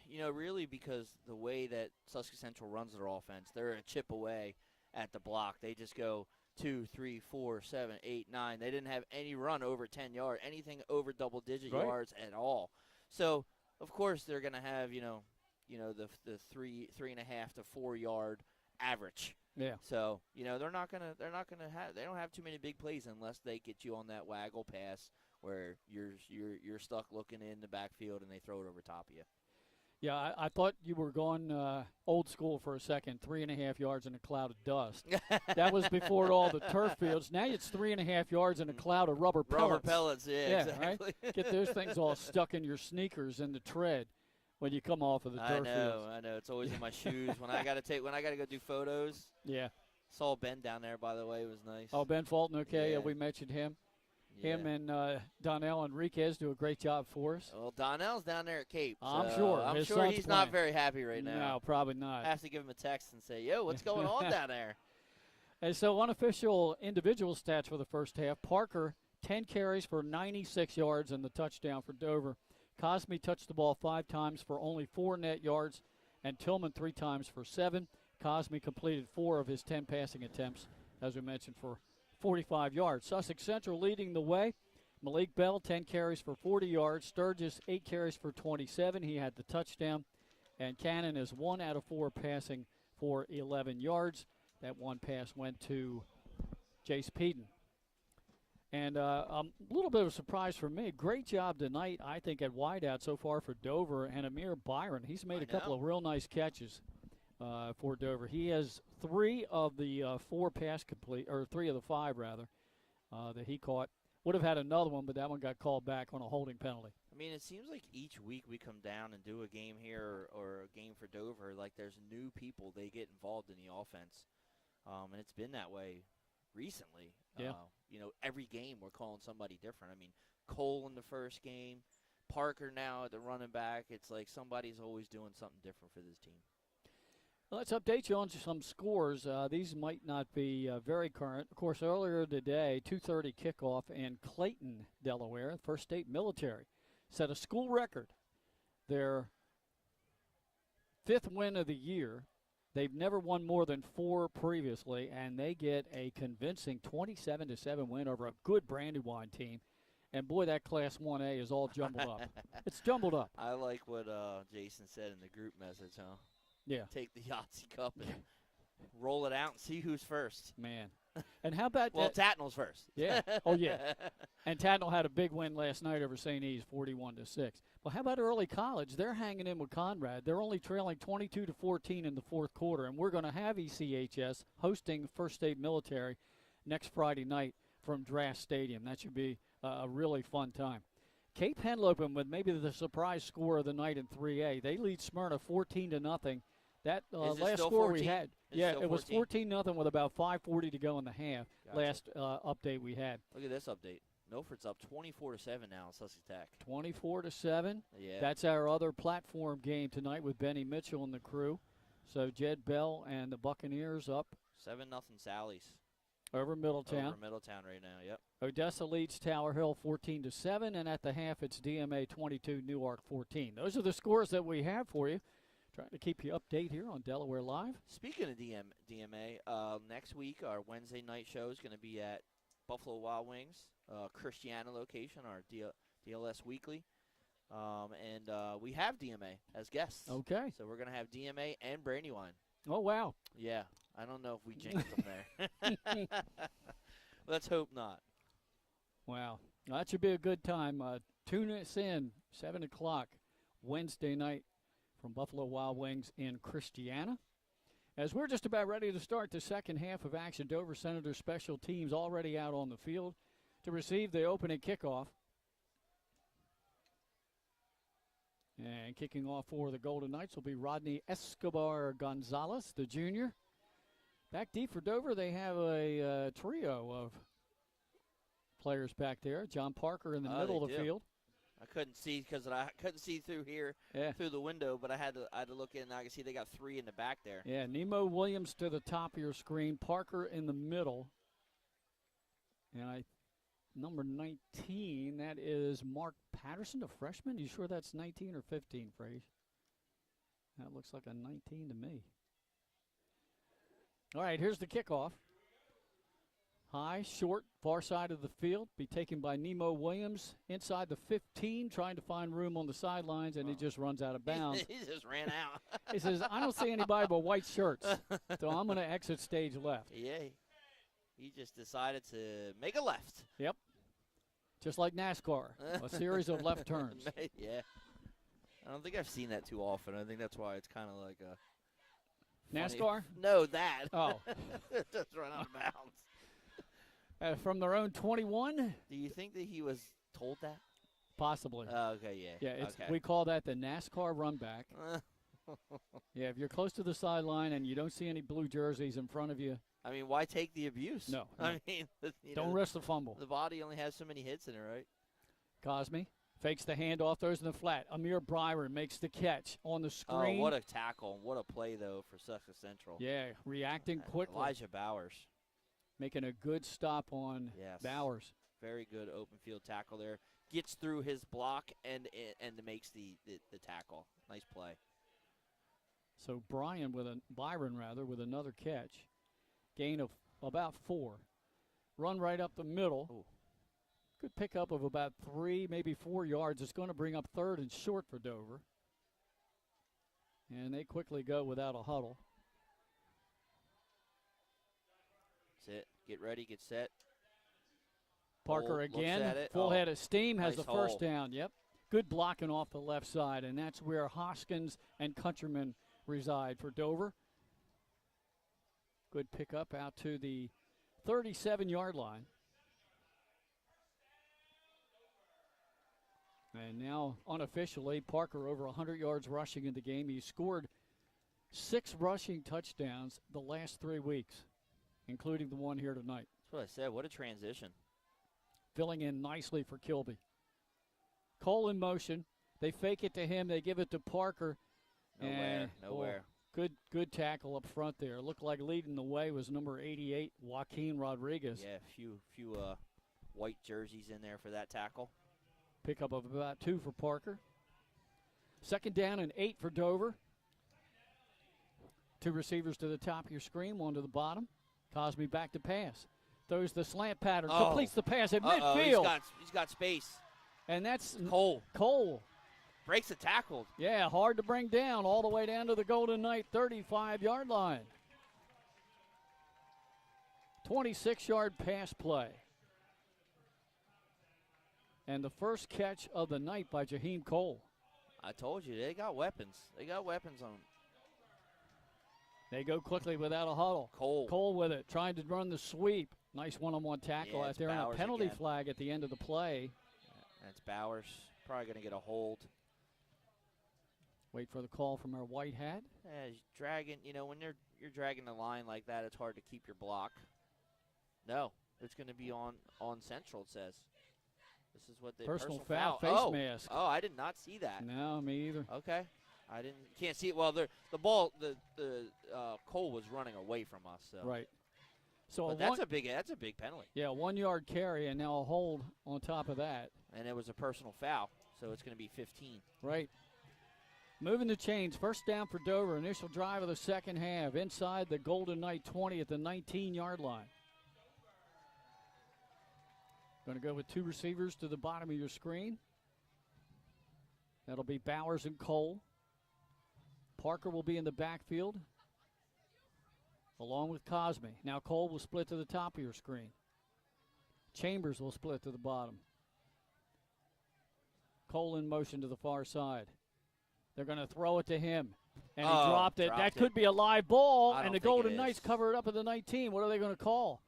you know, really because the way that Sussex Central runs their offense, they're a chip away at the block. They just go 2, 3, 4, 7, 8, 9. They didn't have any run over 10 yards, anything over double-digit yards at all. So of course they're going to have, the 3.5 to 4 yard average. Yeah. So, they're not going to have, they don't have too many big plays unless they get you on that waggle pass where you're stuck looking in the backfield and they throw it over top of you. Yeah, I thought you were going old school for a second, 3.5 yards in a cloud of dust. That was before all the turf fields. Now it's 3.5 yards in a cloud of rubber pellets. Rubber pellets, yeah, exactly. Right? Get those things all stuck in your sneakers in the tread when you come off of the turf fields. I know. It's always in my shoes when I got to go do photos. Yeah. Saw Ben down there, by the way. It was nice. Oh, Ben Fulton, okay. Yeah. We mentioned him. Yeah. Him and Donnell Enriquez do a great job for us. Well, Donnell's down there at Cape. I'm so sure. I'm His sure son's he's playing. not very happy right now. No, probably not. I have to give him a text and say, yo, what's going on down there? And so unofficial individual stats for the first half. Parker, 10 carries for 96 yards and the touchdown for Dover. Cosme touched the ball 5 times for only 4 net yards, and Tillman 3 times for 7. Cosme completed 4 of his 10 passing attempts, as we mentioned, for 45 yards. Sussex Central leading the way. Malik Bell, 10 carries for 40 yards. Sturgis, 8 carries for 27. He had the touchdown. And Cannon is 1 out of 4 passing for 11 yards. That one pass went to Jace Peden. And a little bit of a surprise for me. Great job tonight, I think, at wideout so far for Dover. And Amir Byron, he's made a couple of real nice catches for Dover. He has 3 of the 4 pass complete, or 3 of the 5 rather, that he caught. Would have had another one, but that one got called back on a holding penalty. I mean, it seems like each week we come down and do a game here or a game for Dover, like there's new people, they get involved in the offense. And it's been that way recently. Yeah. Every game we're calling somebody different. I mean, Cole in the first game, Parker now at the running back. It's like somebody's always doing something different for this team. Well, let's update you on some scores. These might not be very current. Of course, earlier today, 2:30 kickoff in Clayton, Delaware. First State Military set a school record. Their 5th win of the year. They've never won more than 4 previously, and they get a convincing 27-7 win over a good Brandywine team. And, boy, that Class 1A is all jumbled up. It's jumbled up. I like what Jason said in the group message, huh? Yeah. Take the Yahtzee Cup and roll it out and see who's first. Man. And how about well, Tatnall's first. Yeah. Oh, yeah. And Tatnall had a big win last night over St. E's, 41-6. Well, how about early college? They're hanging in with Conrad. They're only trailing 22-14 in the 4th quarter, and we're going to have ECHS hosting First State Military next Friday night from Draft Stadium. That should be a really fun time. Cape Henlopen with maybe the surprise score of the night in 3A. They lead Smyrna 14-0. That last score 14? We had, it was 14-0 with about 5:40 to go in the half. Gotcha. Last update we had. Look at this update. Milford's up 24-7 now in Sussex Tech. 24-7. Yeah. That's our other platform game tonight with Benny Mitchell and the crew. So Jed Bell and the Buccaneers up 7-0 Sally's. Over Middletown. Over Middletown right now, yep. Odessa leads Tower Hill 14-7, and at the half it's DMA 22, Newark 14. Those are the scores that we have for you. Trying to keep you update here on Delaware Live. Speaking of DMA, next week our Wednesday night show is going to be at Buffalo Wild Wings, Christiana location, our DLS Weekly. And we have DMA as guests. Okay. So we're going to have DMA and Brandywine. Oh, wow. Yeah. I don't know if we jinxed them there. Let's hope not. Wow. Well, that should be a good time. Tune us in, 7 o'clock Wednesday night from Buffalo Wild Wings in Christiana. As we're just about ready to start the second half of action, Dover Senator special teams already out on the field to receive the opening kickoff. And kicking off for the Golden Knights will be Rodney Escobar Gonzalez, the junior. Back deep for Dover, they have a trio of players back there. John Parker in the middle of the field. I couldn't see because I couldn't see through here through the window, but I had to look in. I can see they got 3 in the back there. Yeah, Nemo Williams to the top of your screen, Parker in the middle, and number 19, that is Mark Patterson, a freshman. You sure that's 19 or 15, Fraze? That looks like a 19 to me. All right, here's the kickoff. High, short, far side of the field. Be taken by Nemo Williams inside the 15, trying to find room on the sidelines, and he just runs out of bounds. He just ran out. He says, I don't see anybody but white shirts, so I'm going to exit stage left. Yeah, he just decided to make a left. Yep. Just like NASCAR, a series of left turns. Yeah. I don't think I've seen that too often. I think that's why it's kind of like a NASCAR? No, that. Oh. Just run out of bounds. From their own 21. Do you think that he was told that? Possibly. Okay, yeah. Yeah, okay. We call that the NASCAR run back. Yeah, if you're close to the sideline and you don't see any blue jerseys in front of you. I mean, why take the abuse? No. I mean, don't risk the fumble. The body only has so many hits in it, right? Cosme fakes the handoff, throws in the flat. Amir Byron makes the catch on the screen. Oh, what a tackle. What a play, though, for Sussex Central. Yeah, reacting quickly. Elijah Bowers. Making a good stop on Bowers. Very good open field tackle there. Gets through his block and makes the tackle. Nice play. So Byron with another catch. Gain of about 4. Run right up the middle. Ooh. Good pickup of about 3, maybe 4 yards. It's going to bring up 3rd and short for Dover. And they quickly go without a huddle. That's it. Get ready, get set. Parker again, full head of steam, has the first down. Yep. Good blocking off the left side, and that's where Hoskins and Countryman reside for Dover. Good pickup out to the 37-yard line. And now, unofficially, Parker over 100 yards rushing in the game. He's scored 6 rushing touchdowns the last 3 weeks, including the one here tonight. That's what I said. What a transition. Filling in nicely for Kilby. Cole in motion. They fake it to him. They give it to Parker. Nowhere. Good tackle up front there. Looked like leading the way was number 88, Joaquin Rodriguez. Yeah, few white jerseys in there for that tackle. Pickup of about 2 for Parker. 2nd down and 8 for Dover. 2 receivers to the top of your screen, 1 to the bottom. Cosme back to pass. Throws the slant pattern, completes the pass at midfield. He's got space. And that's Cole. Breaks the tackle. Yeah, hard to bring down, all the way down to the Golden Knight 35-yard line. 26-yard pass play. And the first catch of the night by Jaheim Cole. I told you, they got weapons. They got weapons on them. They go quickly without a huddle. Cole with it, trying to run the sweep. Nice one-on-one tackle out there, and a penalty flag at the end of the play. That's Bowers. Probably going to get a hold. Wait for the call from our white hat. Yeah, he's dragging. You know, when you're dragging the line like that, it's hard to keep your block. No, it's going to be on Central, it says. This is what the personal foul. Face mask. Oh, I did not see that. No, me either. Okay. Can't see it. Well, the Cole was running away from us. So. Right. So but that's a big penalty. Yeah, 1 yard carry and now a hold on top of that. And it was a personal foul, so it's going to be 15. Right. Moving the chains. First down for Dover. Initial drive of the second half. Inside the Golden Knight 20 at the 19-yard line. Going to go with 2 receivers to the bottom of your screen. That'll be Bowers and Cole. Parker will be in the backfield along with Cosme. Now Cole will split to the top of your screen. Chambers will split to the bottom. Cole in motion to the far side. They're going to throw it to him. And he dropped it. That could be a live ball, and the Golden Knights cover it up at the 19. What are they going to call?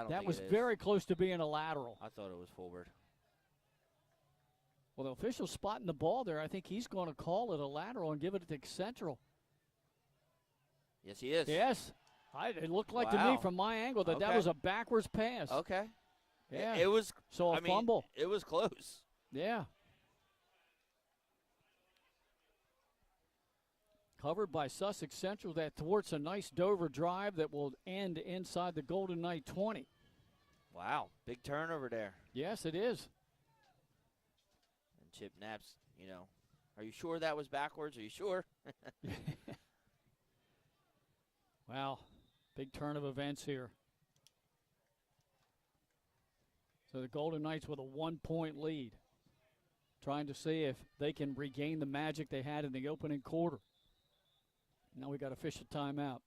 That was very close to being a lateral. I thought it was forward. Well, the official's spotting the ball there. I think he's going to call it a lateral and give it to Central. Yes, he is. Yes. It looked like to me from my angle that that was a backwards pass. Okay. Yeah. It was. So a fumble. It was close. Yeah. Covered by Sussex Central. That thwarts a nice Dover drive that will end inside the Golden Knight 20. Wow. Big turnover there. Yes, it is. And Chip Knapp's, are you sure that was backwards? Are you sure? Wow. Big turn of events here. So the Golden Knights with a 1-point lead, trying to see if they can regain the magic they had in the opening quarter. Now we got to fish a timeout.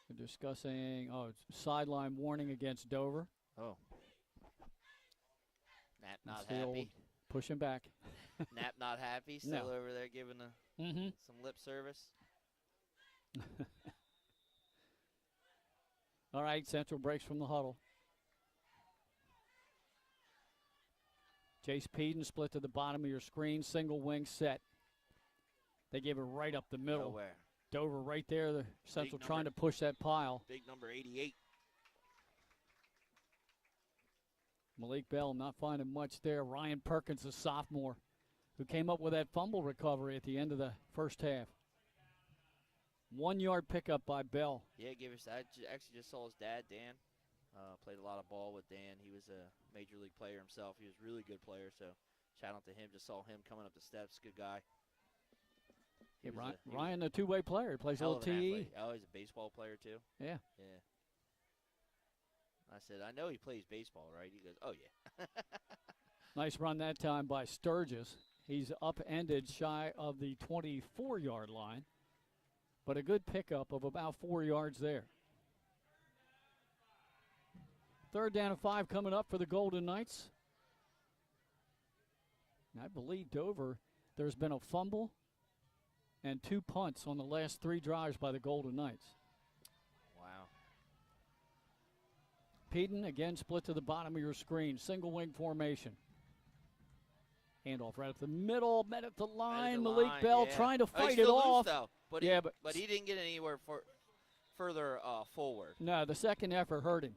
We're discussing, sideline warning against Dover. Oh. Nap not the old happy. Pushing back. Nap not happy. Still over there giving some lip service. All right, Central breaks from the huddle. Jace Peden split to the bottom of your screen, single wing set. They gave it right up the middle. Nowhere. Dover right there, the Central trying to push that pile. Big number 88. Malik Bell not finding much there. Ryan Perkins, a sophomore, who came up with that fumble recovery at the end of the first half. 1 yard pickup by Bell. Yeah, I actually just saw his dad, Dan. Played a lot of ball with Dan. He was a major league player himself. He was a really good player, so shout out to him. Just saw him coming up the steps. Good guy. Yeah, Ryan, a two-way player. He plays a little TE. Oh, he's a baseball player, too? Yeah. Yeah. I said, I know he plays baseball, right? He goes, oh, yeah. Nice run that time by Sturgis. He's upended shy of the 24-yard line, but a good pickup of about 4 yards there. 3rd down and 5 coming up for the Golden Knights. And I believe Dover, there's been a fumble and 2 punts on the last 3 drives by the Golden Knights. Wow. Peden again split to the bottom of your screen. Single wing formation. Handoff right up the middle, met at the line. Malik Bell trying to fight it off. Loose, but he didn't get anywhere further forward. No, the second effort hurt him.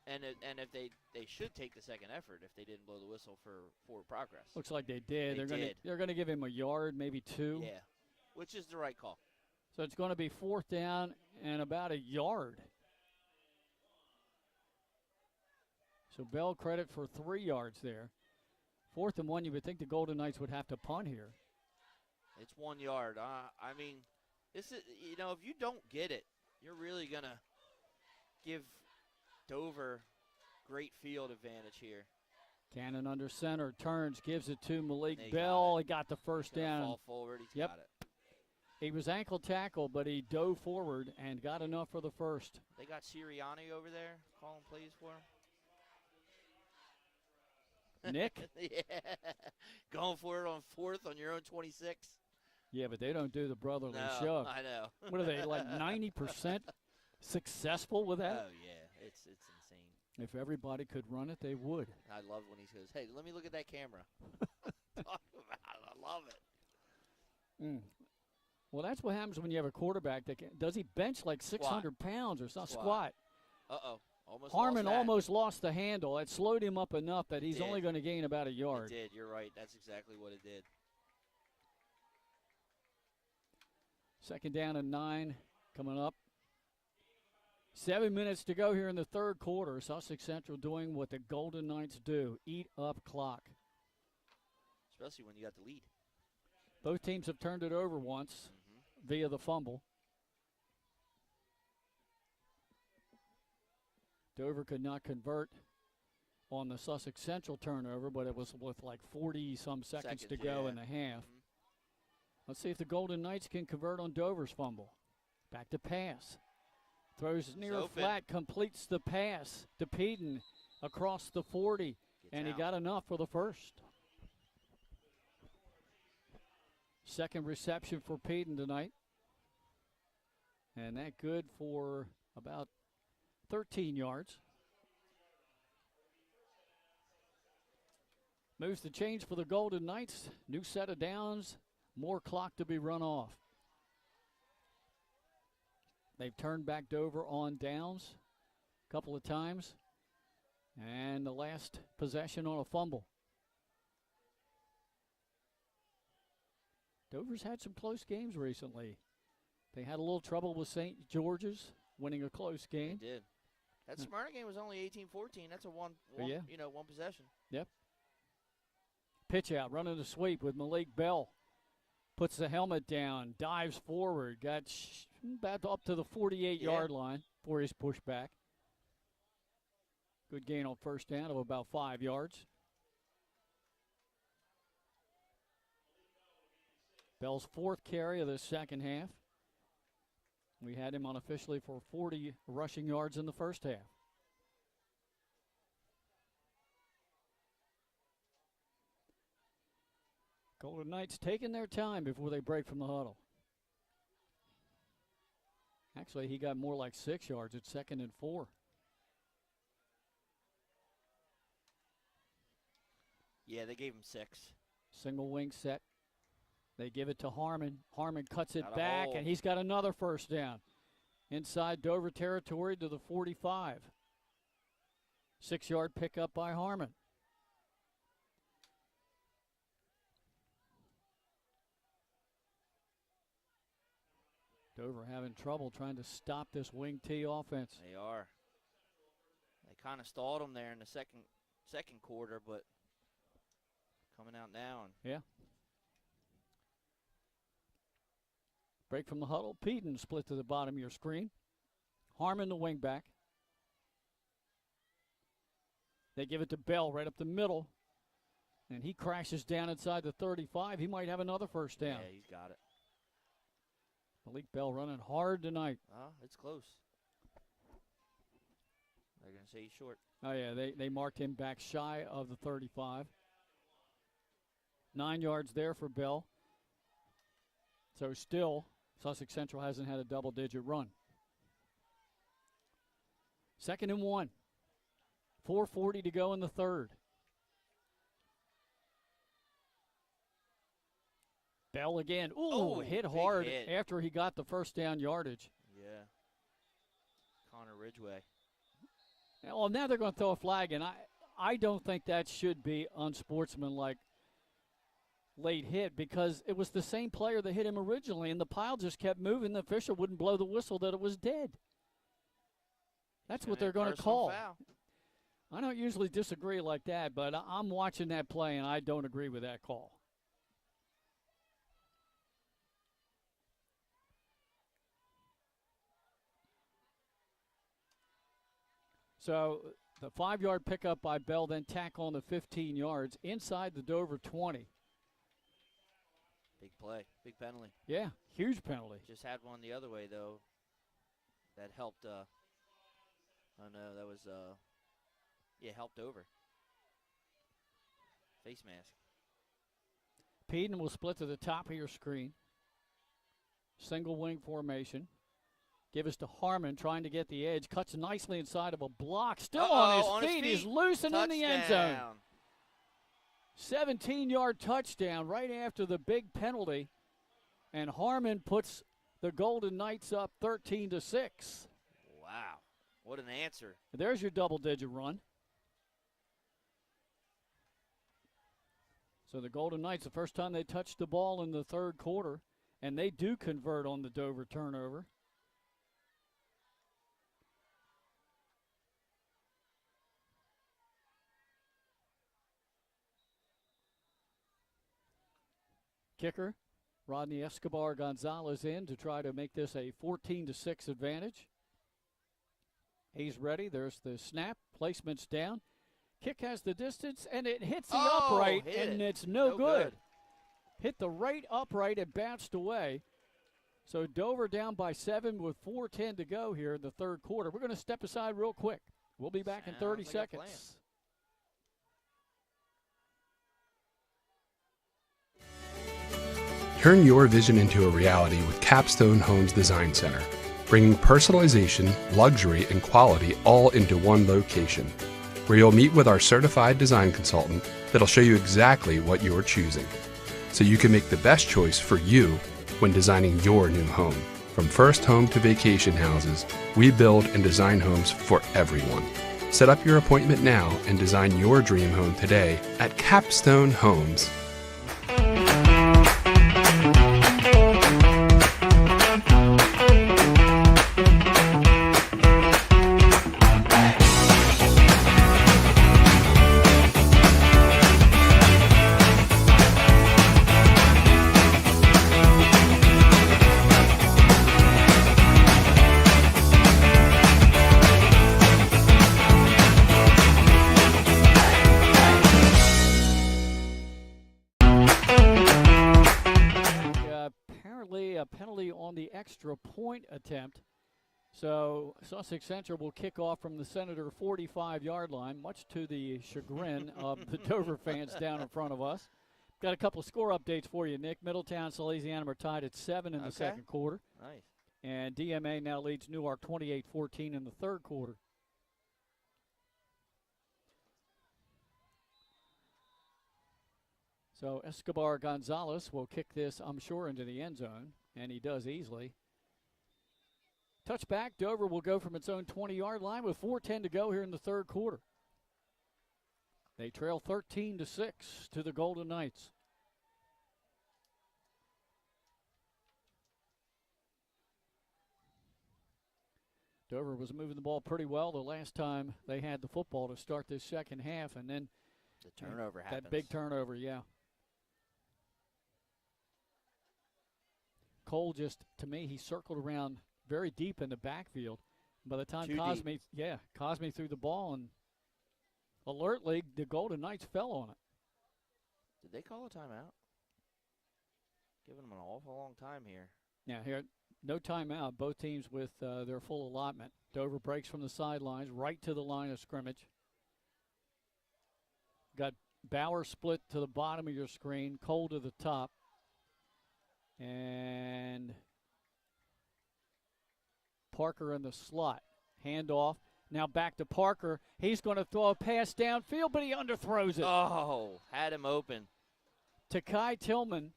And if they should take the second effort if they didn't blow the whistle for forward progress. Looks like they did. They're going to give him a yard, maybe 2. Yeah, which is the right call. So it's going to be 4th down and about a yard. So Bell credit for 3 yards there. 4th and 1, you would think the Golden Knights would have to punt here. It's 1 yard. I mean, this is, if you don't get it, you're really going to give Dover great field advantage here. Cannon under center, turns, gives it to Malik Bell. He got the first down. Fall forward, he's got it. He was ankle tackled, but he dove forward and got enough for the first. They got Sirianni over there calling plays for him. Nick? Yeah. Going for it on 4th on your own 26. Yeah, but they don't do the brotherly No, shove. I know. What are they, like 90% successful with that? Oh, yeah. It's insane. If everybody could run it, they would. I love when he says, hey, let me look at that camera. Talk about it. I love it. Well, that's what happens when you have a quarterback that does he bench like 600 pounds or something? Squat. Uh-oh. Harmon almost lost the handle. It slowed him up enough that he's only going to gain about a yard. It did. You're right. That's exactly what it did. 2nd down and 9 coming up. 7 minutes to go here in the 3rd quarter. Sussex Central doing what the Golden Knights do, eat up clock. Especially when you got the lead. Both teams have turned it over once via the fumble. Dover could not convert on the Sussex Central turnover, but it was with like 40-some seconds to go in the half. Let's see if the Golden Knights can convert on Dover's fumble. Back to pass. Throws near flat, completes the pass to Peden across the 40, and he got enough for the first. 2nd reception for Peden tonight. And that good for about 13 yards. Moves the change for the Golden Knights. New set of downs, more clock to be run off. They've turned back Dover on downs a couple of times. And the last possession on a fumble. Dover's had some close games recently. They had a little trouble with St. George's, winning a close game. They did. That Smyrna game was only 18-14. That's a one possession. Yep. Pitch out, running the sweep with Malik Bell. Puts the helmet down, dives forward, got about up to the 48-yard line before he's pushed back. Good gain on first down of about 5 yards. Bell's fourth carry of the second half. We had him unofficially for 40 rushing yards in the first half. Golden Knights taking their time before they break from the huddle. Actually, he got more like 6 yards at 2nd and 4. Yeah, they gave him 6. Single wing set. They give it to Harmon. Harmon cuts it Got a back, hole. and he's got another first down. Inside Dover territory to the 45. 6-yard pickup by Harmon. Dover having trouble trying to stop this wing T offense. They are. They kind of stalled him there in the second quarter, but coming out now. Yeah. Break from the huddle. Peden split to the bottom of your screen. Harmon, the wing back. They give it to Bell right up the middle. And he crashes down inside the 35. He might have another first down. Yeah, he's got it. Malik Bell running hard tonight. Oh, it's close. They're going to say he's short. Oh, yeah, they marked him back shy of the 35. 9 yards there for Bell. So still, Sussex Central hasn't had a double-digit run. 2nd and 1. 4:40 to go in the third. Bell again. Ooh, hit hard after he got the first down yardage. Yeah. Connor Ridgeway. Well, now they're going to throw a flag, and I don't think that should be unsportsmanlike late hit because it was the same player that hit him originally, and the pile just kept moving. The official wouldn't blow the whistle that it was dead. That's what they're going to call. Foul. I don't usually disagree like that, but I'm watching that play, and I don't agree with that call. So the 5-yard pickup by Bell, then tackle on the 15 yards inside the Dover 20. Big play. Big penalty. Yeah, huge penalty. Just had one the other way, though. That helped. Oh, no, that was, helped over. Face mask. Peden will split to the top of your screen. Single wing formation. Give us to Harmon trying to get the edge. Cuts nicely inside of a block. Still on his feet. He's loose and in the end zone. 17-yard touchdown right after the big penalty. And Harmon puts the Golden Knights up 13-6. Wow. What an answer. There's your double-digit run. So the Golden Knights, the first time they touched the ball in the third quarter, and they do convert on the Dover turnover. Kicker, Rodney Escobar Gonzalez in to try to make this a 14-6 advantage. He's ready. There's the snap. Placement's down. Kick has the distance, and it hits the upright, and it's no good. Hit the right upright and bounced away. So Dover down by 7 with 4:10 to go here in the third quarter. We're going to step aside real quick. We'll be back in 30 seconds. Turn your vision into a reality with Capstone Homes Design Center, bringing personalization, luxury, and quality all into one location, where you'll meet with our certified design consultant that'll show you exactly what you're choosing, so you can make the best choice for you when designing your new home. From first home to vacation houses, we build and design homes for everyone. Set up your appointment now and design your dream home today at Capstone Homes. a penalty on the extra point attempt. So Sussex Central will kick off from the Senator 45-yard line, much to the chagrin of the Dover fans down in front of us. Got a couple of score updates for you, Nick. Middletown and Salesianum are tied at 7 in the second quarter. Nice. And DMA now leads Newark 28-14 in the third quarter. So Escobar Gonzalez will kick this, I'm sure, into the end zone, and he does easily. Touchback, Dover will go from its own 20-yard line with 4:10 to go here in the third quarter. They trail 13-6 to the Golden Knights. Dover was moving the ball pretty well the last time they had the football to start this second half, and then the turnover happens. That big turnover, yeah. Cole just, to me, he circled around very deep in the backfield. By the time Cosme threw the ball, and alertly, the Golden Knights fell on it. Did they call a timeout? Giving them an awful long time here. Yeah, here, no timeout. Both teams with their full allotment. Dover breaks from the sidelines right to the line of scrimmage. Got Bauer split to the bottom of your screen, Cole to the top. And Parker in the slot. Handoff. Now back to Parker. He's going to throw a pass downfield, but he underthrows it. Oh, had him open. Takai Tillman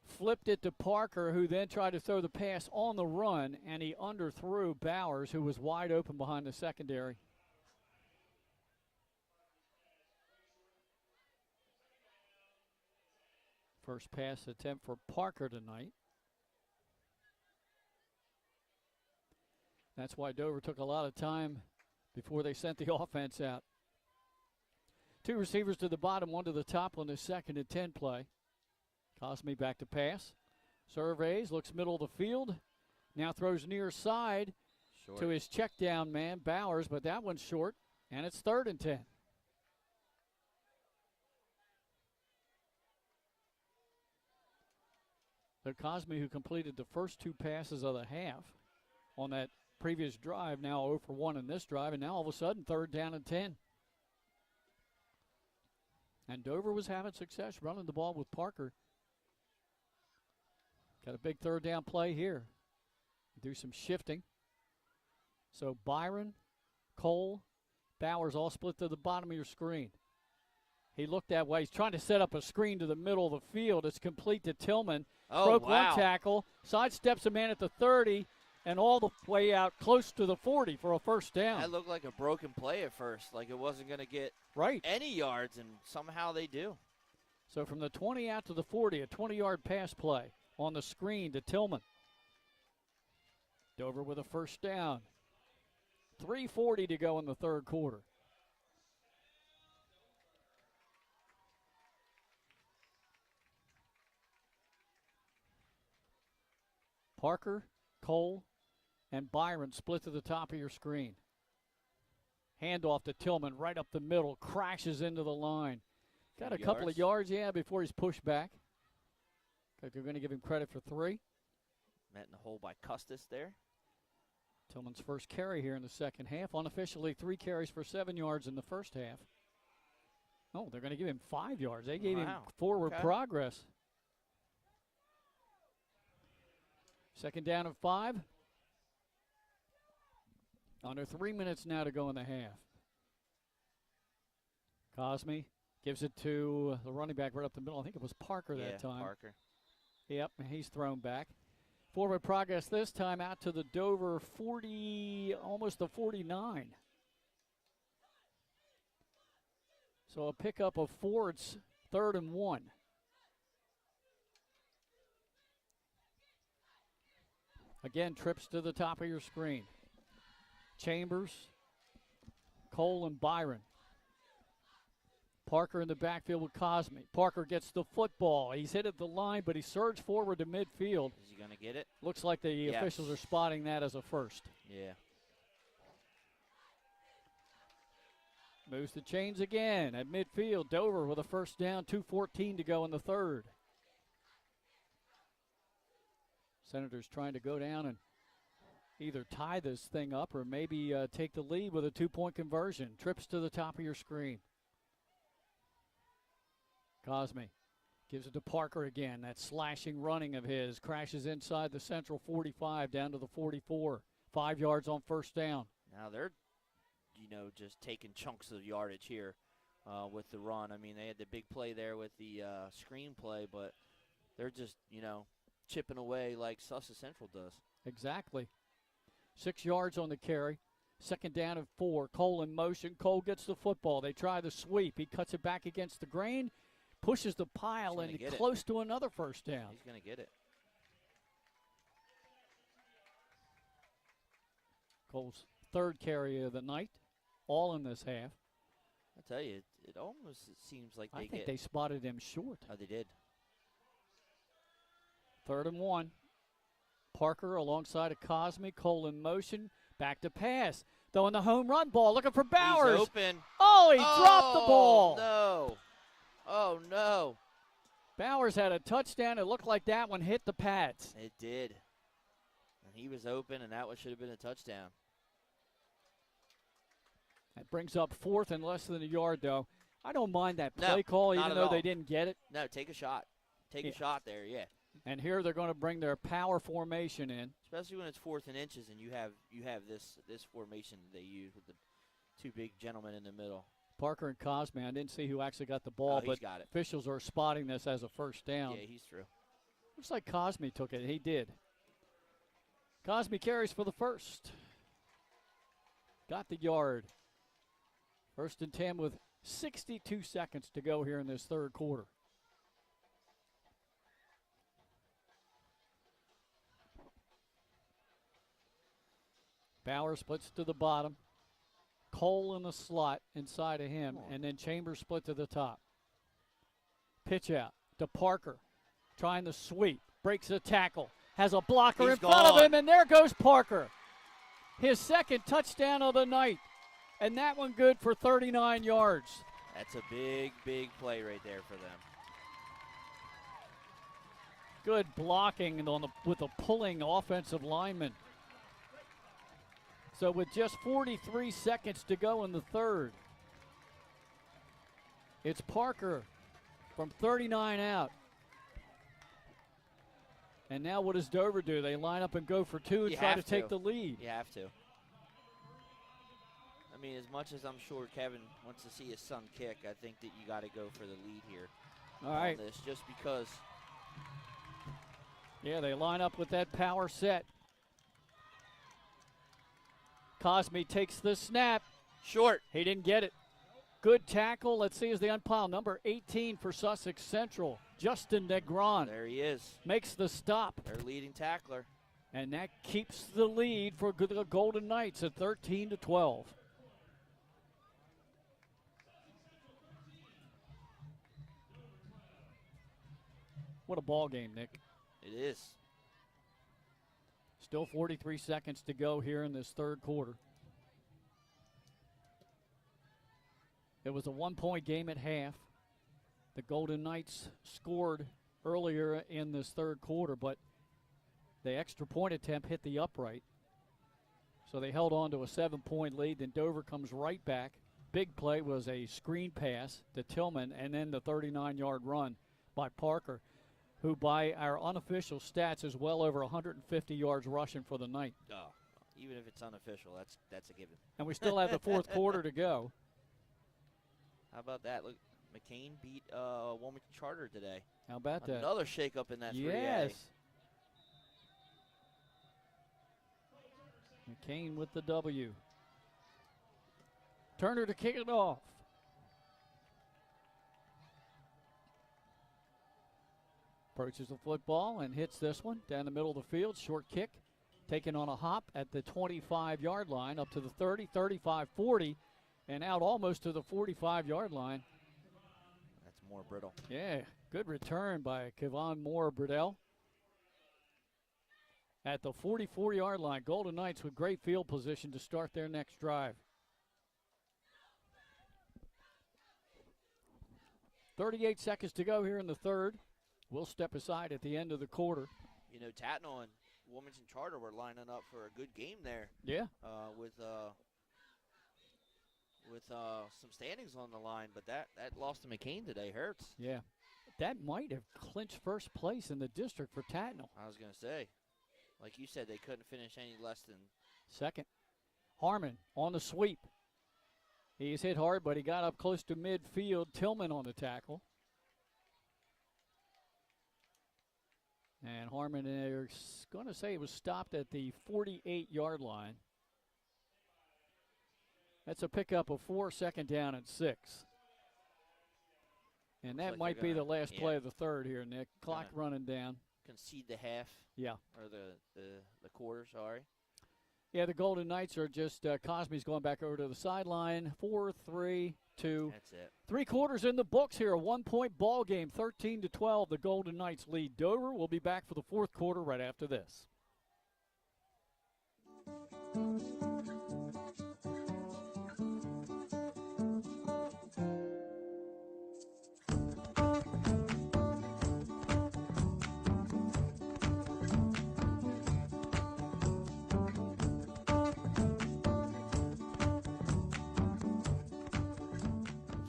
flipped it to Parker, who then tried to throw the pass on the run, and he underthrew Bowers, who was wide open behind the secondary. First pass attempt for Parker tonight. That's why Dover took a lot of time before they sent the offense out. Two receivers to the bottom, one to the top on the 2nd and 10 play. Cosme back to pass. Surveys, looks middle of the field. Now throws near side to his check down man, Bowers, but that one's short, and it's 3rd and 10. So Cosme, who completed the first two passes of the half on that previous drive, now 0 for 1 in this drive, and now all of a sudden 3rd down and 10. And Dover was having success running the ball with Parker. Got a big 3rd down play here. Do some shifting. So Byron, Cole, Bowers all split to the bottom of your screen. He looked that way. He's trying to set up a screen to the middle of the field. It's complete to Tillman. Broke one tackle, sidesteps a man at the 30, and all the way out close to the 40 for a first down. That looked like a broken play at first, like it wasn't going to get any yards, and somehow they do. So from the 20 out to the 40, a 20-yard pass play on the screen to Tillman. Dover with a first down. 3:40 to go in the third quarter. Parker, Cole, and Byron split to the top of your screen. Handoff to Tillman right up the middle, crashes into the line. Got a couple of yards, before he's pushed back. They're going to give him credit for 3. Met in the hole by Custis there. Tillman's first carry here in the second half. Unofficially 3 carries for 7 yards in the first half. Oh, they're going to give him 5 yards. They gave him forward progress. Second down and 5. Under 3 minutes now to go in the half. Cosme gives it to the running back right up the middle. I think it was Parker that time. Parker. Yep, and he's thrown back. Forward progress this time out to the Dover 40, almost the 49. So a pickup of 4. It's 3rd and 1. Again, trips to the top of your screen. Chambers, Cole, and Byron. Parker in the backfield with Cosme. Parker gets the football. He's hit at the line, but he surged forward to midfield. Is he going to get it? Looks like the officials are spotting that as a first. Yeah. Moves the chains again at midfield. Dover with a first down, 2:14 to go in the third. Senators trying to go down and either tie this thing up or maybe take the lead with a 2-point conversion. Trips to the top of your screen. Cosme gives it to Parker again. That slashing running of his crashes inside the Central 45 down to the 44. 5 yards on first down. Now they're, just taking chunks of yardage here with the run. I mean, they had the big play there with the screen play, but they're just, chipping away like Sussex Central does. Exactly. 6 yards on the carry. Second down and 4. Cole in motion. Cole gets the football. They try the sweep. He cuts it back against the grain, pushes the pile, and close to another first down. He's going to get it. Cole's third carry of the night, all in this half. I tell you, it almost seems like I think they spotted him short. Oh, they did. 3rd and 1. Parker alongside of Cosme. Cole in motion. Back to pass. Throwing the home run ball. Looking for Bowers. He's open. Oh, he dropped the ball. No. Oh, no. Bowers had a touchdown. It looked like that one hit the pads. It did. And he was open, and that one should have been a touchdown. That brings up 4th and less than a yard, though. I don't mind that play No, call, not even at though all. they didn't get it. No, take a shot. Take a shot there, yeah. And here they're going to bring their power formation in. Especially when it's 4th and inches and you have this formation they use with the two big gentlemen in the middle. Parker and Cosme, I didn't see who actually got the ball, he's but got it. officials are spotting this as a first down. Yeah, he's through. Looks like Cosme took it. He did. Cosme carries for the first. Got the yard. 1st and 10 with 62 seconds to go here in this third quarter. Bauer splits to the bottom. Cole in the slot inside of him, and then Chambers split to the top. Pitch out to Parker, trying the sweep, breaks a tackle, has a blocker in front of him, and there goes Parker. His second touchdown of the night, and that one good for 39 yards. That's a big, big play right there for them. Good blocking with a pulling offensive lineman. So with just 43 seconds to go in the third, it's Parker from 39 out. And now what does Dover do? They line up and go for 2 and try to take the lead. You have to. I mean, as much as I'm sure Kevin wants to see his son kick, I think that you got to go for the lead here. All right. This, just because. Yeah, they line up with that power set. Cosme takes the snap. Short. He didn't get it. Good tackle. Let's see as they unpile. Number 18 for Sussex Central, Justin Negron. There he is. Makes the stop. Their leading tackler. And that keeps the lead for the Golden Knights at 13-12. What a ball game, Nick. It is. Still 43 seconds to go here in this third quarter. It was a 1-point game at half. The Golden Knights scored earlier in this third quarter, but the extra point attempt hit the upright. So they held on to a 7-point lead. Then Dover comes right back. Big play was a screen pass to Tillman, and then the 39-yard run by Parker, who by our unofficial stats is well over 150 yards rushing for the night. Oh, even if it's unofficial, that's a given. And we still have the fourth quarter to go. How about that? Look, McCain beat Wilmington Charter today. How about that? Another shakeup in that 3A. Yes. McCain with the W. Turner to kick it off. Approaches the football and hits this one down the middle of the field. Short kick taken on a hop at the 25-yard line up to the 30, 35, 40, and out almost to the 45-yard line. That's more brittle. Yeah, good return by Kevon Moore-Burdell. At the 44-yard line, Golden Knights with great field position to start their next drive. 38 seconds to go here in the third. We'll step aside at the end of the quarter. Tatnall and Wilmington Charter were lining up for a good game there. Yeah. With some standings on the line, but that loss to McCain today hurts. Yeah. That might have clinched first place in the district for Tatnall. I was going to say, like you said, they couldn't finish any less than second. Harmon on the sweep. He's hit hard, but he got up close to midfield. Tillman on the tackle. And Harmon is going to say it was stopped at the 48-yard line. That's a pickup of 4, second down and 6. And that might be the last play of the third here, Nick. Clock running down. Concede the half. Yeah. Or the quarter, sorry. Yeah, the Golden Knights are just, Cosme's going back over to the sideline. 4-3-2. That's it. 3 quarters in the books here. A 1-point ball game, 13-12. The Golden Knights lead Dover. We'll be back for the fourth quarter right after this.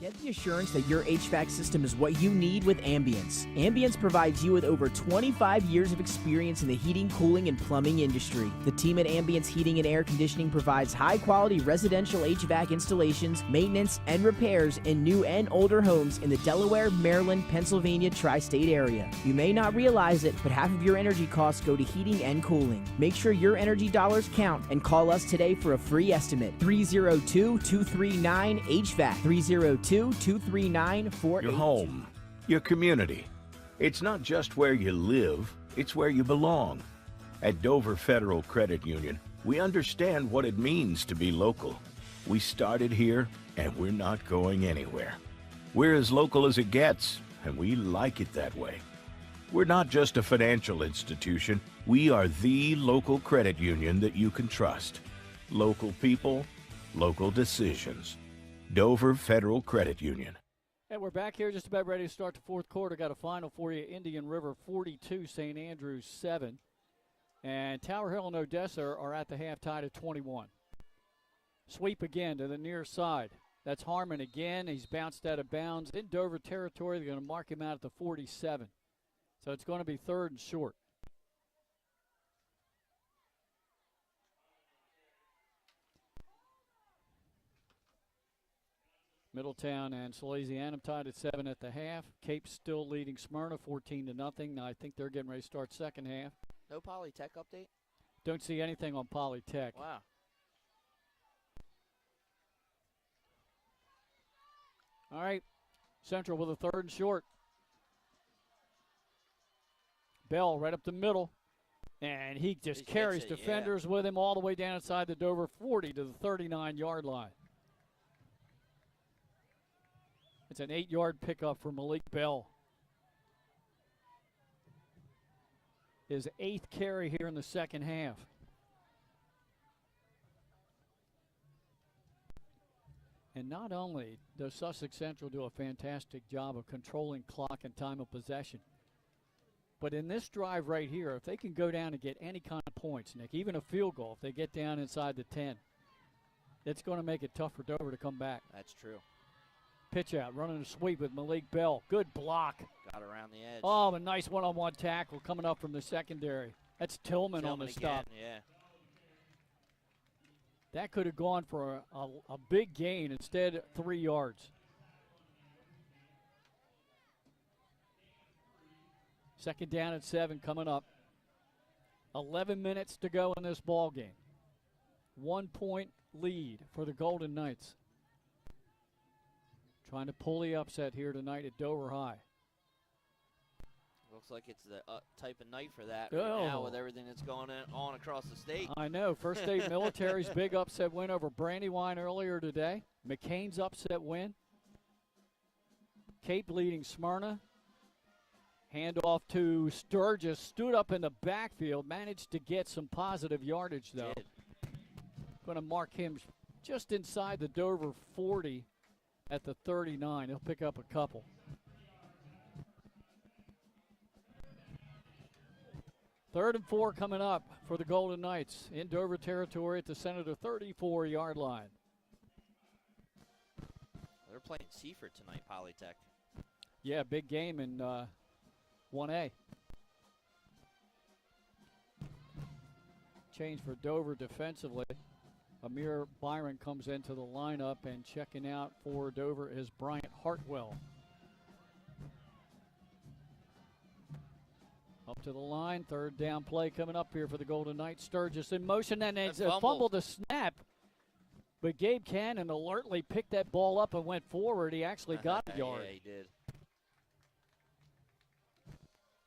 Get the assurance that your HVAC system is what you need with Ambience. Ambience provides you with over 25 years of experience in the heating, cooling, and plumbing industry. The team at Ambience Heating and Air Conditioning provides high-quality residential HVAC installations, maintenance, and repairs in new and older homes in the Delaware, Maryland, Pennsylvania tri-state area. You may not realize it, but half of your energy costs go to heating and cooling. Make sure your energy dollars count and call us today for a free estimate. 302-239-HVAC. 302-239-48. Your home, your community. It's not just where you live, it's where you belong. At Dover Federal Credit Union, we understand what it means to be local. We started here, and we're not going anywhere. We're as local as it gets, and we like it that way. We're not just a financial institution. We are the local credit union that you can trust. Local people, local decisions. Dover Federal Credit Union. And we're back here just about ready to start the fourth quarter. Got a final for you. Indian River 42, St. Andrews 7. And Tower Hill and Odessa are at the half tied at 21. Sweep again to the near side. That's Harmon again. He's bounced out of bounds in Dover territory. They're going to mark him out at the 47. So it's going to be third and short. Middletown and Salesianum tied at 7 at the half. Cape's still leading Smyrna 14-0. Now I think they're getting ready to start second half. No Polytech update? Don't see anything on Polytech. Wow. All right, Central with a third and short. Bell right up the middle, and he just carries defenders with him all the way down inside the Dover 40 to the 39-yard line. It's an 8-yard pickup for Malik Bell. His 8th carry here in the second half. And not only does Sussex Central do a fantastic job of controlling clock and time of possession, but in this drive right here, if they can go down and get any kind of points, Nick, even a field goal, if they get down inside the 10, it's going to make it tough for Dover to come back. That's true. Pitch out, running a sweep with Malik Bell. Good block. Got around the edge. Oh, a nice one-on-one tackle coming up from the secondary. That's Tillman on the again, stop. Yeah. That could have gone for a big gain. Instead, 3 yards. Second down at 7 coming up. 11 minutes to go in this ball game. 1-point lead for the Golden Knights. Trying to pull the upset here tonight at Dover High. Looks like it's the type of night for that right now with everything that's going on across the state. I know. First State Military's big upset win over Brandywine earlier today. McCain's upset win. Cape leading Smyrna. Handoff to Sturgis. Stood up in the backfield. Managed to get some positive yardage, though. Going to mark him just inside the Dover 40 at the 39. He'll pick up a couple. 3rd and 4 coming up for the Golden Knights in Dover territory at the Senator 34-yard line. They're playing Seaford tonight, Polytech. Yeah, big game in 1A. Change for Dover defensively. Amir Byron comes into the lineup, and checking out for Dover is Bryant Hartwell. Up to the line, 3rd down play coming up here for the Golden Knights. Sturgis in motion, and it's a fumble to snap. But Gabe Cannon alertly picked that ball up and went forward. He actually got a yard. Yeah, he did.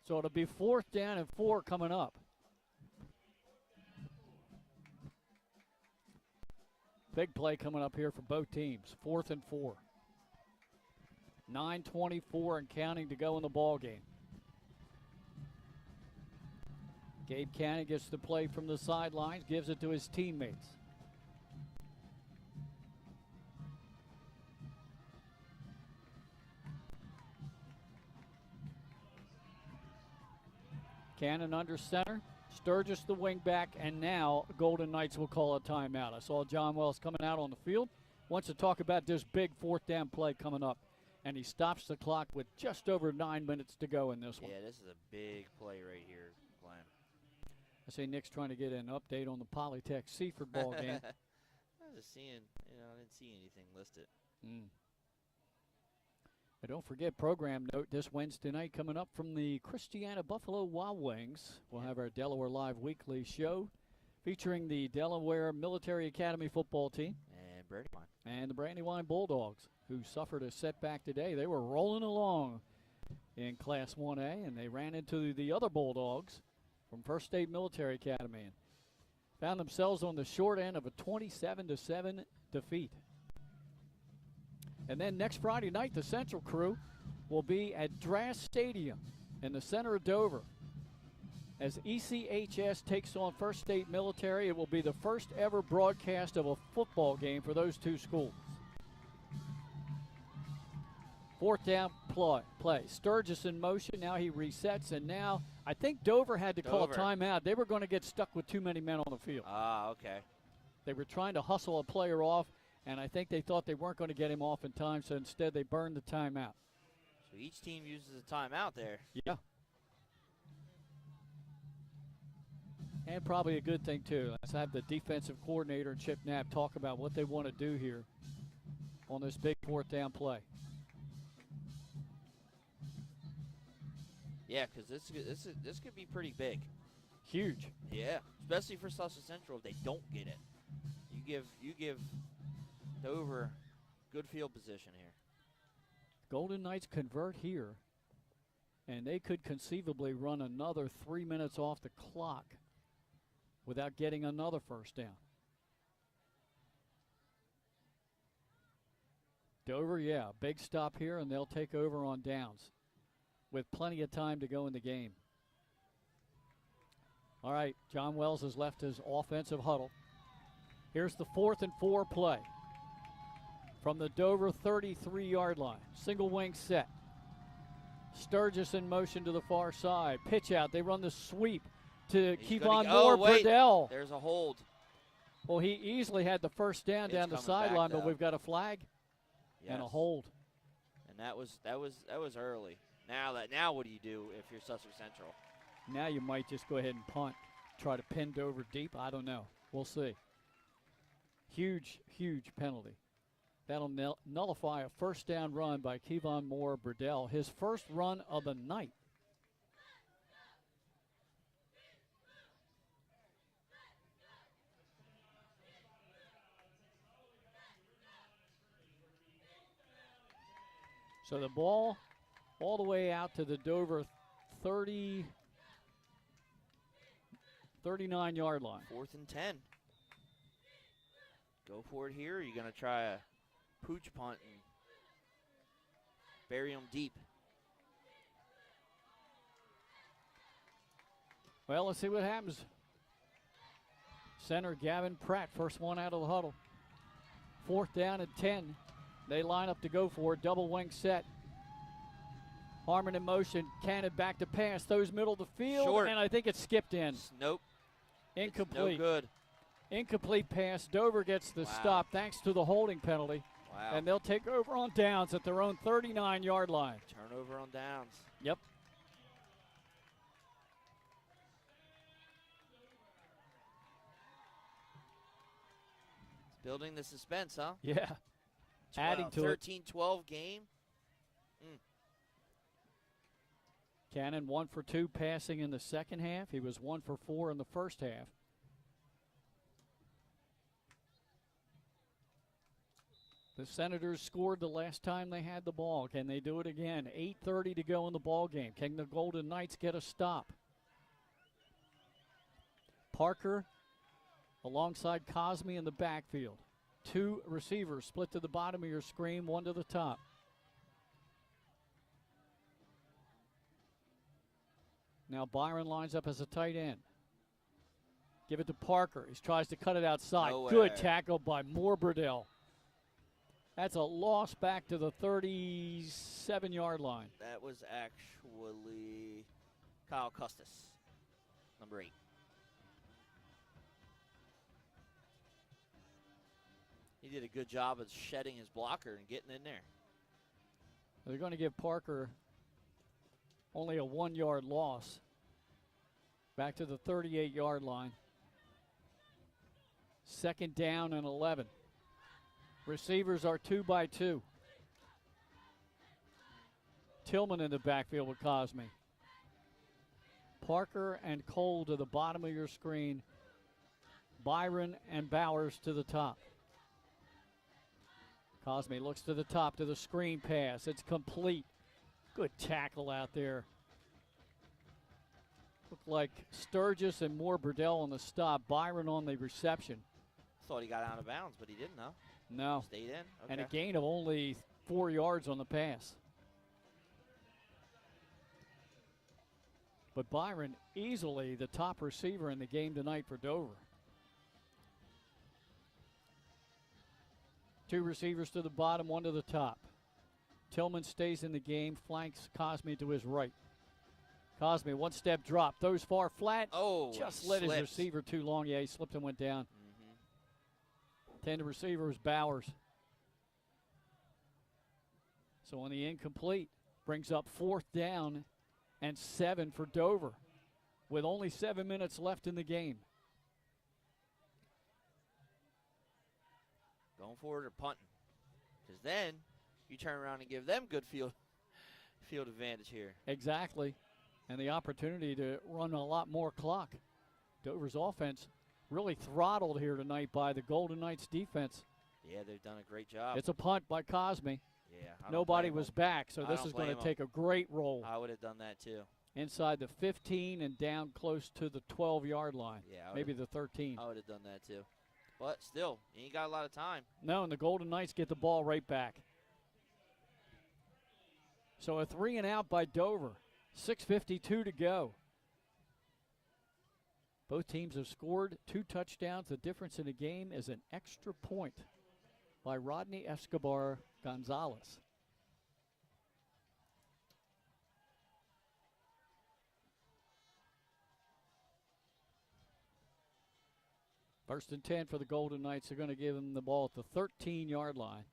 So it'll be 4th down and 4 coming up. Big play coming up here for both teams. 4th and 4. 9:24 and counting to go in the ball game. Gabe Cannon gets the play from the sidelines, gives it to his teammates. Cannon under center, Sturgis the wing back, and now Golden Knights will call a timeout. I saw John Wells coming out on the field, wants to talk about this big 4th down play coming up, and he stops the clock with just over 9 minutes to go in this one. Yeah, this is a big play right here, Glenn. I see Nick's trying to get an update on the Polytech Seaford ball game. I was just seeing, I didn't see anything listed. But don't forget, program note this Wednesday night coming up from the Christiana Buffalo Wild Wings. We'll have our Delaware Live Weekly show featuring the Delaware Military Academy football team. And Brandywine. And the Brandywine Bulldogs, who suffered a setback today. They were rolling along in Class 1A, and they ran into the other Bulldogs from First State Military Academy and found themselves on the short end of a 27-7 defeat. And then next Friday night, the Central crew will be at Drass Stadium in the center of Dover. As ECHS takes on First State Military, it will be the first ever broadcast of a football game for those two schools. 4th down play. Sturgis in motion. Now he resets, and now I think Dover had to call a timeout. They were going to get stuck with too many men on the field. Okay. They were trying to hustle a player off, and I think they thought they weren't going to get him off in time, so instead they burned the timeout. So each team uses a timeout there. Yeah. And probably a good thing, too. Let's have the defensive coordinator, Chip Knapp, talk about what they want to do here on this big 4th down play. Yeah, because this could be pretty big. Huge. Yeah, especially for Sussex Central if they don't get it. You give Dover good field position here. Golden Knights convert here, and they could conceivably run another 3 minutes off the clock without getting another 1st down. Dover, yeah, big stop here, and they'll take over on downs with plenty of time to go in the game. All right, John Wells has left his offensive huddle. Here's the 4th and 4 play from the Dover 33-yard line. Single wing set. Sturgis in motion to the far side. Pitch out. They run the sweep to Kevon Moore. Burdell. There's a hold. Well, he easily had the 1st down the sideline, but we've got a flag and a hold. And that was early. Now what do you do if you're Sussex Central? Now you might just go ahead and punt, try to pin Dover deep. I don't know. We'll see. Huge penalty. That'll nullify a 1st down run by Kevon Moore Burdell, his first run of the night. So the ball all the way out to the Dover 39-yard line. 4th and 10. Go for it here. Or are you going to try a pooch punt and bury them deep? Well, let's see what happens. Center Gavin Pratt, first one out of the huddle. 4th down and 10. They line up to go for it. Double wing set. Harmon in motion. Cannon back to pass. Throws middle of the field. Short. And I think it's skipped in. Nope. Incomplete. It's no good. Incomplete pass. Dover gets the stop thanks to the holding penalty. Wow. And they'll take over on downs at their own 39-yard line. Turnover on downs. Yep. It's building the suspense, huh? Yeah. Adding to 13-12 game. Cannon 1 for 2 passing in the second half. He was 1 for 4 in the first half. The Senators scored the last time they had the ball. Can they do it again? 8:30 to go in the ball game. Can the Golden Knights get a stop? Parker alongside Cosme in the backfield. 2 receivers split to the bottom of your screen, 1 to the top. Now Byron lines up as a tight end. Give it to Parker. He tries to cut it outside. Nowhere. Good tackle by Morberdell. That's a loss back to the 37-yard line. That was actually Kyle Custis, number 8. He did a good job of shedding his blocker and getting in there. They're going to give Parker only a 1-yard loss. Back to the 38-yard line. 2nd down and 11. Receivers are 2 by 2. Tillman in the backfield with Cosme. Parker and Cole to the bottom of your screen. Byron and Bowers to the top. Cosme looks to the top to the screen pass. It's complete. Good tackle out there. Looked like Sturgis and Morberdell on the stop. Byron on the reception. Thought he got out of bounds, but he didn't, though. No. Stayed in. Okay. And a gain of only 4 yards on the pass. But Byron easily the top receiver in the game tonight for Dover. 2 receivers to the bottom, 1 to the top. Tillman stays in the game, flanks Cosme to his right. Cosme, 1-step drop, throws far flat. Oh, just led his receiver too long. Yeah, he slipped and went down. 10 receiver was Bowers. So on the incomplete, brings up 4th down and 7 for Dover with only 7 minutes left in the game. Going forward or punting. Because then you turn around and give them good field advantage here. Exactly. And the opportunity to run a lot more clock. Dover's offense really throttled here tonight by the Golden Knights defense. Yeah, they've done a great job. It's a punt by Cosme. Yeah, nobody was back, so this is going to take a great roll. I would have done that too. Inside the 15 and down close to the 12-yard line. Yeah, maybe the 13. I would have done that too. But still, you ain't got a lot of time. No, and the Golden Knights get the ball right back. So a 3-and-out by Dover. 6:52 to go. Both teams have scored 2 touchdowns. The difference in the game is an extra point by Rodney Escobar Gonzalez. First and 10 for the Golden Knights. They're going to give them the ball at the 13-yard line.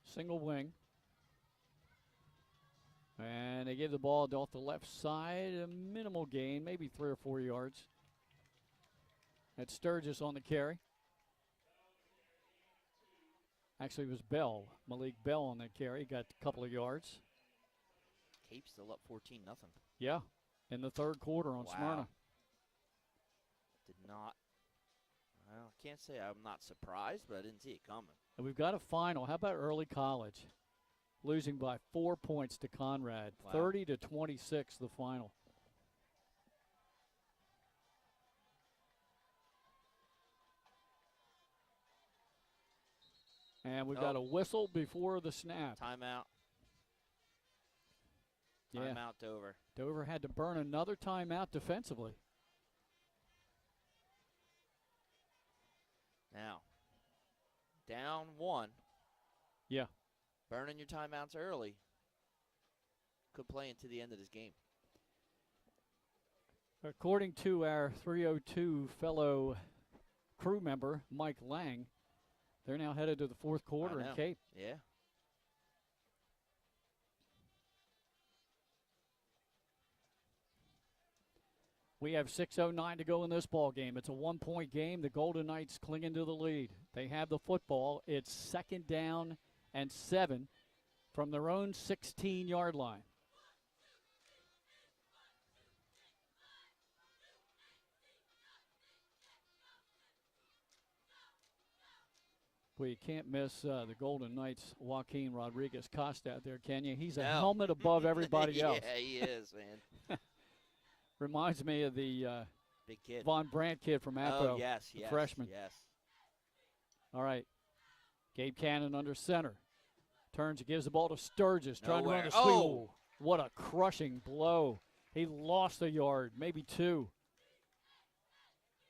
Single wing. And they give the ball off the left side, a minimal gain, maybe 3 or 4 yards. That's Sturgis on the carry. Actually, it was Bell, Malik Bell on that carry, got a couple of yards. Cape's still up 14-0. Yeah, in the 3rd quarter on Smyrna. Did not, well, I can't say I'm not surprised, but I didn't see it coming. And we've got a final. How about early college? Losing by 4 points to Conrad. Wow. 30-26 the final. And we've got a whistle before the snap. Timeout. Yeah. Timeout Dover. Dover had to burn another timeout defensively. Now, down 1. Yeah. Burning your timeouts early could play into the end of this game. According to our 302 fellow crew member, Mike Lang, they're now headed to the fourth quarter in Cape. Yeah. We have 6:09 to go in this ball game. It's a 1-point game. The Golden Knights clinging to the lead. They have the football. It's 2nd down and 7 from their own 16-yard line. Well, you can't miss the Golden Knights' Joaquin Rodriguez-Costa out there, can you? He's a helmet above everybody else. Yeah, he is, man. Reminds me of the big kid. Von Brandt kid from Apo. Oh, yes, the freshman. Yes. All right. Gabe Cannon under center. Turns and gives the ball to Sturgis, trying to run a sweep. Oh! What a crushing blow. He lost a yard, maybe 2.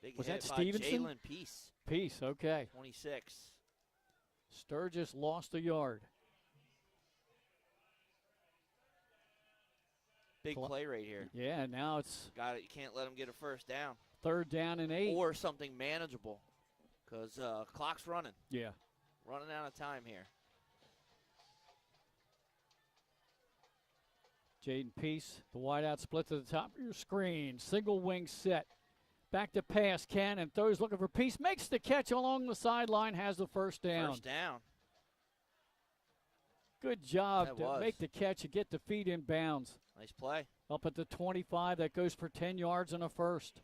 Big Was hit that by Stevenson? Jalen Peace. Peace, okay. 26. Sturgis lost a yard. Big play right here. Yeah, now it's Got it. You can't let him get a first down. 3rd down and 8. Or something manageable, because clock's running. Yeah. Running out of time here. Jaden Peace, the wideout split to the top of your screen. Single wing set. Back to pass. Cannon throws, looking for Peace. Makes the catch along the sideline. Has the first down. First down. Good job That to was. make the catch and get the feet in bounds. Nice play. Up at the 25. That goes for 10 yards and a first.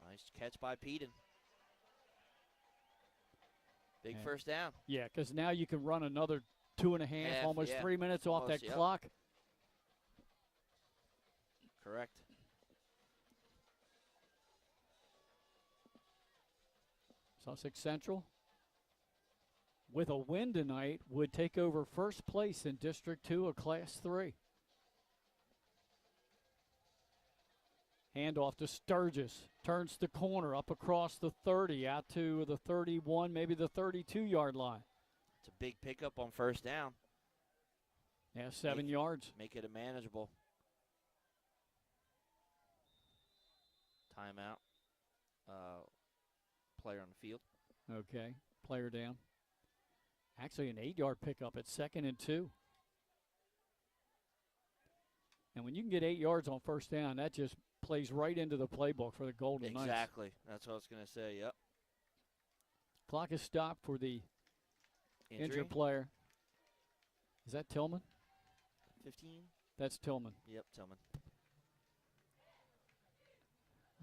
Nice catch by Peden. Big And first down. Yeah, because now you can run another 2.5, almost 3 minutes off Almost, that yep. clock. Correct. Sussex Central, with a win tonight, would take over first place in District 2 of Class 3. Handoff to Sturgis. Turns the corner up across the 30, out to the 31, maybe the 32-yard line. It's a big pickup on first down. Yeah, 7 yards. Make it a manageable. Timeout. Player on the field. Okay, player down. Actually, an 8-yard pickup at 2nd and 2. And when you can get 8 yards on first down, that just plays right into the playbook for the Golden Knights. Exactly. That's what I was going to say, yep. Clock is stopped for the Injury? injured player. Is that Tillman? 15? That's Tillman. Yep, Tillman.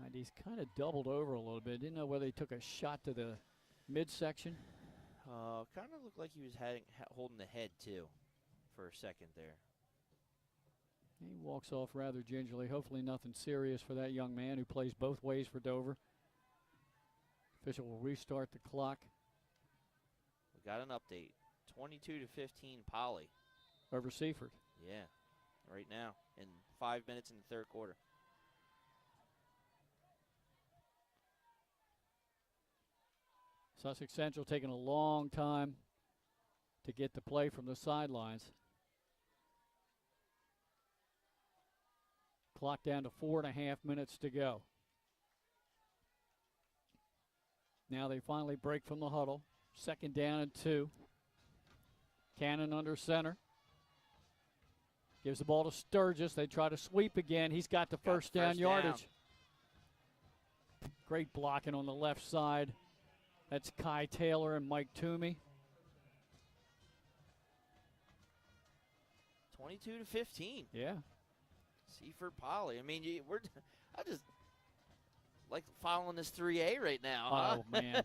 And he's kind of doubled over a little bit. Didn't know whether he took a shot to the midsection. Kind of looked like he was holding the head, too, for a second there. He walks off rather gingerly. Hopefully nothing serious for that young man who plays both ways for Dover. Official will restart the clock. We got an update. 22-15 Poly. Over Seaford. Yeah, right now in 5 minutes in the third quarter. Sussex Central taking a long time to get the play from the sidelines. Clock down to 4.5 minutes to go. Now they finally break from the huddle. 2nd down and 2. Cannon under center. Gives the ball to Sturgis. They try to sweep again. He's got the first down yardage. Great blocking on the left side. That's Kai Taylor and Mike Toomey. 22-15. Yeah. Seaford Poly. I mean, I just like following this 3A right now. Huh? Oh, man.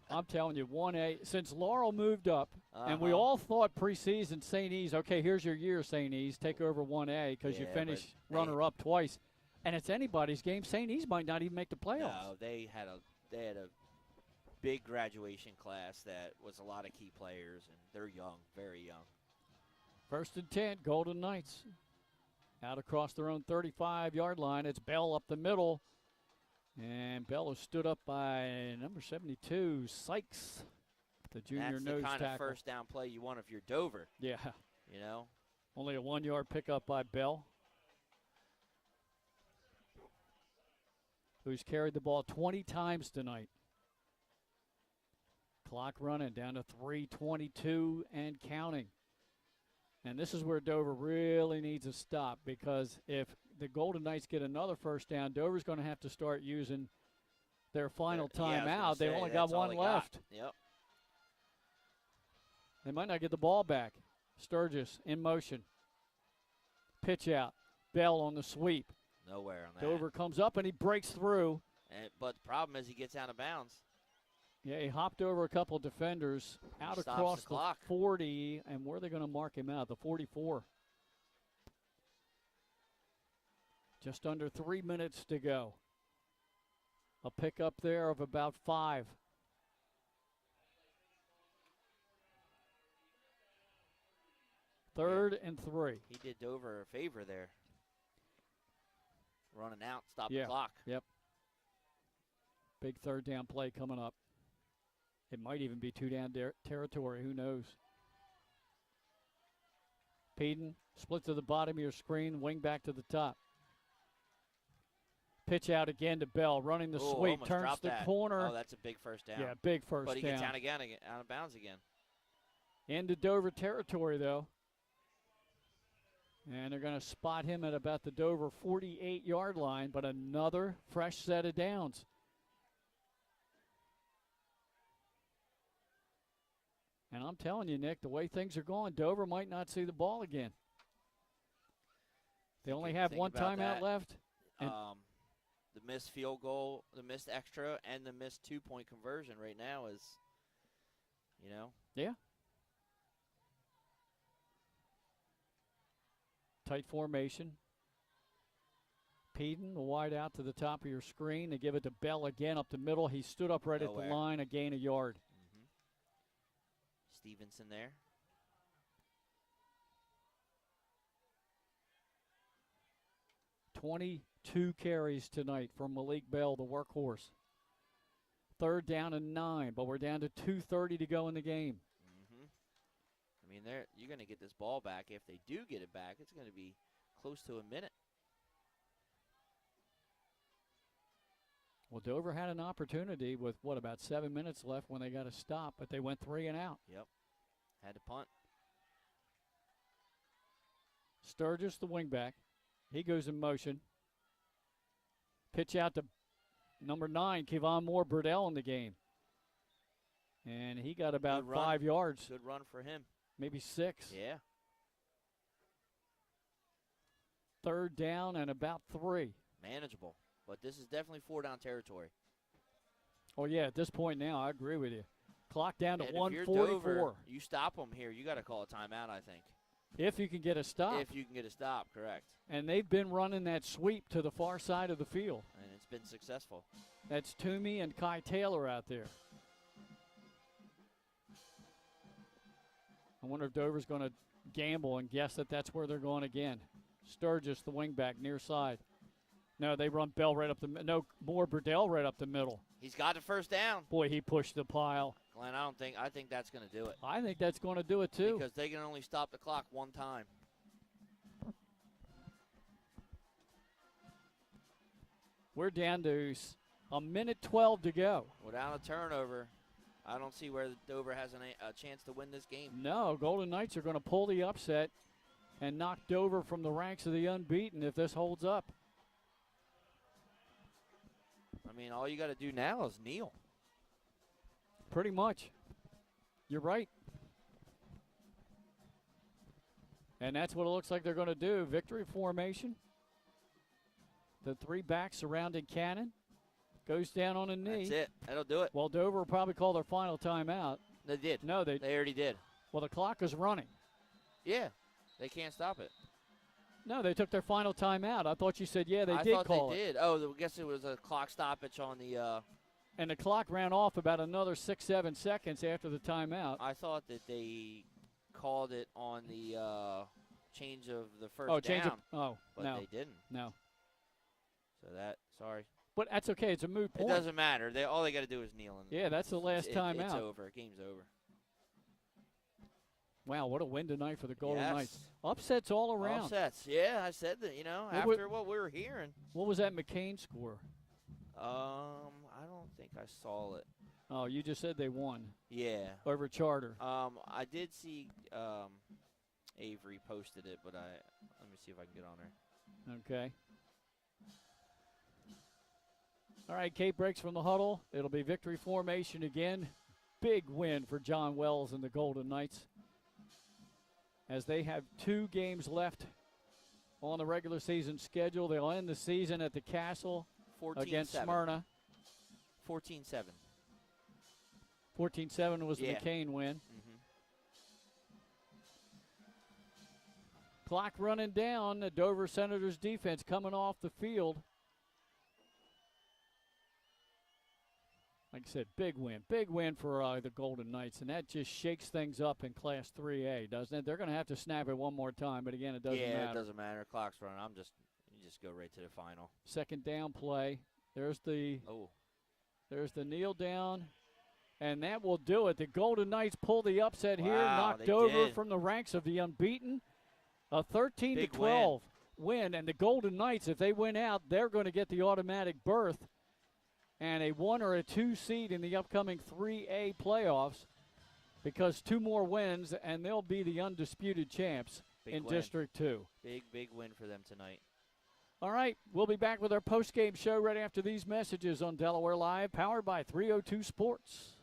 I'm telling you, 1A, since Laurel moved up, and we all thought preseason St. E's, okay, here's your year, St. E's, take over 1A because you finish runner-up twice. And it's anybody's game. St. E's might not even make the playoffs. No, they had a big graduation class that was a lot of key players, and they're young, very young. 1st and 10, Golden Knights. Out across their own 35-yard line. It's Bell up the middle. And Bell is stood up by number 72, Sykes, the junior That's nose the kind tackle. of first down play you want if you're Dover. Yeah. You know? Only a 1-yard pickup by Bell, who's carried the ball 20 times tonight. Clock running down to 3:22 and counting. And this is where Dover really needs a stop, because if the Golden Knights get another first down, Dover's going to have to start using their final timeout. They only got one left. Yep. They might not get the ball back. Sturgis in motion. Pitch out. Bell on the sweep. Nowhere on that. Dover comes up and he breaks through. But the problem is he gets out of bounds. Yeah, he hopped over a couple defenders out across the 40, and where are they going to mark him out? The 44. Just under 3 minutes to go. A pickup there of about 5. Third and 3. He did Dover a favor there. Running out, stop the clock. Yep. Big third down play coming up. It might even be 2-down territory. Who knows? Peden, split to the bottom of your screen, wing back to the top. Pitch out again to Bell, running the sweep, turns the corner. Oh, that's a big first down. Yeah, big first down. But he gets out of bounds again. Into Dover territory, though. And they're going to spot him at about the Dover 48-yard line, but another fresh set of downs. And I'm telling you, Nick, the way things are going, Dover might not see the ball again. They only have one timeout left. The missed field goal, the missed extra, and the missed 2-point conversion right now is, you know. Yeah. Tight formation. Peden, the wide out to the top of your screen. They give it to Bell again up the middle. He stood up right at the line, a gain a yard. Stevenson there. "22 carries tonight from Malik Bell, the workhorse. Third down and 9, but we're down to 2:30 to go in the game. I mean, you're going to get this ball back. If they do get it back, it's going to be close to a minute. Well, Dover had an opportunity with, about 7 minutes left when they got a stop, but they went 3 and out. Yep. Had to punt. Sturgis, the wingback. He goes in motion. Pitch out to number 9, Kevon Moore-Burdell in the game. And he got about 5 yards. Good run for him. Maybe 6. Yeah. Third down and about 3. Manageable. But this is definitely 4-down territory. Oh, yeah, at this point now, I agree with you. Clock down to And 1:44. If you're Dover, you stop them here, you got to call a timeout, I think. If you can get a stop. If you can get a stop, correct. And they've been running that sweep to the far side of the field. And it's been successful. That's Toomey and Kai Taylor out there. I wonder if Dover's going to gamble and guess that that's where they're going again. Sturgis, the wingback, near side. No, they run Bell right up the middle. No, Moore-Burdell right up the middle. He's got the first down. Boy, he pushed the pile. Glenn, I think that's going to do it. I think that's going to do it, too. Because they can only stop the clock one time. We're down to a minute 12 to go. Without a turnover, I don't see where Dover has a chance to win this game. No, Golden Knights are going to pull the upset and knock Dover from the ranks of the unbeaten if this holds up. I mean, all you got to do now is kneel. Pretty much. You're right. And that's what it looks like they're going to do. Victory formation. The 3 backs surrounding Cannon. Goes down on a knee. That's it. That'll do it. Well, Dover will probably call their final timeout. They did. No, they already did. Well, the clock is running. Yeah. They can't stop it. No, they took their final timeout. I thought you said, yeah, they I did thought call they it. did. Oh, I guess it was a clock stoppage on the and the clock ran off about another 6-7 seconds after the timeout. I thought that they called it on the change of the first Oh, down. but no. they didn't. No. So sorry. But that's okay. It's a moot It point. doesn't matter. All they got to do is kneel. And Yeah, that's the last time It's out. over. Game's over. Wow, what a win tonight for the Golden Yes. Knights. Upsets all around. Upsets. Yeah, I said that, after what we were hearing. What was that McCain score? I don't think I saw it. Oh, you just said they won. Yeah. Over Charter. I did see Avery posted it, but let me see if I can get on there. Okay. All right, Kate breaks from the huddle. It'll be victory formation again. Big win for John Wells and the Golden Knights, as they have 2 games left on the regular season schedule. They'll end the season at the Castle against Smyrna. 14-7. 14-7 was the Yeah. McCain win. Mm-hmm. Clock running down. The Dover Senators defense coming off the field. Like I said, big win. Big win for the Golden Knights, and that just shakes things up in Class 3A, doesn't it? They're going to have to snap it one more time, but again, it doesn't matter. Yeah, it doesn't matter. Clock's running. You just go right to the final. Second down play. There's the kneel down, and that will do it. The Golden Knights pull the upset here, knocked Dover from the ranks of the unbeaten. A 13-12 win, and the Golden Knights, if they win out, they're going to get the automatic berth and a 1 or a 2 seed in the upcoming 3A playoffs, because 2 more wins, and they'll be the undisputed champs in District 2. Big win for them tonight. All right, we'll be back with our post-game show right after these messages on Delaware Live, powered by 302 Sports.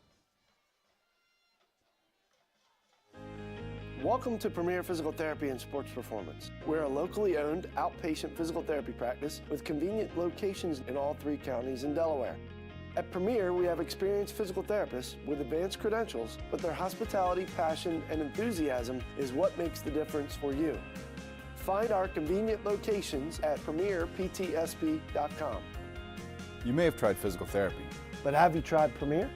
Welcome to Premier Physical Therapy and Sports Performance. We're a locally owned outpatient physical therapy practice with convenient locations in all 3 counties in Delaware. At Premier, we have experienced physical therapists with advanced credentials, but their hospitality, passion, and enthusiasm is what makes the difference for you. Find our convenient locations at premierptsp.com. You may have tried physical therapy. But have you tried Premier?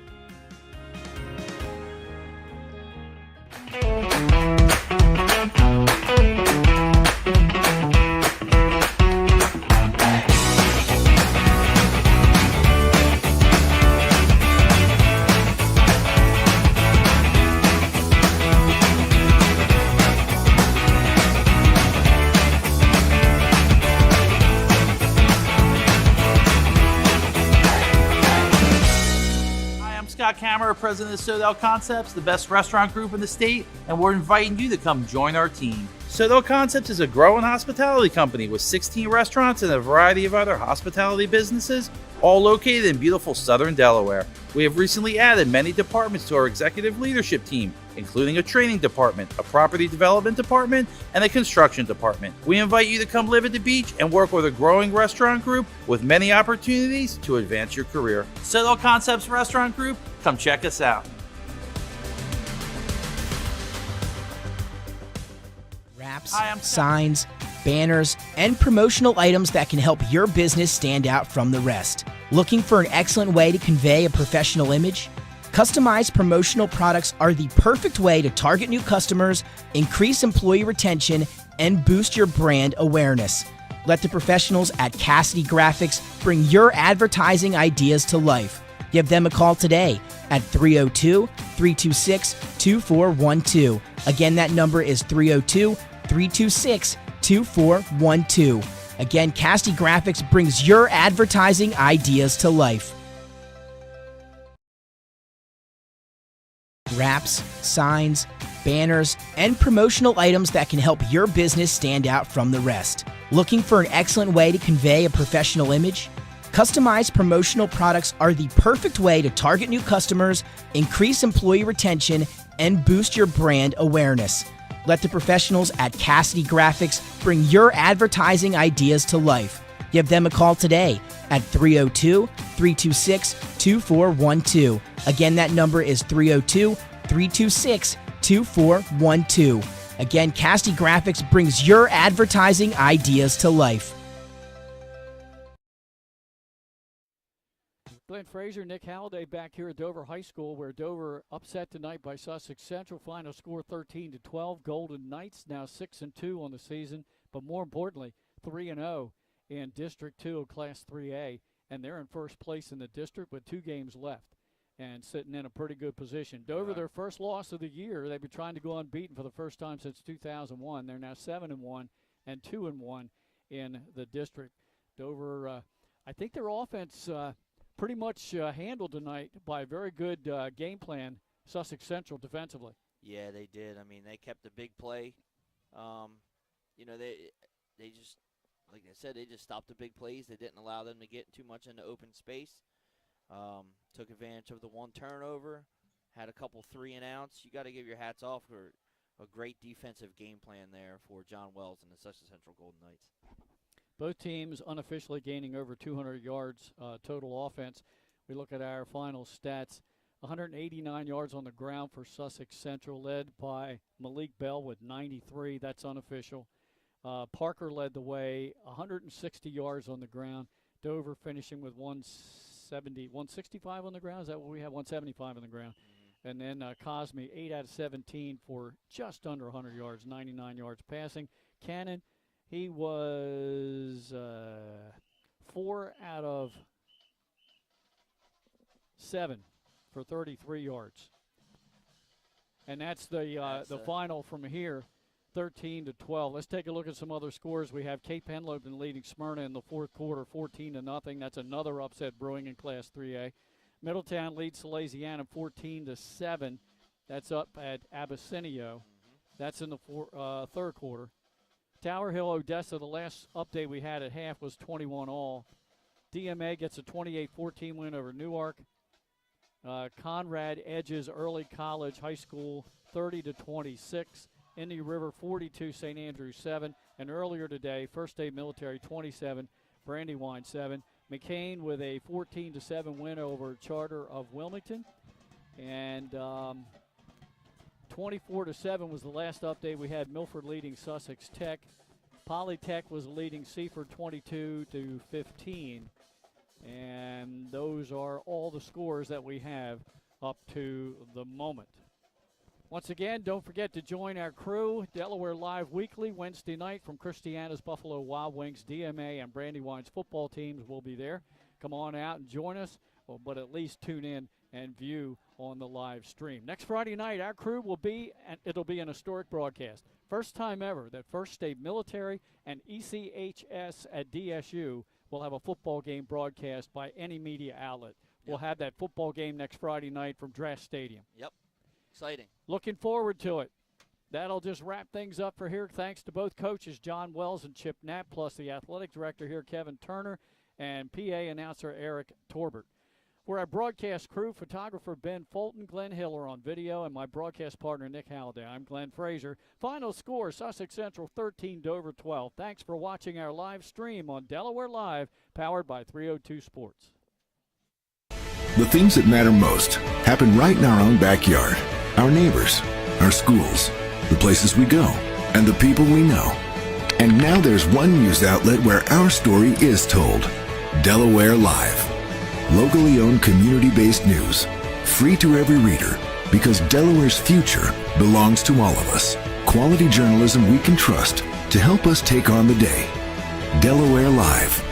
Scott Kammerer, president of Sodell Concepts, the best restaurant group in the state, and we're inviting you to come join our team. Sodell Concepts is a growing hospitality company with 16 restaurants and a variety of other hospitality businesses, all located in beautiful southern Delaware. We have recently added many departments to our executive leadership team, including a training department, a property development department, and a construction department. We invite you to come live at the beach and work with a growing restaurant group with many opportunities to advance your career. Sodell Concepts Restaurant Group, come check us out. Wraps, signs, banners, and promotional items that can help your business stand out from the rest. Looking for an excellent way to convey a professional image? Customized promotional products are the perfect way to target new customers, increase employee retention, and boost your brand awareness. Let the professionals at Cassidy Graphics bring your advertising ideas to life. Give them a call today at 302-326-2412. Again, that number is 302-326-2412. Again, Cassidy Graphics brings your advertising ideas to life. Wraps, signs, banners, and promotional items that can help your business stand out from the rest. Looking for an excellent way to convey a professional image? Customized promotional products are the perfect way to target new customers, increase employee retention, and boost your brand awareness. Let the professionals at Cassidy Graphics bring your advertising ideas to life. Give them a call today at 302-326-2412. Again, that number is 302-326-2412. Again, Cassidy Graphics brings your advertising ideas to life. Glenn Frazier, Nick Halliday back here at Dover High School, where Dover upset tonight by Sussex Central. Final score 13-12. Golden Knights now 6-2 on the season, but more importantly, 3-0 in District 2 of Class 3A. and they're in first place in the district with 2 games left and sitting in a pretty good position. Dover, their first loss of the year. They've been trying to go unbeaten for the first time since 2001. They're now 7-1 and 2-1 in the district. Dover, I think their offense pretty much handled tonight by a very good game plan, Sussex Central defensively. Yeah, they did. I mean, they kept the big play. You know, they just, like I said, they just stopped the big plays. They didn't allow them to get too much into open space. Took advantage of the 1 turnover, had a couple 3-and-outs. You got to give your hats off for a great defensive game plan there for John Wells and the Sussex Central Golden Knights. Both teams unofficially gaining over 200 yards total offense. We look at our final stats. 189 yards on the ground for Sussex Central, led by Malik Bell with 93. That's unofficial. Parker led the way, 160 yards on the ground. Dover finishing with 165 on the ground. Is that what we have? 175 on the ground. And then Cosme, 8 out of 17 for just under 100 yards, 99 yards passing. Cannon, he was 4 out of 7 for 33 yards. And that's the final from here, 13-12. Let's take a look at some other scores. We have Cape Henlopen leading Smyrna in the 4th quarter, 14-0. That's another upset brewing in Class 3A. Middletown leads Salesiana 14-7. That's up at Abyssinia. That's in the 3rd quarter. Tower Hill Odessa, the last update we had at half was 21-all. DMA gets a 28-14 win over Newark. Conrad edges Early College High School 30-26. Indian River 42, St. Andrews 7. And earlier today, First Aid Military 27, Brandywine 7. McCain with a 14-7 win over Charter of Wilmington. And 24-7 was the last update we had. Milford leading Sussex Tech. Polytech was leading Seaford 22-15. And those are all the scores that we have up to the moment. Once again, don't forget to join our crew. Delaware Live Weekly, Wednesday night from Christiana's Buffalo Wild Wings, DMA, and Brandywine's football teams will be there. Come on out and join us, but at least tune in and view on the live stream. Next Friday night, our crew will be, and it'll be an historic broadcast. First time ever that First State Military and ECHS at DSU will have a football game broadcast by any media outlet. We'll have that football game next Friday night from Draft Stadium. Yep. Exciting. Looking forward to it. That'll just wrap things up for here. Thanks to both coaches, John Wells and Chip Knapp, plus the athletic director here, Kevin Turner, and PA announcer Eric Torbert. For our broadcast crew, photographer Ben Fulton, Glenn Hiller on video, and my broadcast partner, Nick Halliday. I'm Glenn Frazier. Final score, Sussex Central 13, Dover 12. Thanks for watching our live stream on Delaware Live, powered by 302 Sports. The things that matter most happen right in our own backyard. Our neighbors, our schools, the places we go, and the people we know. And now there's one news outlet where our story is told. Delaware Live. Locally owned, community-based news. Free to every reader, because Delaware's future belongs to all of us. Quality journalism we can trust to help us take on the day. Delaware Live.